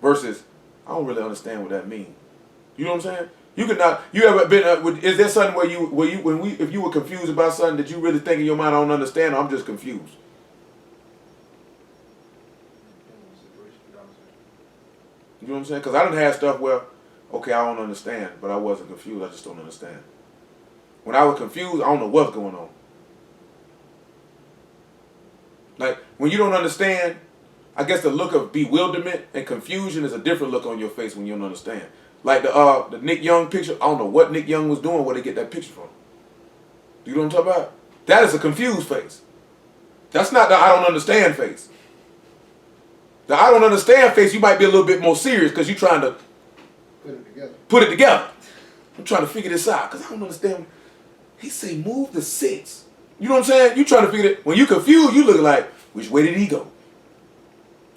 Versus, I don't really understand what that means. You know what I'm saying? You could not. You ever been? Is there something where if you were confused about something that you really think in your mind I don't understand? Or I'm just confused. You know what I'm saying? Because I done had stuff where, okay, I don't understand, but I wasn't confused. I just don't understand. When I was confused, I don't know what's going on. Like, when you don't understand, I guess the look of bewilderment and confusion is a different look on your face when you don't understand. Like the Nick Young picture, I don't know what Nick Young was doing, where they get that picture from. You know what I'm talking about? That is a confused face. That's not the I don't understand face. The I don't understand face, you might be a little bit more serious because you're trying to put it together. I'm trying to figure this out because I don't understand. He say move the 6. You know what I'm saying? You trying to figure it. When you confused, you look like, which way did he go?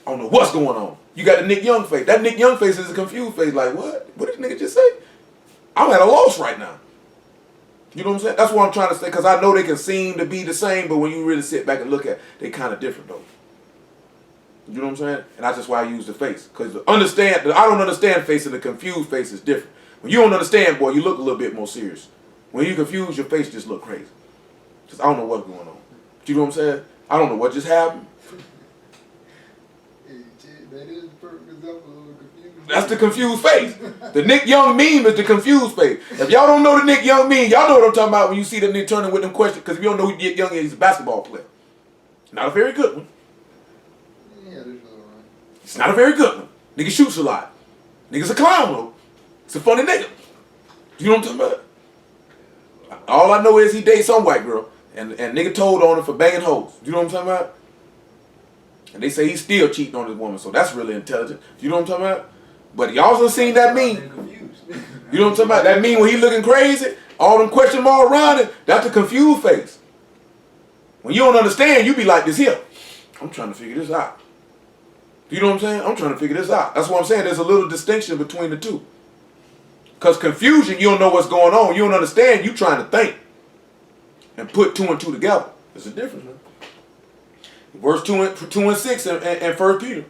I don't know what's going on. You got the Nick Young face. That Nick Young face is a confused face. Like, what? What did this nigga just say? I'm at a loss right now. You know what I'm saying? That's what I'm trying to say, because I know they can seem to be the same, but when you really sit back and look at it, they kind of different, though. You know what I'm saying? And that's just why I use the face. Because I don't understand face, and the confused face is different. When you don't understand, boy, you look a little bit more serious. When you confused, your face just look crazy. Just, I don't know what's going on. You know what I'm saying? I don't know what just happened. That is the perfect example of a confused. That's the confused face. The Nick Young meme is the confused face. If y'all don't know the Nick Young meme, y'all know what I'm talking about when you see the nigga turning with them questions. Because if you don't know who Nick Young is, he's a basketball player. Not a very good one. Yeah, this is alright. It's not a very good one. Nigga shoots a lot. Nigga's a clown though. It's a funny nigga. You know what I'm talking about? All I know is he dates some white girl. And nigga told on him for banging hoes. You know what I'm talking about? And they say he's still cheating on his woman. So that's really intelligent. You know what I'm talking about? But y'all also seen that meme. You know what I'm talking about? That meme when he looking crazy, all them question marks around it, that's the confused face. When you don't understand, you be like this here. I'm trying to figure this out. You know what I'm saying? I'm trying to figure this out. That's what I'm saying. There's a little distinction between the two. Because confusion, you don't know what's going on. You don't understand. You trying to think and put 2 and 2 together. There's a difference, man. Verse 2 and 6 in 1 Peter.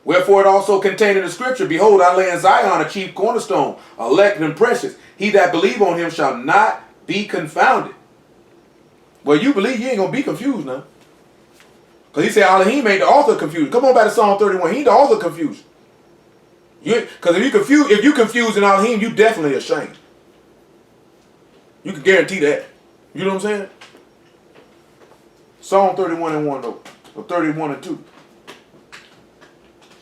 Wherefore it also contained in the scripture, behold, I lay in Zion a chief cornerstone, elect and precious. He that believe on him shall not be confounded. Well, you believe, you ain't going to be confused now. Because he said Elohim ain't the author of confusion. Come on back to Psalm 31. He ain't the author of confusion. Because if you confused in Elohim, you definitely ashamed. You can guarantee that. You know what I'm saying? Psalm 31 and 1 though. Or 31 and 2.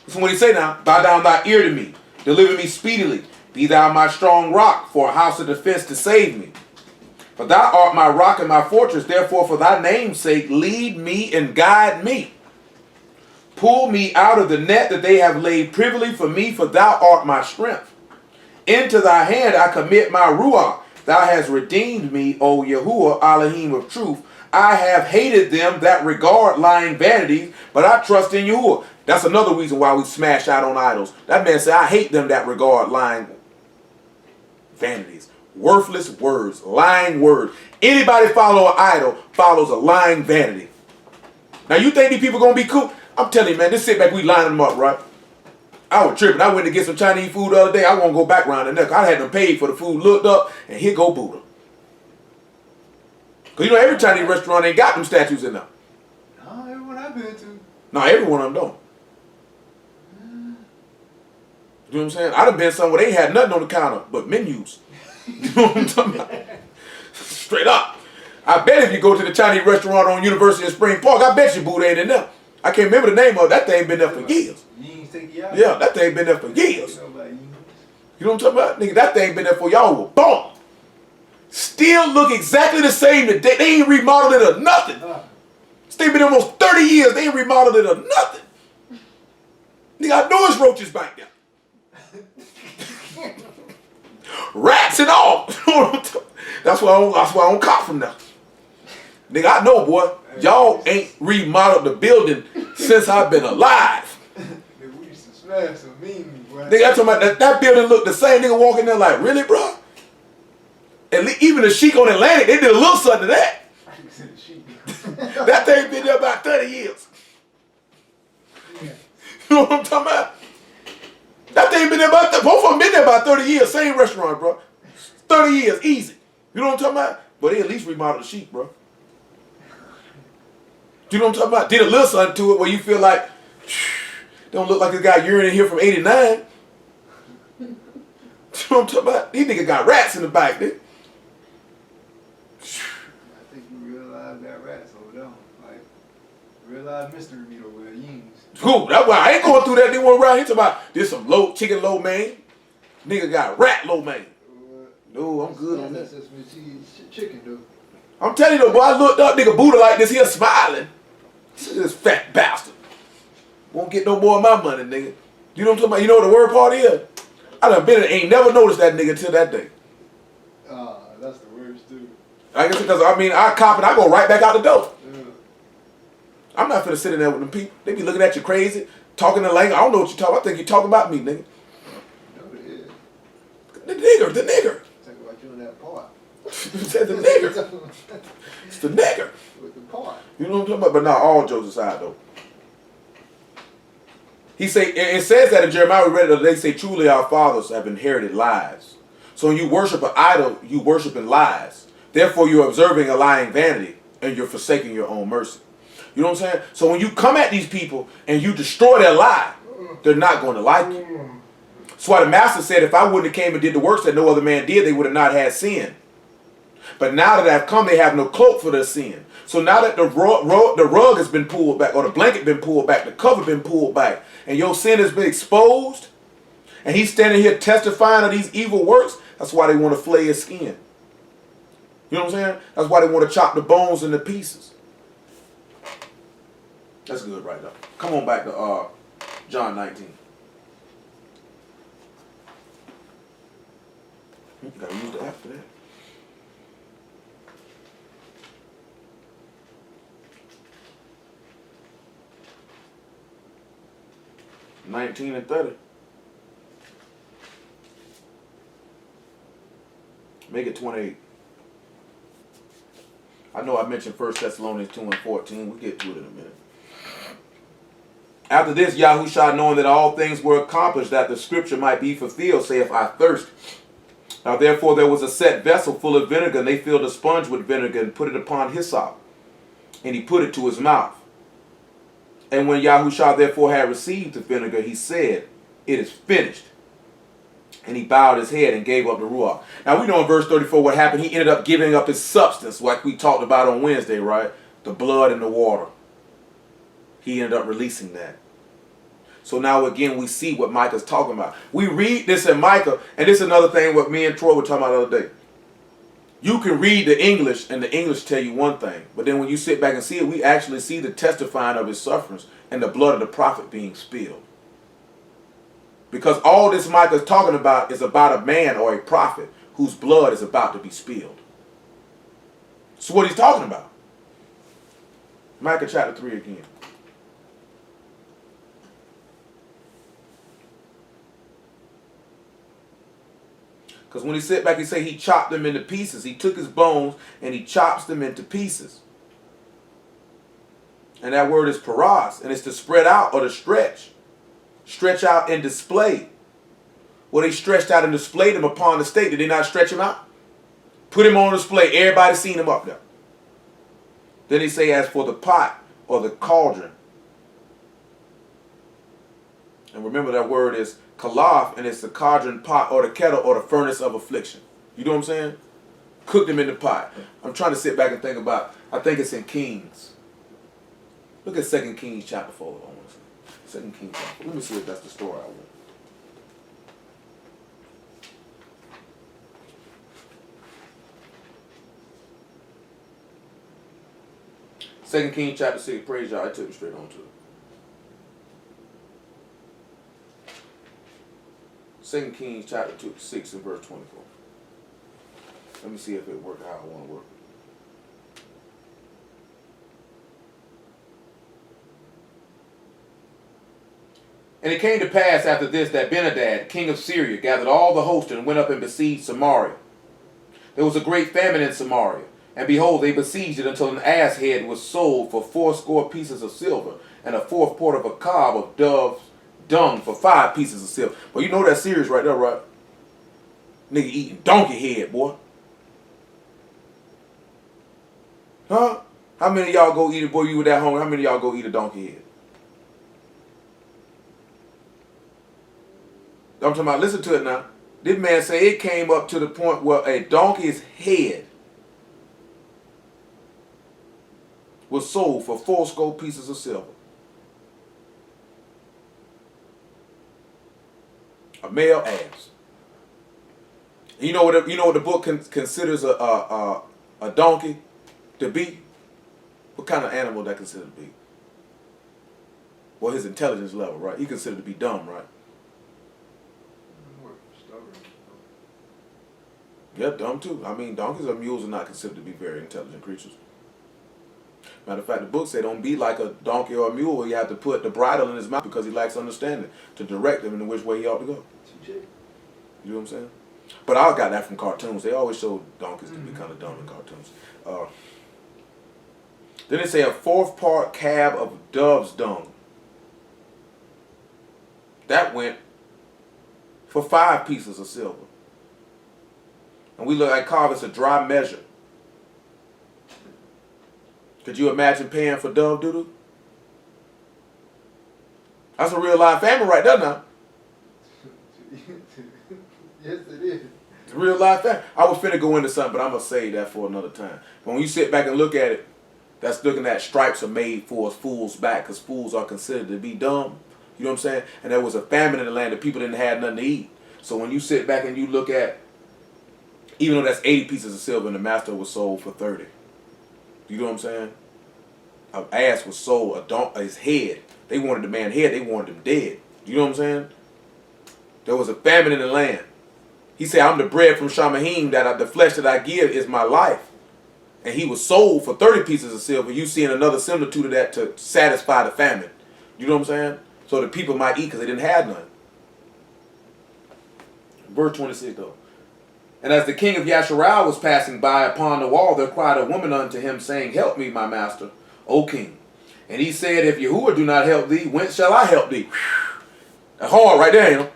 So what he say now? Bow down thy ear to me. Deliver me speedily. Be thou my strong rock, for a house of defense to save me. For thou art my rock and my fortress. Therefore for thy name's sake lead me and guide me. Pull me out of the net that they have laid privily for me, for thou art my strength. Into thy hand I commit my ruach. Thou hast redeemed me, O Yahuwah, Elohim of truth. I have hated them that regard lying vanities, but I trust in Yahuwah. That's another reason why we smash out on idols. That man said, I hate them that regard lying vanities. Worthless words, lying words. Anybody follow an idol follows a lying vanity. Now you think these people going to be cool? I'm telling you, man, just sit back, we line them up, right? I was tripping. I went to get some Chinese food the other day. I won't go back around the neck. I had them paid for the food, looked up, and here go Buddha. Because you know every Chinese restaurant ain't got them statues in there. No, everyone I've been to. No, every one of them don't. You know what I'm saying? I'd have been somewhere they had nothing on the counter but menus. You know what I'm talking about? Straight up. I bet if you go to the Chinese restaurant on University of Spring Park, I bet you Buddha ain't in there. I can't remember the name of it. That thing been there for years. Yeah, that thing been there for years. You know what I'm talking about? Nigga, that thing been there for y'all were born. Still look exactly the same today. They ain't remodeled it or nothing. Still been almost 30 years. They ain't remodeled it or nothing. Nigga, I know it's roaches back there. Rats and all. That's why I don't cop from them. Nigga, I know, boy. Y'all ain't remodeled the building since I've been alive. Nigga, we used to smash some memes, boy. Nigga, I'm talking about that building looked the same. Nigga walking there like, really, bro? And even the Sheik on Atlantic, they did a little something to that. That thing been there about 30 years. You know what I'm talking about? That thing been there about, both of them been there about 30 years. Same restaurant, bro. 30 years, easy. You know what I'm talking about? But they at least remodeled the Sheik, bro. You know what I'm talking about? Did a little something to it where you feel like, don't look like a guy urinating here from 89. You know what I'm talking about? These niggas got rats in the back, dude. I think you realize that rats over there. Like, realize mystery meat over there, yings. Cool, that's why I ain't going through that. They want around here talking about this some low chicken lo mein. Nigga got rat lo mein. No, I'm good on that. That's cheese chicken, though. I'm telling you though, boy, I looked up, nigga Buddha like this here smiling. This fat bastard. Won't get no more of my money, nigga. You know what I'm talking about? You know what the word part is? I done been ain't never noticed that nigga till that day. That's the worst, too. I guess because I cop it, I go right back out the door. Yeah. I'm not finna sit in there with them people. They be looking at you crazy, talking in language. I don't know what you talking. I think you talking about me, nigga. No, it is. The nigger. Talk about you in that part. Said the nigger. It's the nigger. With the part. You know what I'm talking about? But not all jokes aside, though. He say it says that in Jeremiah. We read it. They say truly our fathers have inherited lies. So when you worship an idol, you worship in lies. Therefore, you're observing a lying vanity, and you're forsaking your own mercy. You know what I'm saying? So when you come at these people and you destroy their lie, they're not going to like you. That's why the master said, if I wouldn't have came and did the works that no other man did, they would have not had sin. But now that I've come, they have no cloak for their sin. So now that the rug has been pulled back, or the blanket been pulled back, the cover been pulled back, and your sin has been exposed, and he's standing here testifying of these evil works, that's why they want to flay his skin. You know what I'm saying? That's why they want to chop the bones into pieces. That's good right there. Come on back to John 19. Gotta use the app for that. $19 and $30. Make it 28. I know I mentioned 1 Thessalonians 2 and 14. We'll get to it in a minute. After this, YAHUSHA, knowing that all things were accomplished, that the scripture might be fulfilled, saith, I thirst. Now therefore there was a set vessel full of vinegar, and they filled a sponge with vinegar and put it upon hyssop. And he put it to his mouth. And when YAHUSHA therefore had received the vinegar, he said, it is finished. And he bowed his head and gave up the ruach. Now we know in verse 34 what happened. He ended up giving up his substance, like we talked about on Wednesday, right? The blood and the water. He ended up releasing that. So now again we see what Micah's talking about. We read this in Micah, and this is another thing what me and Troy were talking about the other day. You can read the English, and the English tell you one thing. But then when you sit back and see it, we actually see the testifying of his sufferings and the blood of the prophet being spilled. Because all this Micah's talking about is about a man or a prophet whose blood is about to be spilled. That's what he's talking about. Micah chapter 3 again. Because when he sit back, he say he chopped them into pieces. He took his bones and he chops them into pieces. And that word is paras, and it's to spread out or to stretch. Stretch out and display. Well, they stretched out and displayed him upon the state. Did they not stretch him out? Put him on display. Everybody seen him up there. Then he say, as for the pot or the cauldron. And remember that word is kalaf, and it's the cauldron, pot, or the kettle, or the furnace of affliction. You know what I'm saying? Cooked him in the pot. I'm trying to sit back and think about, I think it's in Kings. Look at 2 Kings chapter 4. I want to see. 2 Kings chapter 4. Let me see if that's the story I want. Second Kings chapter 6. Praise y'all. I took it straight on to it. 2 Kings chapter 6 and verse 24. Let me see if it works how I want to work. And it came to pass after this that Ben-Hadad, king of Syria, gathered all the host and went up and besieged Samaria. There was a great famine in Samaria. And behold, they besieged it until an ass head was sold for 80 pieces of silver, and a fourth part of a cob of dove's dung for 5 pieces of silver. Well, you know that serious right there, right? Nigga eating donkey head, boy. Huh? How many of y'all go eat it, boy? You were that hungry. How many of y'all go eat a donkey head? I'm talking about, listen to it now. This man say it came up to the point where a donkey's head was sold for 80 pieces of silver. A male ass. You know what the book considers a donkey to be? What kind of animal that considered to be? Well, his intelligence level, right? He considered to be dumb, right? Yeah, dumb too. I mean, donkeys or mules are not considered to be very intelligent creatures. Matter of fact, the book said, don't be like a donkey or a mule where you have to put the bridle in his mouth because he lacks understanding to direct him in which way he ought to go. You know what I'm saying? But I got that from cartoons. They always show donkeys to be kind of dumb in cartoons. Then they say a 4th part cab of dove's dung. That went for 5 pieces of silver. And we look at carvers a dry measure. Could you imagine paying for dove doodle? That's a real life family right there now. Yes, it is. It's a real life family. I was finna go into something, but I'm going to save that for another time. But when you sit back and look at it, that's looking at stripes are made for a fool's back because fools are considered to be dumb. You know what I'm saying? And there was a famine in the land that people didn't have nothing to eat. So when you sit back and you look at, even though that's 80 pieces of silver and the master was sold for 30. You know what I'm saying? An ass was sold, his head. They wanted the man's head, they wanted him dead. You know what I'm saying? There was a famine in the land. He said, I'm the bread from Shamahim, the flesh that I give is my life. And he was sold for 30 pieces of silver. You seeing another similitude of that to satisfy the famine. You know what I'm saying? So the people might eat because they didn't have none. Verse 26 though. And as the king of Yasharal was passing by upon the wall, there cried a woman unto him, saying, help me, my master, O king. And he said, if Yahuwah do not help thee, whence shall I help thee? That's hard right there, you know.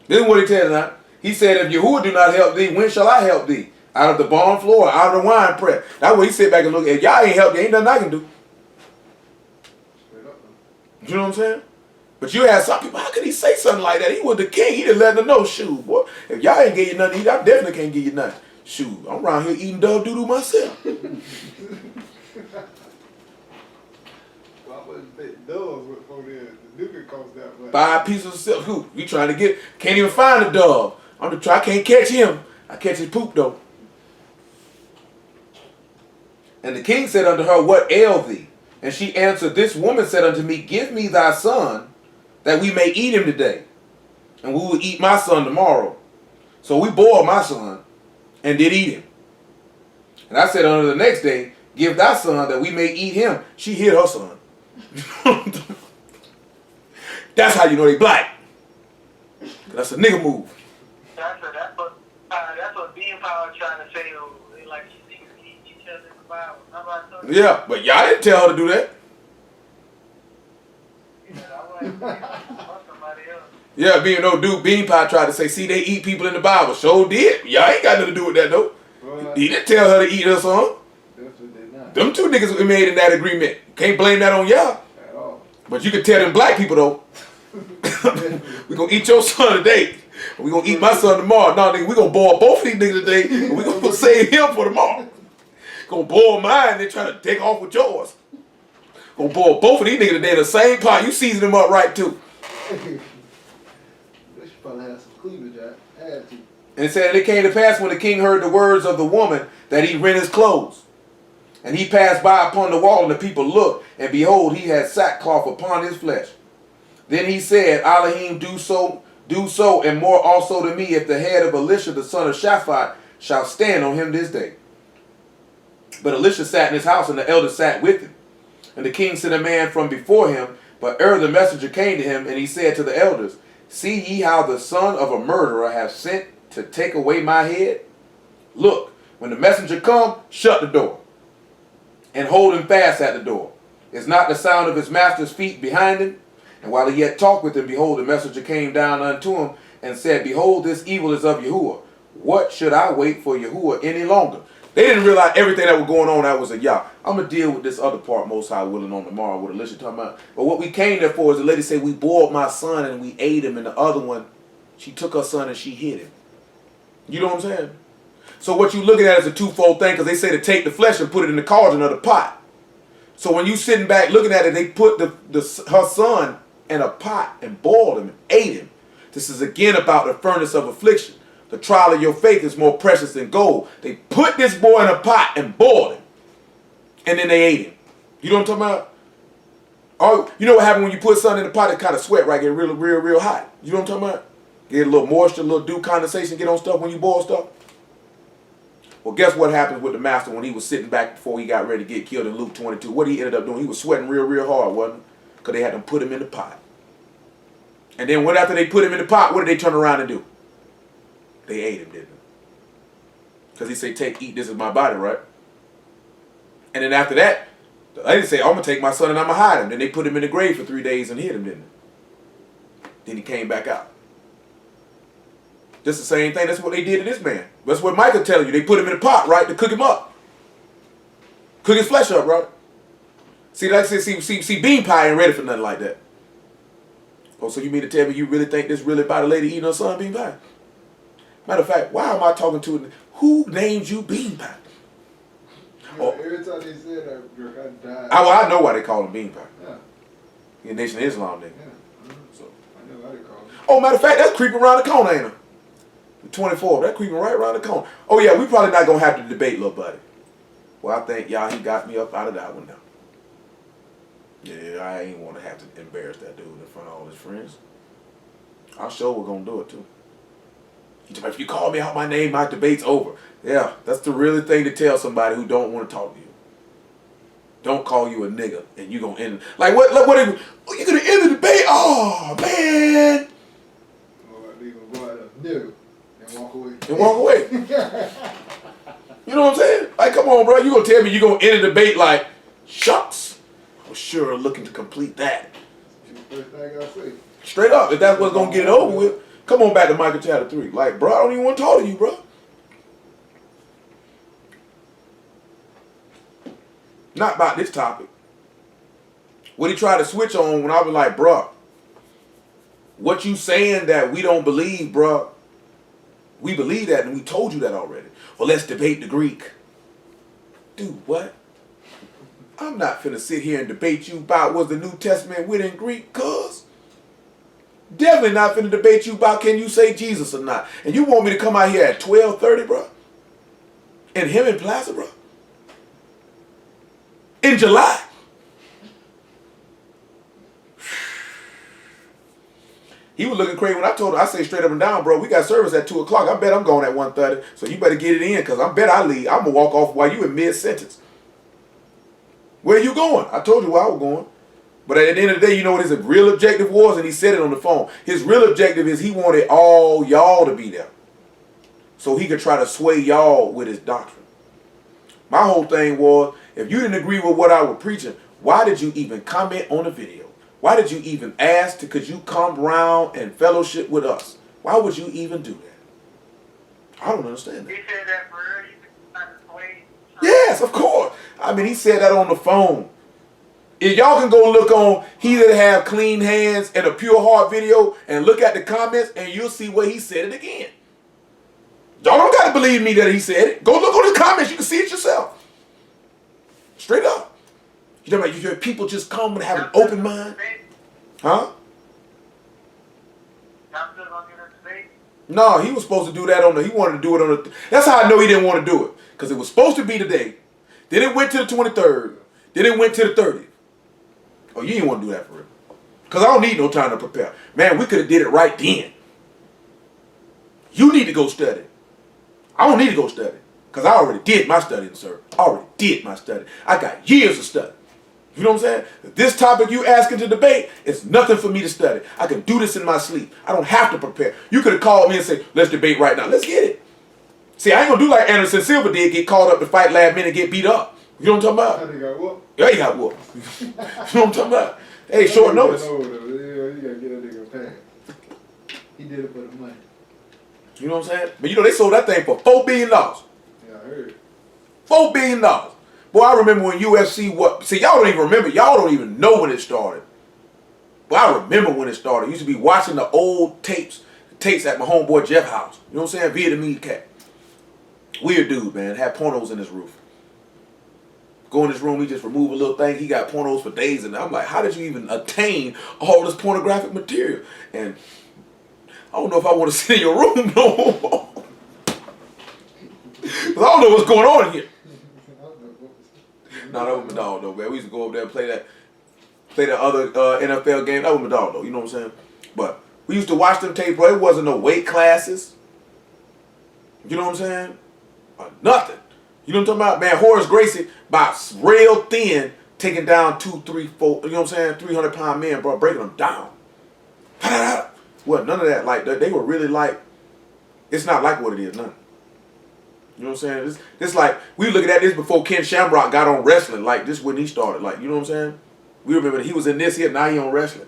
This is what he tells now. He said, if Yahuwah do not help thee, when shall I help thee? Out of the barn floor, out of the wine press. That's what he sit back and look at. If y'all ain't help, there ain't nothing I can do. You know what I'm saying? But you have some people, how could he say something like that? He was the king. He done let them know, shoot, boy, if y'all ain't give you nothing to eat, I definitely can't give you nothing. Shoot, I'm around here eating dove doodle myself. The duke cost that much. 5 pieces of silk. Who? You trying to get, can't even find a dove. I'm the try, I can't catch him. I catch his poop though. And the king said unto her, what ail thee? And she answered, this woman said unto me, give me thy son, that we may eat him today, and we will eat my son tomorrow. So we boiled my son, and did eat him. And I said unto the next day, give thy son, that we may eat him. She hid her son. That's how you know they black. That's a nigga move. That's what being power trying to say. Like she tells in the Bible. How about I told you? Yeah, but y'all didn't tell her to do that. Somebody else. Yeah, being no dude, Bean Pie tried to say, see, they eat people in the Bible. Sure did. Y'all ain't got nothing to do with that, though. He didn't tell her to eat her son. That's what they not. Them 2 niggas we made in that agreement. Can't blame that on y'all. At all. But you can tell them black people, though. We gonna eat your son today. We gonna eat my son tomorrow. No, nigga, we gonna boil both of these niggas today. And we gonna save him for tomorrow. Gonna boil mine and then try to take off with yours. Gonna boil both of these niggas today in the same pot. You season them up right, too. They should probably have some cleavage. I had to. And it said, it came to pass when the king heard the words of the woman that he rent his clothes. And he passed by upon the wall, and the people looked, and behold, he had sackcloth upon his flesh. Then he said, Elohim, do so, and more also to me, if the head of Elisha, the son of Shaphat, shall stand on him this day. But Elisha sat in his house, and the elders sat with him. And the king sent a man from before him, but the messenger came to him, and he said to the elders, see ye how the son of a murderer hath sent to take away my head? Look, when the messenger come, shut the door, and hold him fast at the door. Is not the sound of his master's feet behind him? And while he yet talked with him, behold, the messenger came down unto him, and said, behold, this evil is of Yahuwah. What should I wait for Yahuwah any longer? They didn't realize everything that was going on, that was a Yah. I'm going to deal with this other part, most high willing, on tomorrow, what Elisha talking about. But what we came there for is the lady said, we boiled my son and we ate him, and the other one, she took her son and she hid him. You know what I'm saying? So what you looking at is a twofold thing, because they say to take the flesh and put it in the cauldron of the pot. So when you sitting back looking at it, they put her son in a pot and boiled him and ate him. This is again about the furnace of affliction. The trial of your faith is more precious than gold. They put this boy in a pot and boiled him. And then they ate him. You know what I'm talking about? Oh, you know what happened when you put something in the pot? It kind of sweat, right? Get real hot. You know what I'm talking about? Get a little moisture, a little dew condensation, get on stuff when you boil stuff. Well, guess what happened with the master when he was sitting back before he got ready to get killed in Luke 22? What he ended up doing? He was sweating real hard, wasn't he? Because they had to put him in the pot. And then after they put him in the pot, what did they turn around and do? They ate him, didn't they? Because he said, take, eat, this is my body, right? And then after that, the lady said, I'm going to take my son and I'm going to hide him. Then they put him in the grave for 3 days and hid him, didn't they? Then he came back out. Just the same thing. That's what they did to this man. That's what Micah telling you. They put him in a pot, right, to cook him up. Cook his flesh up, right? See, like I said, see, bean pie ain't ready for nothing like that. Oh, so you mean to tell me you really think this really about a lady eating her son bean pie? Matter of fact, why am I talking to who named you bean pie? Yeah, every time they said that, bro, I died. I know why they call him bean pie. Yeah. He a Nation of Islam, nigga. Yeah. So. I know why they call him. Oh, matter of fact, that's creeping around the corner, ain't it? The 24th, that's creeping right around the corner. Oh yeah, we probably not gonna have to debate, little buddy. Well, I think he got me up out of that one now. Yeah, I ain't want to have to embarrass that dude in front of all his friends. I'm sure we're gonna do it too. If you call me out my name, my debate's over. Yeah, that's the really thing to tell somebody who don't want to talk to you. Don't call you a nigga and you gonna end like what you gonna end the debate? Oh man. Oh, they gonna go out a nigga and walk away. And walk away. You know what I'm saying? Like, come on, bro. You gonna tell me you gonna end the debate like, shucks. I was sure looking to complete that. That's the first thing I say. Straight up, if that's what's gonna get it over with, come on back to Micah chapter 3. Like, bro, I don't even want to talk to you, bro. Not about this topic. What he tried to switch on when I was like, bro, what you saying that we don't believe, bro, we believe that and we told you that already. Well, let's debate the Greek. Dude, what? I'm not finna sit here and debate you about was the New Testament written in Greek, cuz. Definitely not finna debate you about can you say Jesus or not. And you want me to come out here at 12:30, bro? In Hemming Plaza, bro? In July? He was looking crazy when I told him, I say straight up and down, bro, we got service at 2 o'clock. I bet I'm going at 1:30. So you better get it in, because I bet I leave. I'm going to walk off while you in mid-sentence. Where you going? I told you where I was going. But at the end of the day, you know what his real objective was? And he said it on the phone. His real objective is he wanted all y'all to be there. So he could try to sway y'all with his doctrine. My whole thing was, if you didn't agree with what I was preaching, why did you even comment on the video? Why did you even ask could you come around and fellowship with us? Why would you even do that? I don't understand that. He said that for real. You trying to sway. Yes, of course. I mean, he said that on the phone. If y'all can go look on He That Have Clean Hands and a Pure Heart video and look at the comments and you'll see where he said it again. Y'all don't got to believe me that he said it. Go look on his comments. You can see it yourself. Straight up. You know, you hear people just come and have an open mind. Huh? Y'all still gonna get a debate? No, he was supposed to do that he wanted to do it on the, that's how I know he didn't want to do it. Because it was supposed to be today. Then it went to the 23rd. Then it went to the 30th. Oh, you didn't want to do that for real. Because I don't need no time to prepare. Man, we could have did it right then. You need to go study. I don't need to go study. Because I already did my studying, sir. I already did my study. I got years of study. You know what I'm saying? This topic you asking to debate is nothing for me to study. I can do this in my sleep. I don't have to prepare. You could have called me and said, let's debate right now. Let's get it. See, I ain't going to do like Anderson Silva did, get called up to fight last minute and get beat up. You know what I'm talking about? That nigga got whooped. Yeah, he got whooped. You know what I'm talking about? Hey, short notice. You gotta get that nigga a pass. He did it for the money. You know what I'm saying? But you know, they sold that thing for $4 billion. Yeah, I heard. $4 billion. Boy, I remember when UFC, see, y'all don't even remember. Y'all don't even know when it started. But I remember when it started. I used to be watching the old tapes at my homeboy Jeff house. You know what I'm saying? Vietnamese cat. Weird dude, man. Had pornos in his roof. Go in his room, he just remove a little thing. He got pornos for days. And I'm like, how did you even attain all this pornographic material? And I don't know if I want to sit in your room no more. Because I don't know what's going on here. No, that was my dog though, man. We used to go over there and play that other NFL game. That was my dog though, you know what I'm saying? But we used to watch them tapes, bro. It wasn't no weight classes. You know what I'm saying? nothing. You know what I'm talking about? Man, Horace Gracie, about real thin, taking down 2, 3, 4, you know what I'm saying? 300-pound men, bro, breaking them down. Well, none of that. Like, they were really like, it's not like what it is, none. You know what I'm saying? This like, we looking at this before Ken Shamrock got on wrestling. Like, this when he started. Like, you know what I'm saying? We remember he was in this here, now he on wrestling.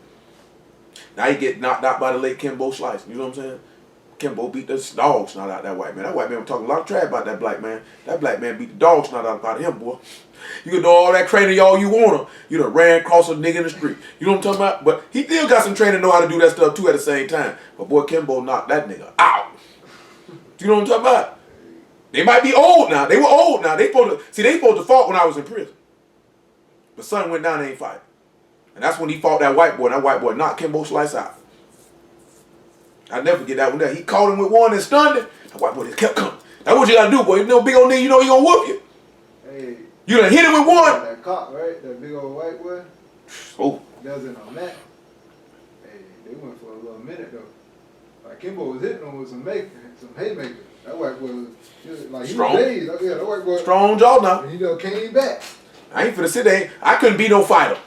Now he get knocked out by the late Kimbo Slice. You know what I'm saying? Kimbo beat the dog snot out that white man. That white man was talking a lot of trash about that black man. That black man beat the dog snot out of him, boy. You can do all that training y'all you want to. You done ran across a nigga in the street. You know what I'm talking about? But he still got some training to know how to do that stuff too at the same time. But boy, Kimbo knocked that nigga out. You know what I'm talking about? They might be old now. They were old now. They supposed to fought when I was in prison. The son went down and ain't fight. And that's when he fought that white boy. And that white boy knocked Kimbo Slice out. I'll never forget that one there. He caught him with one and stunned him. That white boy just kept coming. That's what you gotta do, boy. You know, big old nigga, you know he gonna whoop you. Hey. You done hit him with one. That cop, right? That big old white boy. Oh. That was in on that. Hey, they went for a little minute though. Like Kimbo was hitting him with some haymakers. That white boy was like strong. He was dazed. Yeah, that white boy. Strong jaw now. And he done came back. I ain't finna sit there. I couldn't be no fighter.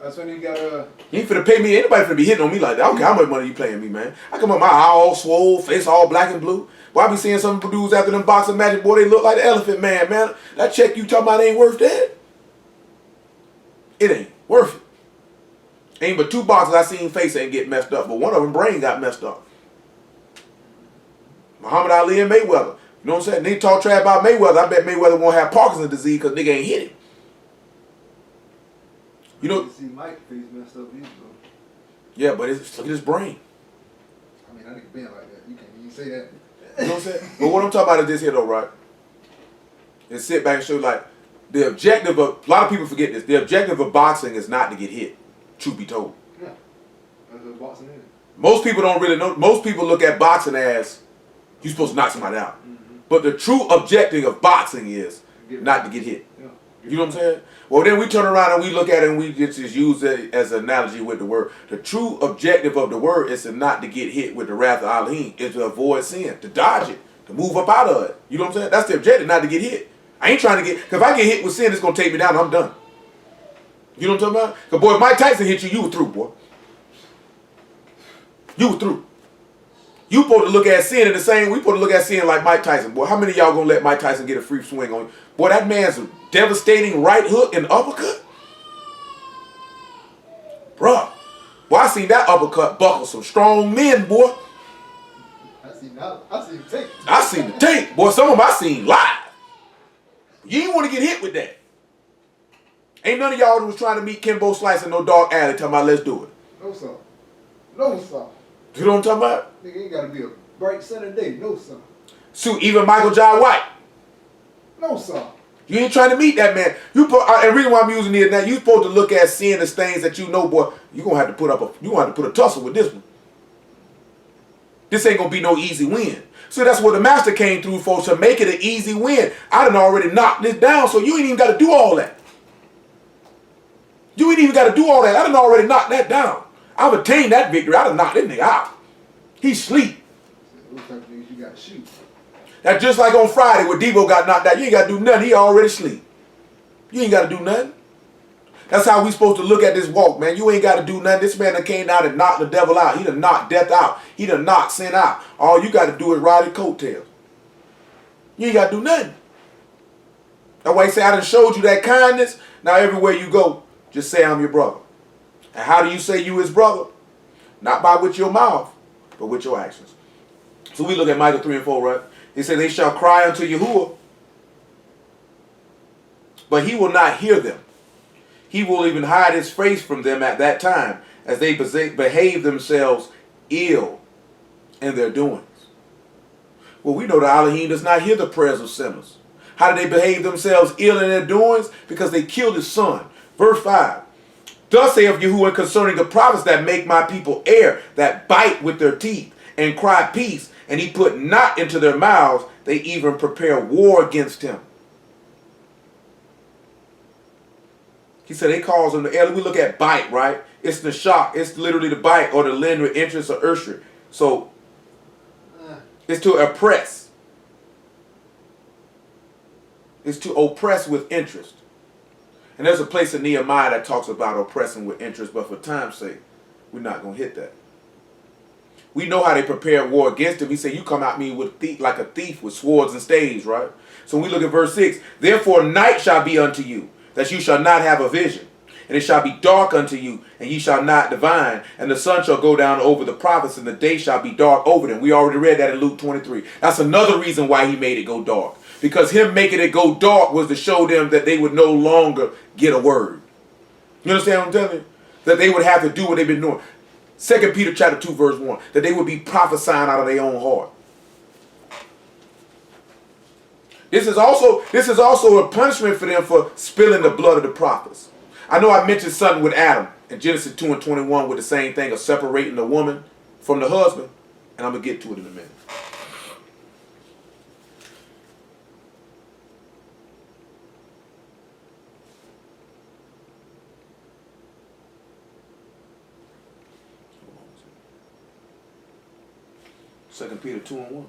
That's when he got You ain't finna pay me. Anybody finna be hitting on me like that. I don't care how much money you paying me, man. I come up my eye all swole, face all black and blue. Boy, I be seeing some dudes after them boxing matches, boy, they look like the Elephant Man, man. That check you talking about ain't worth that. It ain't worth it. Ain't but 2 boxers I seen face ain't get messed up, but one of them brain got messed up. Muhammad Ali and Mayweather. You know what I'm saying? They talk trash about Mayweather. I bet Mayweather won't have Parkinson's disease because nigga ain't hit him. You know, see Mike face messed up either though. Yeah, but look at his brain. I mean, that nigga been like that. You can't even say that. You know what I'm saying? But what I'm talking about is this here though, right? And sit back and show like the objective of, a lot of people forget this, the objective of boxing is not to get hit, truth be told. Yeah. That's what boxing is. Most people don't really know, most people look at boxing as you're supposed to knock somebody out. Mm-hmm. But the true objective of boxing is not to get hit. Yeah. You know what I'm saying? Well, then we turn around and we look at it and we just use it as an analogy with the word. The true objective of the word is to not to get hit with the wrath of Elohim, is to avoid sin, to dodge it, to move up out of it. You know what I'm saying? That's the objective, not to get hit. I ain't trying to get, because if I get hit with sin, it's going to take me down and I'm done. You know what I'm talking about? Because boy, if Mike Tyson hit you, you were through, boy. You were through. You supposed to look at sin in the same, we supposed to look at sin like Mike Tyson. Boy, how many of y'all going to let Mike Tyson get a free swing on you? Boy, that man's a devastating right hook and uppercut. Bruh. Boy, I seen that uppercut buckle some strong men, boy. I seen the tape. I seen the tape. Boy, some of them I seen live. You ain't want to get hit with that. Ain't none of y'all who was trying to meet Kimbo Slice in no dark alley talking about let's do it. No, sir. No, sir. You know what I'm talking about? Nigga ain't gotta be a bright sunny day. No, sir. So even Michael Jai White. No, sir. You ain't trying to meet that man. And the reason why I'm using it now, you supposed to look at sin as things that you know, boy, you're gonna have to put a tussle with this one. This ain't gonna be no easy win. So that's what the master came through for, to make it an easy win. I done already knocked this down, so you ain't even gotta do all that. You ain't even gotta do all that. I done already knocked that down. I've attained that victory. I done knocked this nigga out. He sleep. Those type of niggas you gotta shoot. That's just like on Friday where Debo got knocked out. You ain't got to do nothing. He already sleep. You ain't got to do nothing. That's how we supposed to look at this walk, man. You ain't got to do nothing. This man done came down and knocked the devil out. He done knocked death out. He done knocked sin out. All you got to do is ride his coattails. You ain't got to do nothing. That's why he say, I done showed you that kindness. Now everywhere you go, just say I'm your brother. And how do you say you his brother? Not by with your mouth, but with your actions. So we look at Micah 3 and 4, right? He said, they shall cry unto Yahuwah, but he will not hear them. He will even hide his face from them at that time, as they behave themselves ill in their doings. Well, we know that Elohim does not hear the prayers of sinners. How did they behave themselves ill in their doings? Because they killed his son. Verse 5. Thus saith Yahuwah concerning the prophets that make my people err, that bite with their teeth, and cry peace, and he put not into their mouths, they even prepare war against him. He said they cause them to err. We look at bite, right? It's the shock. It's literally the bite or the lend with interest or ushry. So it's to oppress. It's to oppress with interest. And there's a place in Nehemiah that talks about oppressing with interest, but for time's sake, we're not going to hit that. We know how they prepared war against him. He said, you come at me with like a thief with swords and staves, right? So when we look at verse 6, therefore night shall be unto you, that you shall not have a vision. And it shall be dark unto you, and ye shall not divine. And the sun shall go down over the prophets, and the day shall be dark over them. We already read that in Luke 23. That's another reason why he made it go dark. Because him making it go dark was to show them that they would no longer get a word. You understand what I'm telling you? That they would have to do what they've been doing. 2 Peter chapter 2 verse 1. That they would be prophesying out of their own heart. This is also a punishment for them for spilling the blood of the prophets. I know I mentioned something with Adam in Genesis 2 and 21 with the same thing of separating the woman from the husband. And I'm going to get to it in a minute. Second Peter 2 and 1.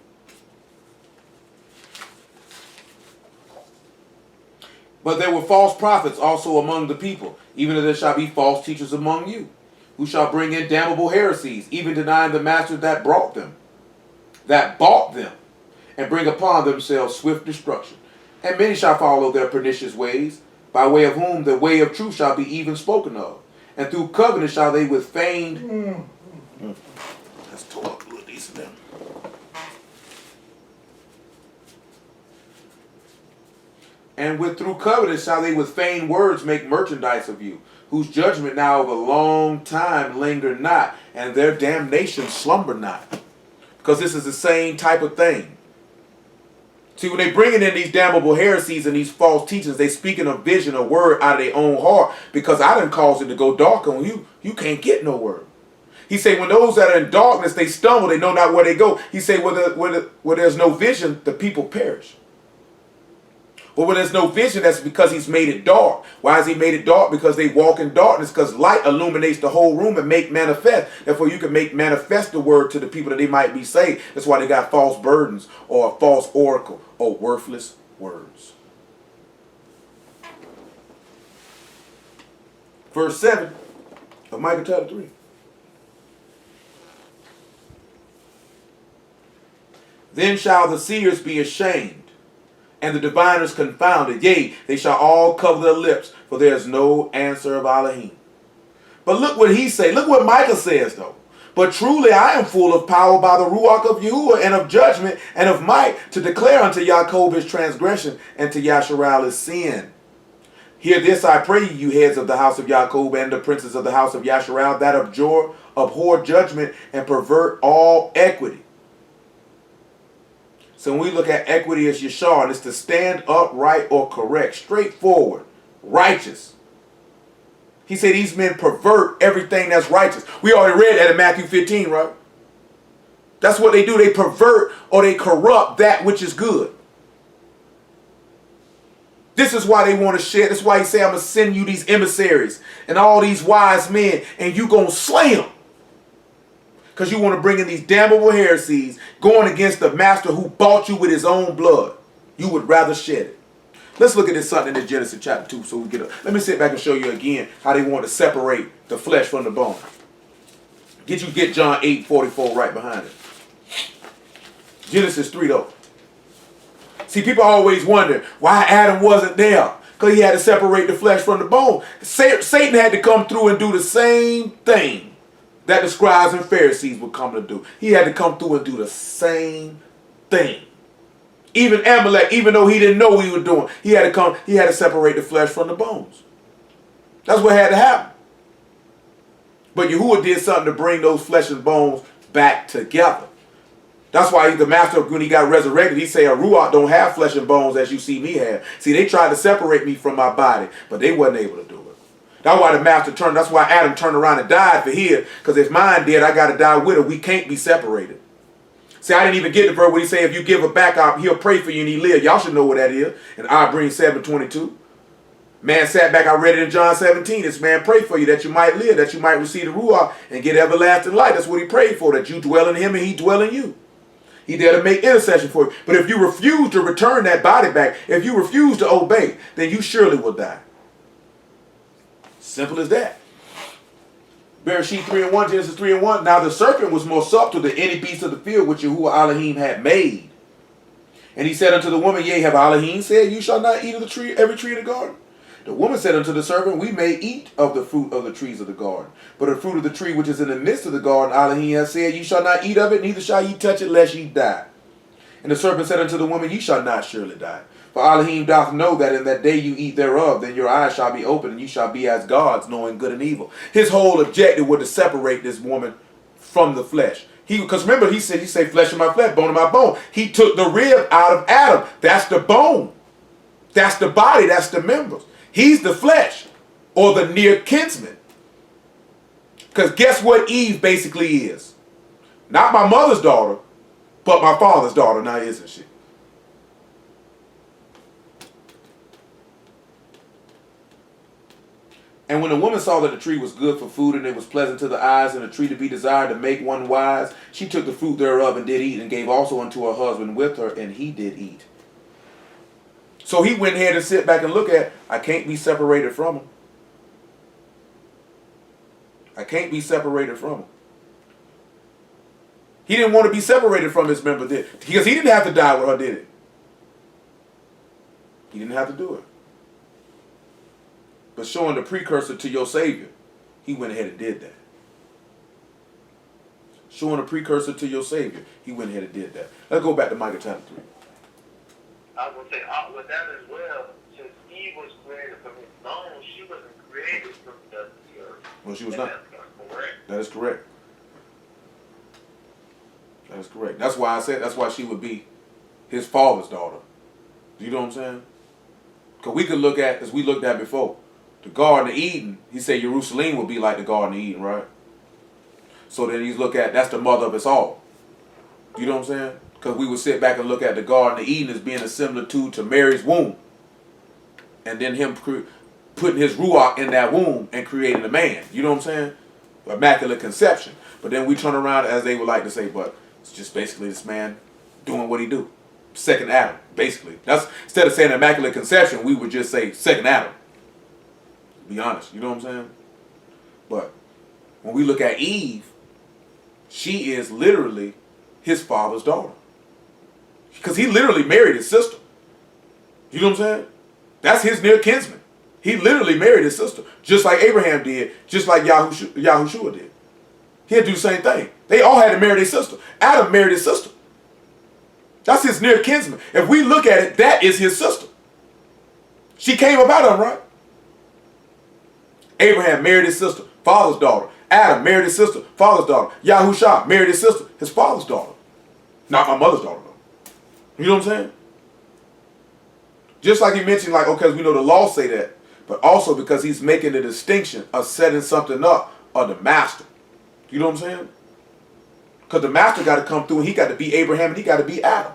But there were false prophets also among the people, even as there shall be false teachers among you, who shall bring in damnable heresies, even denying the master that bought them, and bring upon themselves swift destruction. And many shall follow their pernicious ways, by way of whom the way of truth shall be even spoken of. And through covenant shall they with feigned... Let's talk a little decent now. And through covenant shall they with feigned words make merchandise of you, whose judgment now of a long time linger not, and their damnation slumber not. Because this is the same type of thing. See, when they bringing in these damnable heresies and these false teachings, they speaking a vision, a word out of their own heart, because I done caused it to go dark on you. You can't get no word. He say, when those that are in darkness, they stumble, they know not where they go. He say, where there's no vision, the people perish. But when there's no vision, that's because he's made it dark. Why has he made it dark? Because they walk in darkness, because light illuminates the whole room and make manifest. Therefore, you can make manifest the word to the people that they might be saved. That's why they got false burdens or a false oracle or worthless words. Verse 7 of Micah chapter 3. Then shall the seers be ashamed, and the diviners confounded. Yea, they shall all cover their lips, for there is no answer of Elohim. But look what he say. Look what Micah says, though. But truly I am full of power by the Ruach of Yahuwah, and of judgment, and of might, to declare unto Jacob his transgression, and to Yasharal his sin. Hear this, I pray you heads of the house of Jacob, and the princes of the house of Yasharal, that abhor judgment, and pervert all equity. So when we look at equity as Yashar, it's to stand upright or correct, straightforward, righteous. He said these men pervert everything that's righteous. We already read that in Matthew 15, right? That's what they do. They pervert or they corrupt that which is good. This is why they want to share. That's why he said, I'm going to send you these emissaries and all these wise men, and you going to slay them. Because you want to bring in these damnable heresies going against the master who bought you with his own blood. You would rather shed it. Let's look at this something in Genesis chapter 2 so we get up. Let me sit back and show you again how they want to separate the flesh from the bone. Get John 8:44 right behind it. Genesis 3 though. See, people always wonder why Adam wasn't there. Because he had to separate the flesh from the bone. Satan had to come through and do the same thing that the scribes and Pharisees would come to do. He had to come through and do the same thing. Even Amalek, even though he didn't know what he was doing, he had to separate the flesh from the bones. That's what had to happen. But Yahuwah did something to bring those flesh and bones back together. That's why the master, when he got resurrected, he said, a Ruach don't have flesh and bones as you see me have. See, they tried to separate me from my body, but they wasn't able to do it. That's why the master turned, that's why Adam turned around and died for here. Because if mine did, I got to die with her. We can't be separated. See, I didn't even get the verse where he said, if you give her back, he'll pray for you and he live. Y'all should know what that is. In Abrim 7:22. Man sat back, I read it in John 17. This man prayed for you that you might live, that you might receive the Ruach and get everlasting life. That's what he prayed for, that you dwell in him and he dwell in you. He's there to make intercession for you. But if you refuse to return that body back, if you refuse to obey, then you surely will die. Simple as that. Bereshit 3:1, Genesis 3:1. Now the serpent was more subtle than any beast of the field which Yahuwah Elohim had made. And he said unto the woman, Yea, have Elohim said, you shall not eat of the tree, every tree of the garden? The woman said unto the serpent, we may eat of the fruit of the trees of the garden. But the fruit of the tree which is in the midst of the garden, Elohim has said, you shall not eat of it, neither shall ye touch it, lest ye die. And the serpent said unto the woman, ye shall not surely die. For Elohim doth know that in that day you eat thereof, then your eyes shall be opened, and you shall be as gods, knowing good and evil. His whole objective was to separate this woman from the flesh. Because remember, he said flesh of my flesh, bone of my bone. He took the rib out of Adam. That's the bone. That's the body. That's the members. He's the flesh, or the near kinsman. Because guess what Eve basically is? Not my mother's daughter, but my father's daughter, now isn't she? And when the woman saw that the tree was good for food, and it was pleasant to the eyes, and a tree to be desired to make one wise, she took the fruit thereof and did eat, and gave also unto her husband with her, and he did eat. So he went ahead and sit back and look at, I can't be separated from him. I can't be separated from him. He didn't want to be separated from his member, because he didn't have to die with her, did he? He didn't have to do it. But showing the precursor to your Savior, he went ahead and did that. Showing a precursor to your Savior, he went ahead and did that. Let's go back to Micah chapter 3. I would say with that as well, since Eve was created from his bone, she wasn't created from the earth. Well, she was not. That's correct. That is correct. That is correct. That's why I said, that's why she would be his father's daughter. You know what I'm saying? Because we could look at, as we looked at before, the Garden of Eden, he said Jerusalem would be like the Garden of Eden, right? So then he's look at, that's the mother of us all. You know what I'm saying? Because we would sit back and look at the Garden of Eden as being a similitude to Mary's womb. And then him putting his ruach in that womb and creating a man. You know what I'm saying? Immaculate conception. But then we turn around, as they would like to say, but it's just basically this man doing what he do. Second Adam, basically. That's, instead of saying immaculate conception, we would just say second Adam. To be honest, you know what I'm saying? But when we look at Eve, she is literally his father's daughter. Because he literally married his sister. You know what I'm saying? That's his near kinsman. He literally married his sister. Just like Abraham did. Just like YAHUSHA did. He'd do the same thing. They all had to marry their sister. Adam married his sister. That's his near kinsman. If we look at it, that is his sister. She came about him, right? Abraham married his sister, father's daughter. Adam married his sister, father's daughter. YAHUSHA married his sister, his father's daughter. Not my mother's daughter, though. You know what I'm saying? Just like he mentioned, like, okay, we know the law say that, but also because he's making the distinction of setting something up of the master. You know what I'm saying? Because the master got to come through and he got to be Abraham and he got to be Adam.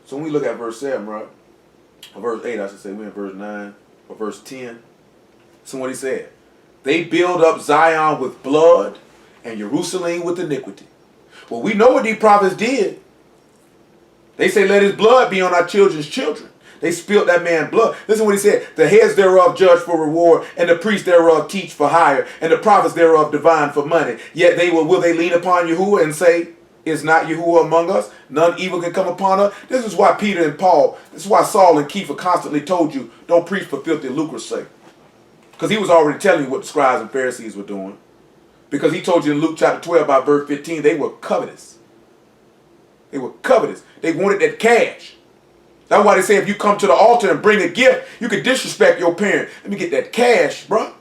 So when we look at verse 7, right? Or verse 8, I should say, we're in verse 9 or verse 10. So what he said, they build up Zion with blood and Jerusalem with iniquity. Well, we know what these prophets did. They say, let his blood be on our children's children. They spilled that man's blood. Listen what he said. The heads thereof judge for reward, and the priests thereof teach for hire, and the prophets thereof divine for money. Yet will they lean upon Yahuwah and say, is not Yahuwah among us? None evil can come upon us. This is why Peter and Paul, this is why Saul and Kepha constantly told you, don't preach for filthy lucre's sake. Because he was already telling you what the scribes and Pharisees were doing. Because he told you in Luke chapter 12 about verse 15, they were covetous. They were covetous. They wanted that cash. That's why they say if you come to the altar and bring a gift, you can disrespect your parent. Let me get that cash, bro.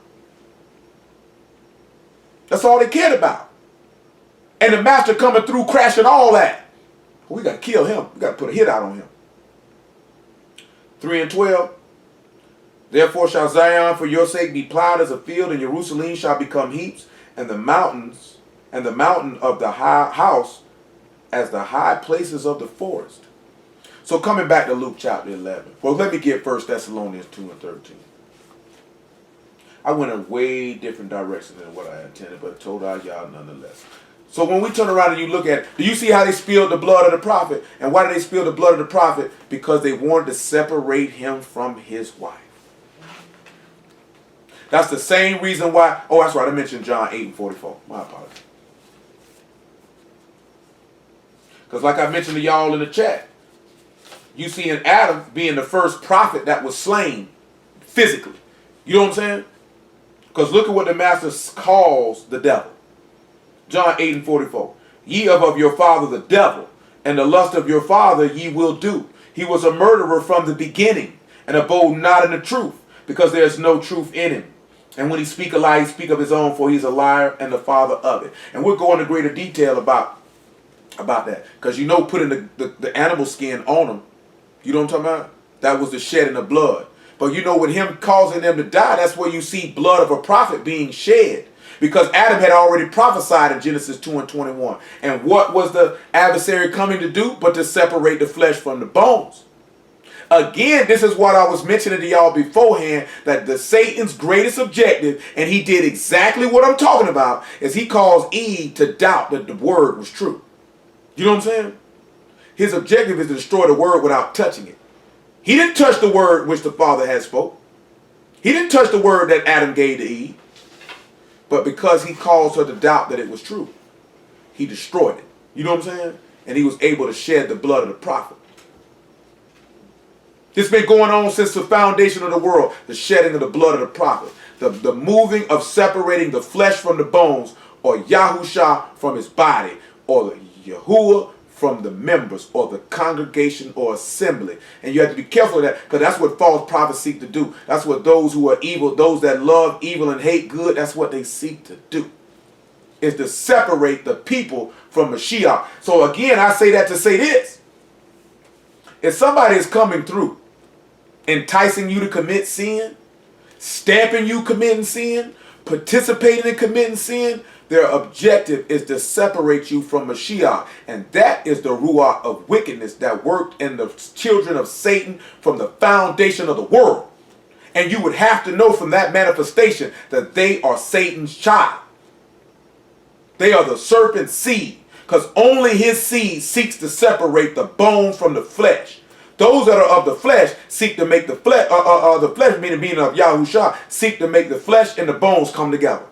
That's all they cared about. And the master coming through crashing all that. Well, we got to kill him. We got to put a hit out on him. 3 and 12. Therefore shall Zion for your sake be plowed as a field, and Jerusalem shall become heaps, and the mountains, and the mountain of the high house as the high places of the forest. So coming back to Luke chapter 11. Well, let me get 1 Thessalonians 2 and 13. I went a way different direction than what I intended, but told y'all nonetheless. So when we turn around and you look at, do you see how they spilled the blood of the prophet? And why did they spill the blood of the prophet? Because they wanted to separate him from his wife. That's the same reason why, oh, that's right, I mentioned John 8:44. My apologies. Because like I mentioned to y'all in the chat, you see in Adam being the first prophet that was slain physically. You know what I'm saying? Because look at what the master calls the devil. John 8:44. Ye of your father the devil, and the lust of your father ye will do. He was a murderer from the beginning, and abode not in the truth, because there is no truth in him. And when he speak a lie, he speak of his own, for he's a liar and the father of it. And we'll go into greater detail about that. Because you know, putting the animal skin on them, you know what I'm talking about? That was the shedding of blood. But you know, with him causing them to die, that's where you see blood of a prophet being shed. Because Adam had already prophesied in Genesis 2:21. And what was the adversary coming to do? But to separate the flesh from the bones. Again, this is what I was mentioning to y'all beforehand, that the Satan's greatest objective, and he did exactly what I'm talking about, is he caused Eve to doubt that the word was true. You know what I'm saying? His objective is to destroy the word without touching it. He didn't touch the word which the Father had spoke. He didn't touch the word that Adam gave to Eve. But because he caused her to doubt that it was true, he destroyed it. You know what I'm saying? And he was able to shed the blood of the prophet. This has been going on since the foundation of the world. The shedding of the blood of the prophet. The moving of separating the flesh from the bones, or YAHUSHA from his body, or the Yahuwah from the members, or the congregation or assembly. And you have to be careful of that, because that's what false prophets seek to do. That's what those who are evil, those that love evil and hate good, that's what they seek to do. Is to separate the people from Mashiach. So again, I say that to say this. If somebody is coming through, enticing you to commit sin, stamping you committing sin, participating in committing sin, their objective is to separate you from Mashiach. And that is the ruach of wickedness that worked in the children of Satan from the foundation of the world. And you would have to know from that manifestation that they are Satan's child. They are the serpent's seed, because only his seed seeks to separate the bone from the flesh. Those that are of the flesh seek to make the flesh, the flesh meaning being of YAHUSHA, seek to make the flesh and the bones come together.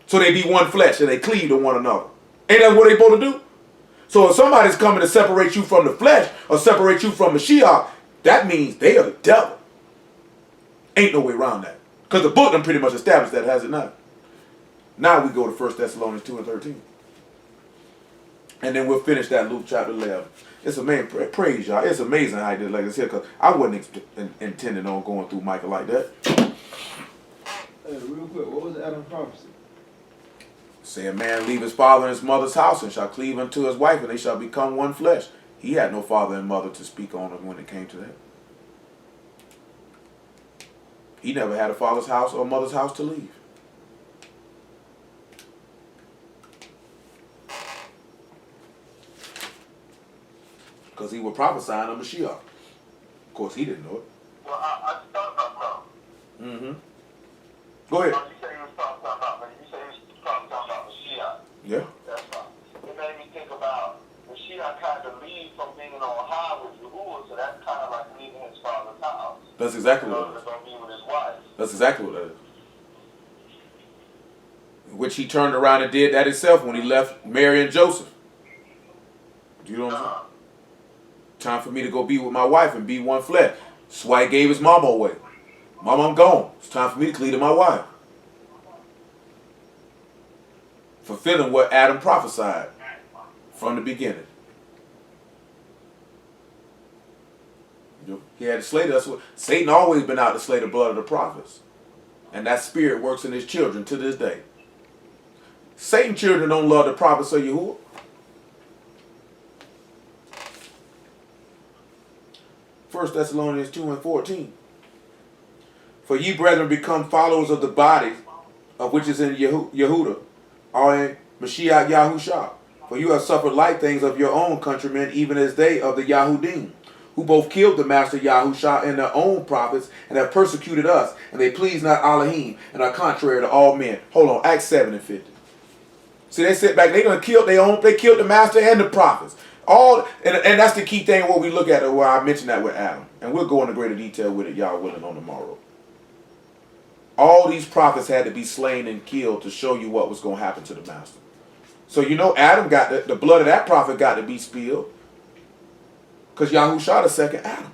So they be one flesh and they cleave to one another. Ain't that what they supposed to do? So if somebody's coming to separate you from the flesh or separate you from Mashiach, that means they are the devil. Ain't no way around that. Because the book done pretty much established that, has it not? Now we go to 1 Thessalonians 2:13. And then we'll finish that Luke chapter 11. It's amazing. Praise y'all. It's amazing how I did like this here, because I wasn't intending on going through Micah like that. Hey, real quick, what was Adam's prophecy? Say a man leave his father and his mother's house and shall cleave unto his wife, and they shall become one flesh. He had no father and mother to speak on when it came to that. He never had a father's house or a mother's house to leave. Because he was prophesying on Mashiach. Of course, he didn't know it. Well, I just thought about something. Mm-hmm. Go ahead. You say he was talking about Mashiach. Yeah. That's right. It made me think about Mashiach kind of leave from being on high with Yahuwah, so that's kind of like leaving his father's house. That's exactly what it is. Going to be with his wife. That's exactly what that is. Which he turned around and did that himself when he left Mary and Joseph. Do you know what I'm saying? Time for me to go be with my wife and be one flesh. That's why he gave his mama away. Mama, I'm gone. It's time for me to cleave to my wife. Fulfilling what Adam prophesied from the beginning. He had to slay. That's what Satan always been out to slay the blood of the prophets. And that spirit works in his children to this day. Satan's children don't love the prophets of Yahuwah. First Thessalonians 2:14. For ye brethren become followers of the body of which is in Yehuda, or in Mashiach YAHUSHA. For you have suffered like things of your own countrymen, even as they of the Yahudim, who both killed the master YAHUSHA and their own prophets, and have persecuted us, and they please not Elohim, and are contrary to all men. Hold on, Acts 7:50. See, they sit back, they killed the master and the prophets. And that's the key thing what we look at, where I mentioned that with Adam. And we'll go into greater detail with it, y'all willing, on tomorrow. All these prophets had to be slain and killed to show you what was going to happen to the master. So you know Adam got the blood of that prophet got to be spilled. Because YAHUSHA the second Adam.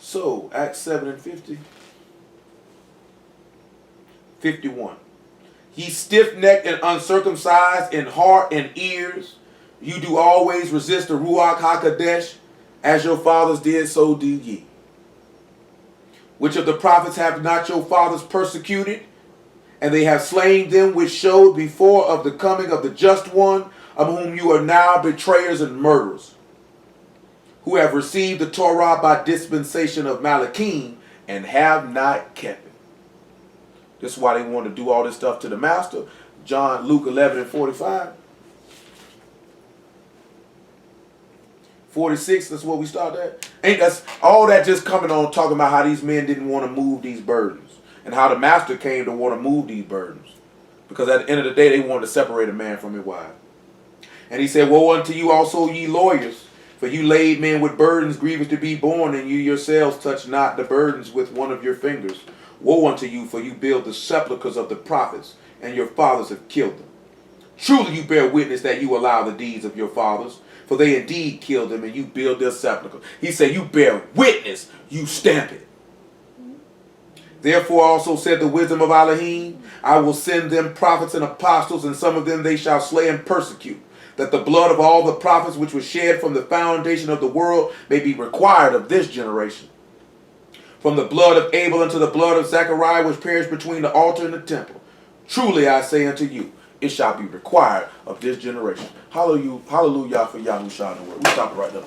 So, Acts 7 and 50. 51. Ye stiff-necked and uncircumcised in heart and ears, you do always resist the Ruach HaKodesh, as your fathers did, so do ye. Which of the prophets have not your fathers persecuted? And they have slain them which showed before of the coming of the just one, of whom you are now betrayers and murderers, who have received the Torah by dispensation of Malachim, and have not kept it. This is why they want to do all this stuff to the master. Luke 11 and 45. 46, that's where we start at. Ain't that's all that just coming on talking about how these men didn't want to move these burdens. And how the master came to want to move these burdens. Because at the end of the day, they wanted to separate a man from his wife. And he said, woe unto you also, ye lawyers, for you laid men with burdens grievous to be borne, and you yourselves touch not the burdens with one of your fingers. Woe unto you, for you build the sepulchres of the prophets, and your fathers have killed them. Truly you bear witness that you allow the deeds of your fathers, for they indeed killed them, and you build their sepulchres. He said, you bear witness, you stamp it. Therefore also said the wisdom of Elohim, I will send them prophets and apostles, and some of them they shall slay and persecute, that the blood of all the prophets which was shed from the foundation of the world may be required of this generation. From the blood of Abel unto the blood of Zechariah which perished between the altar and the temple. Truly I say unto you, it shall be required of this generation. Hallelujah, hallelujah for YAHUSHA in the word. We stop it right there.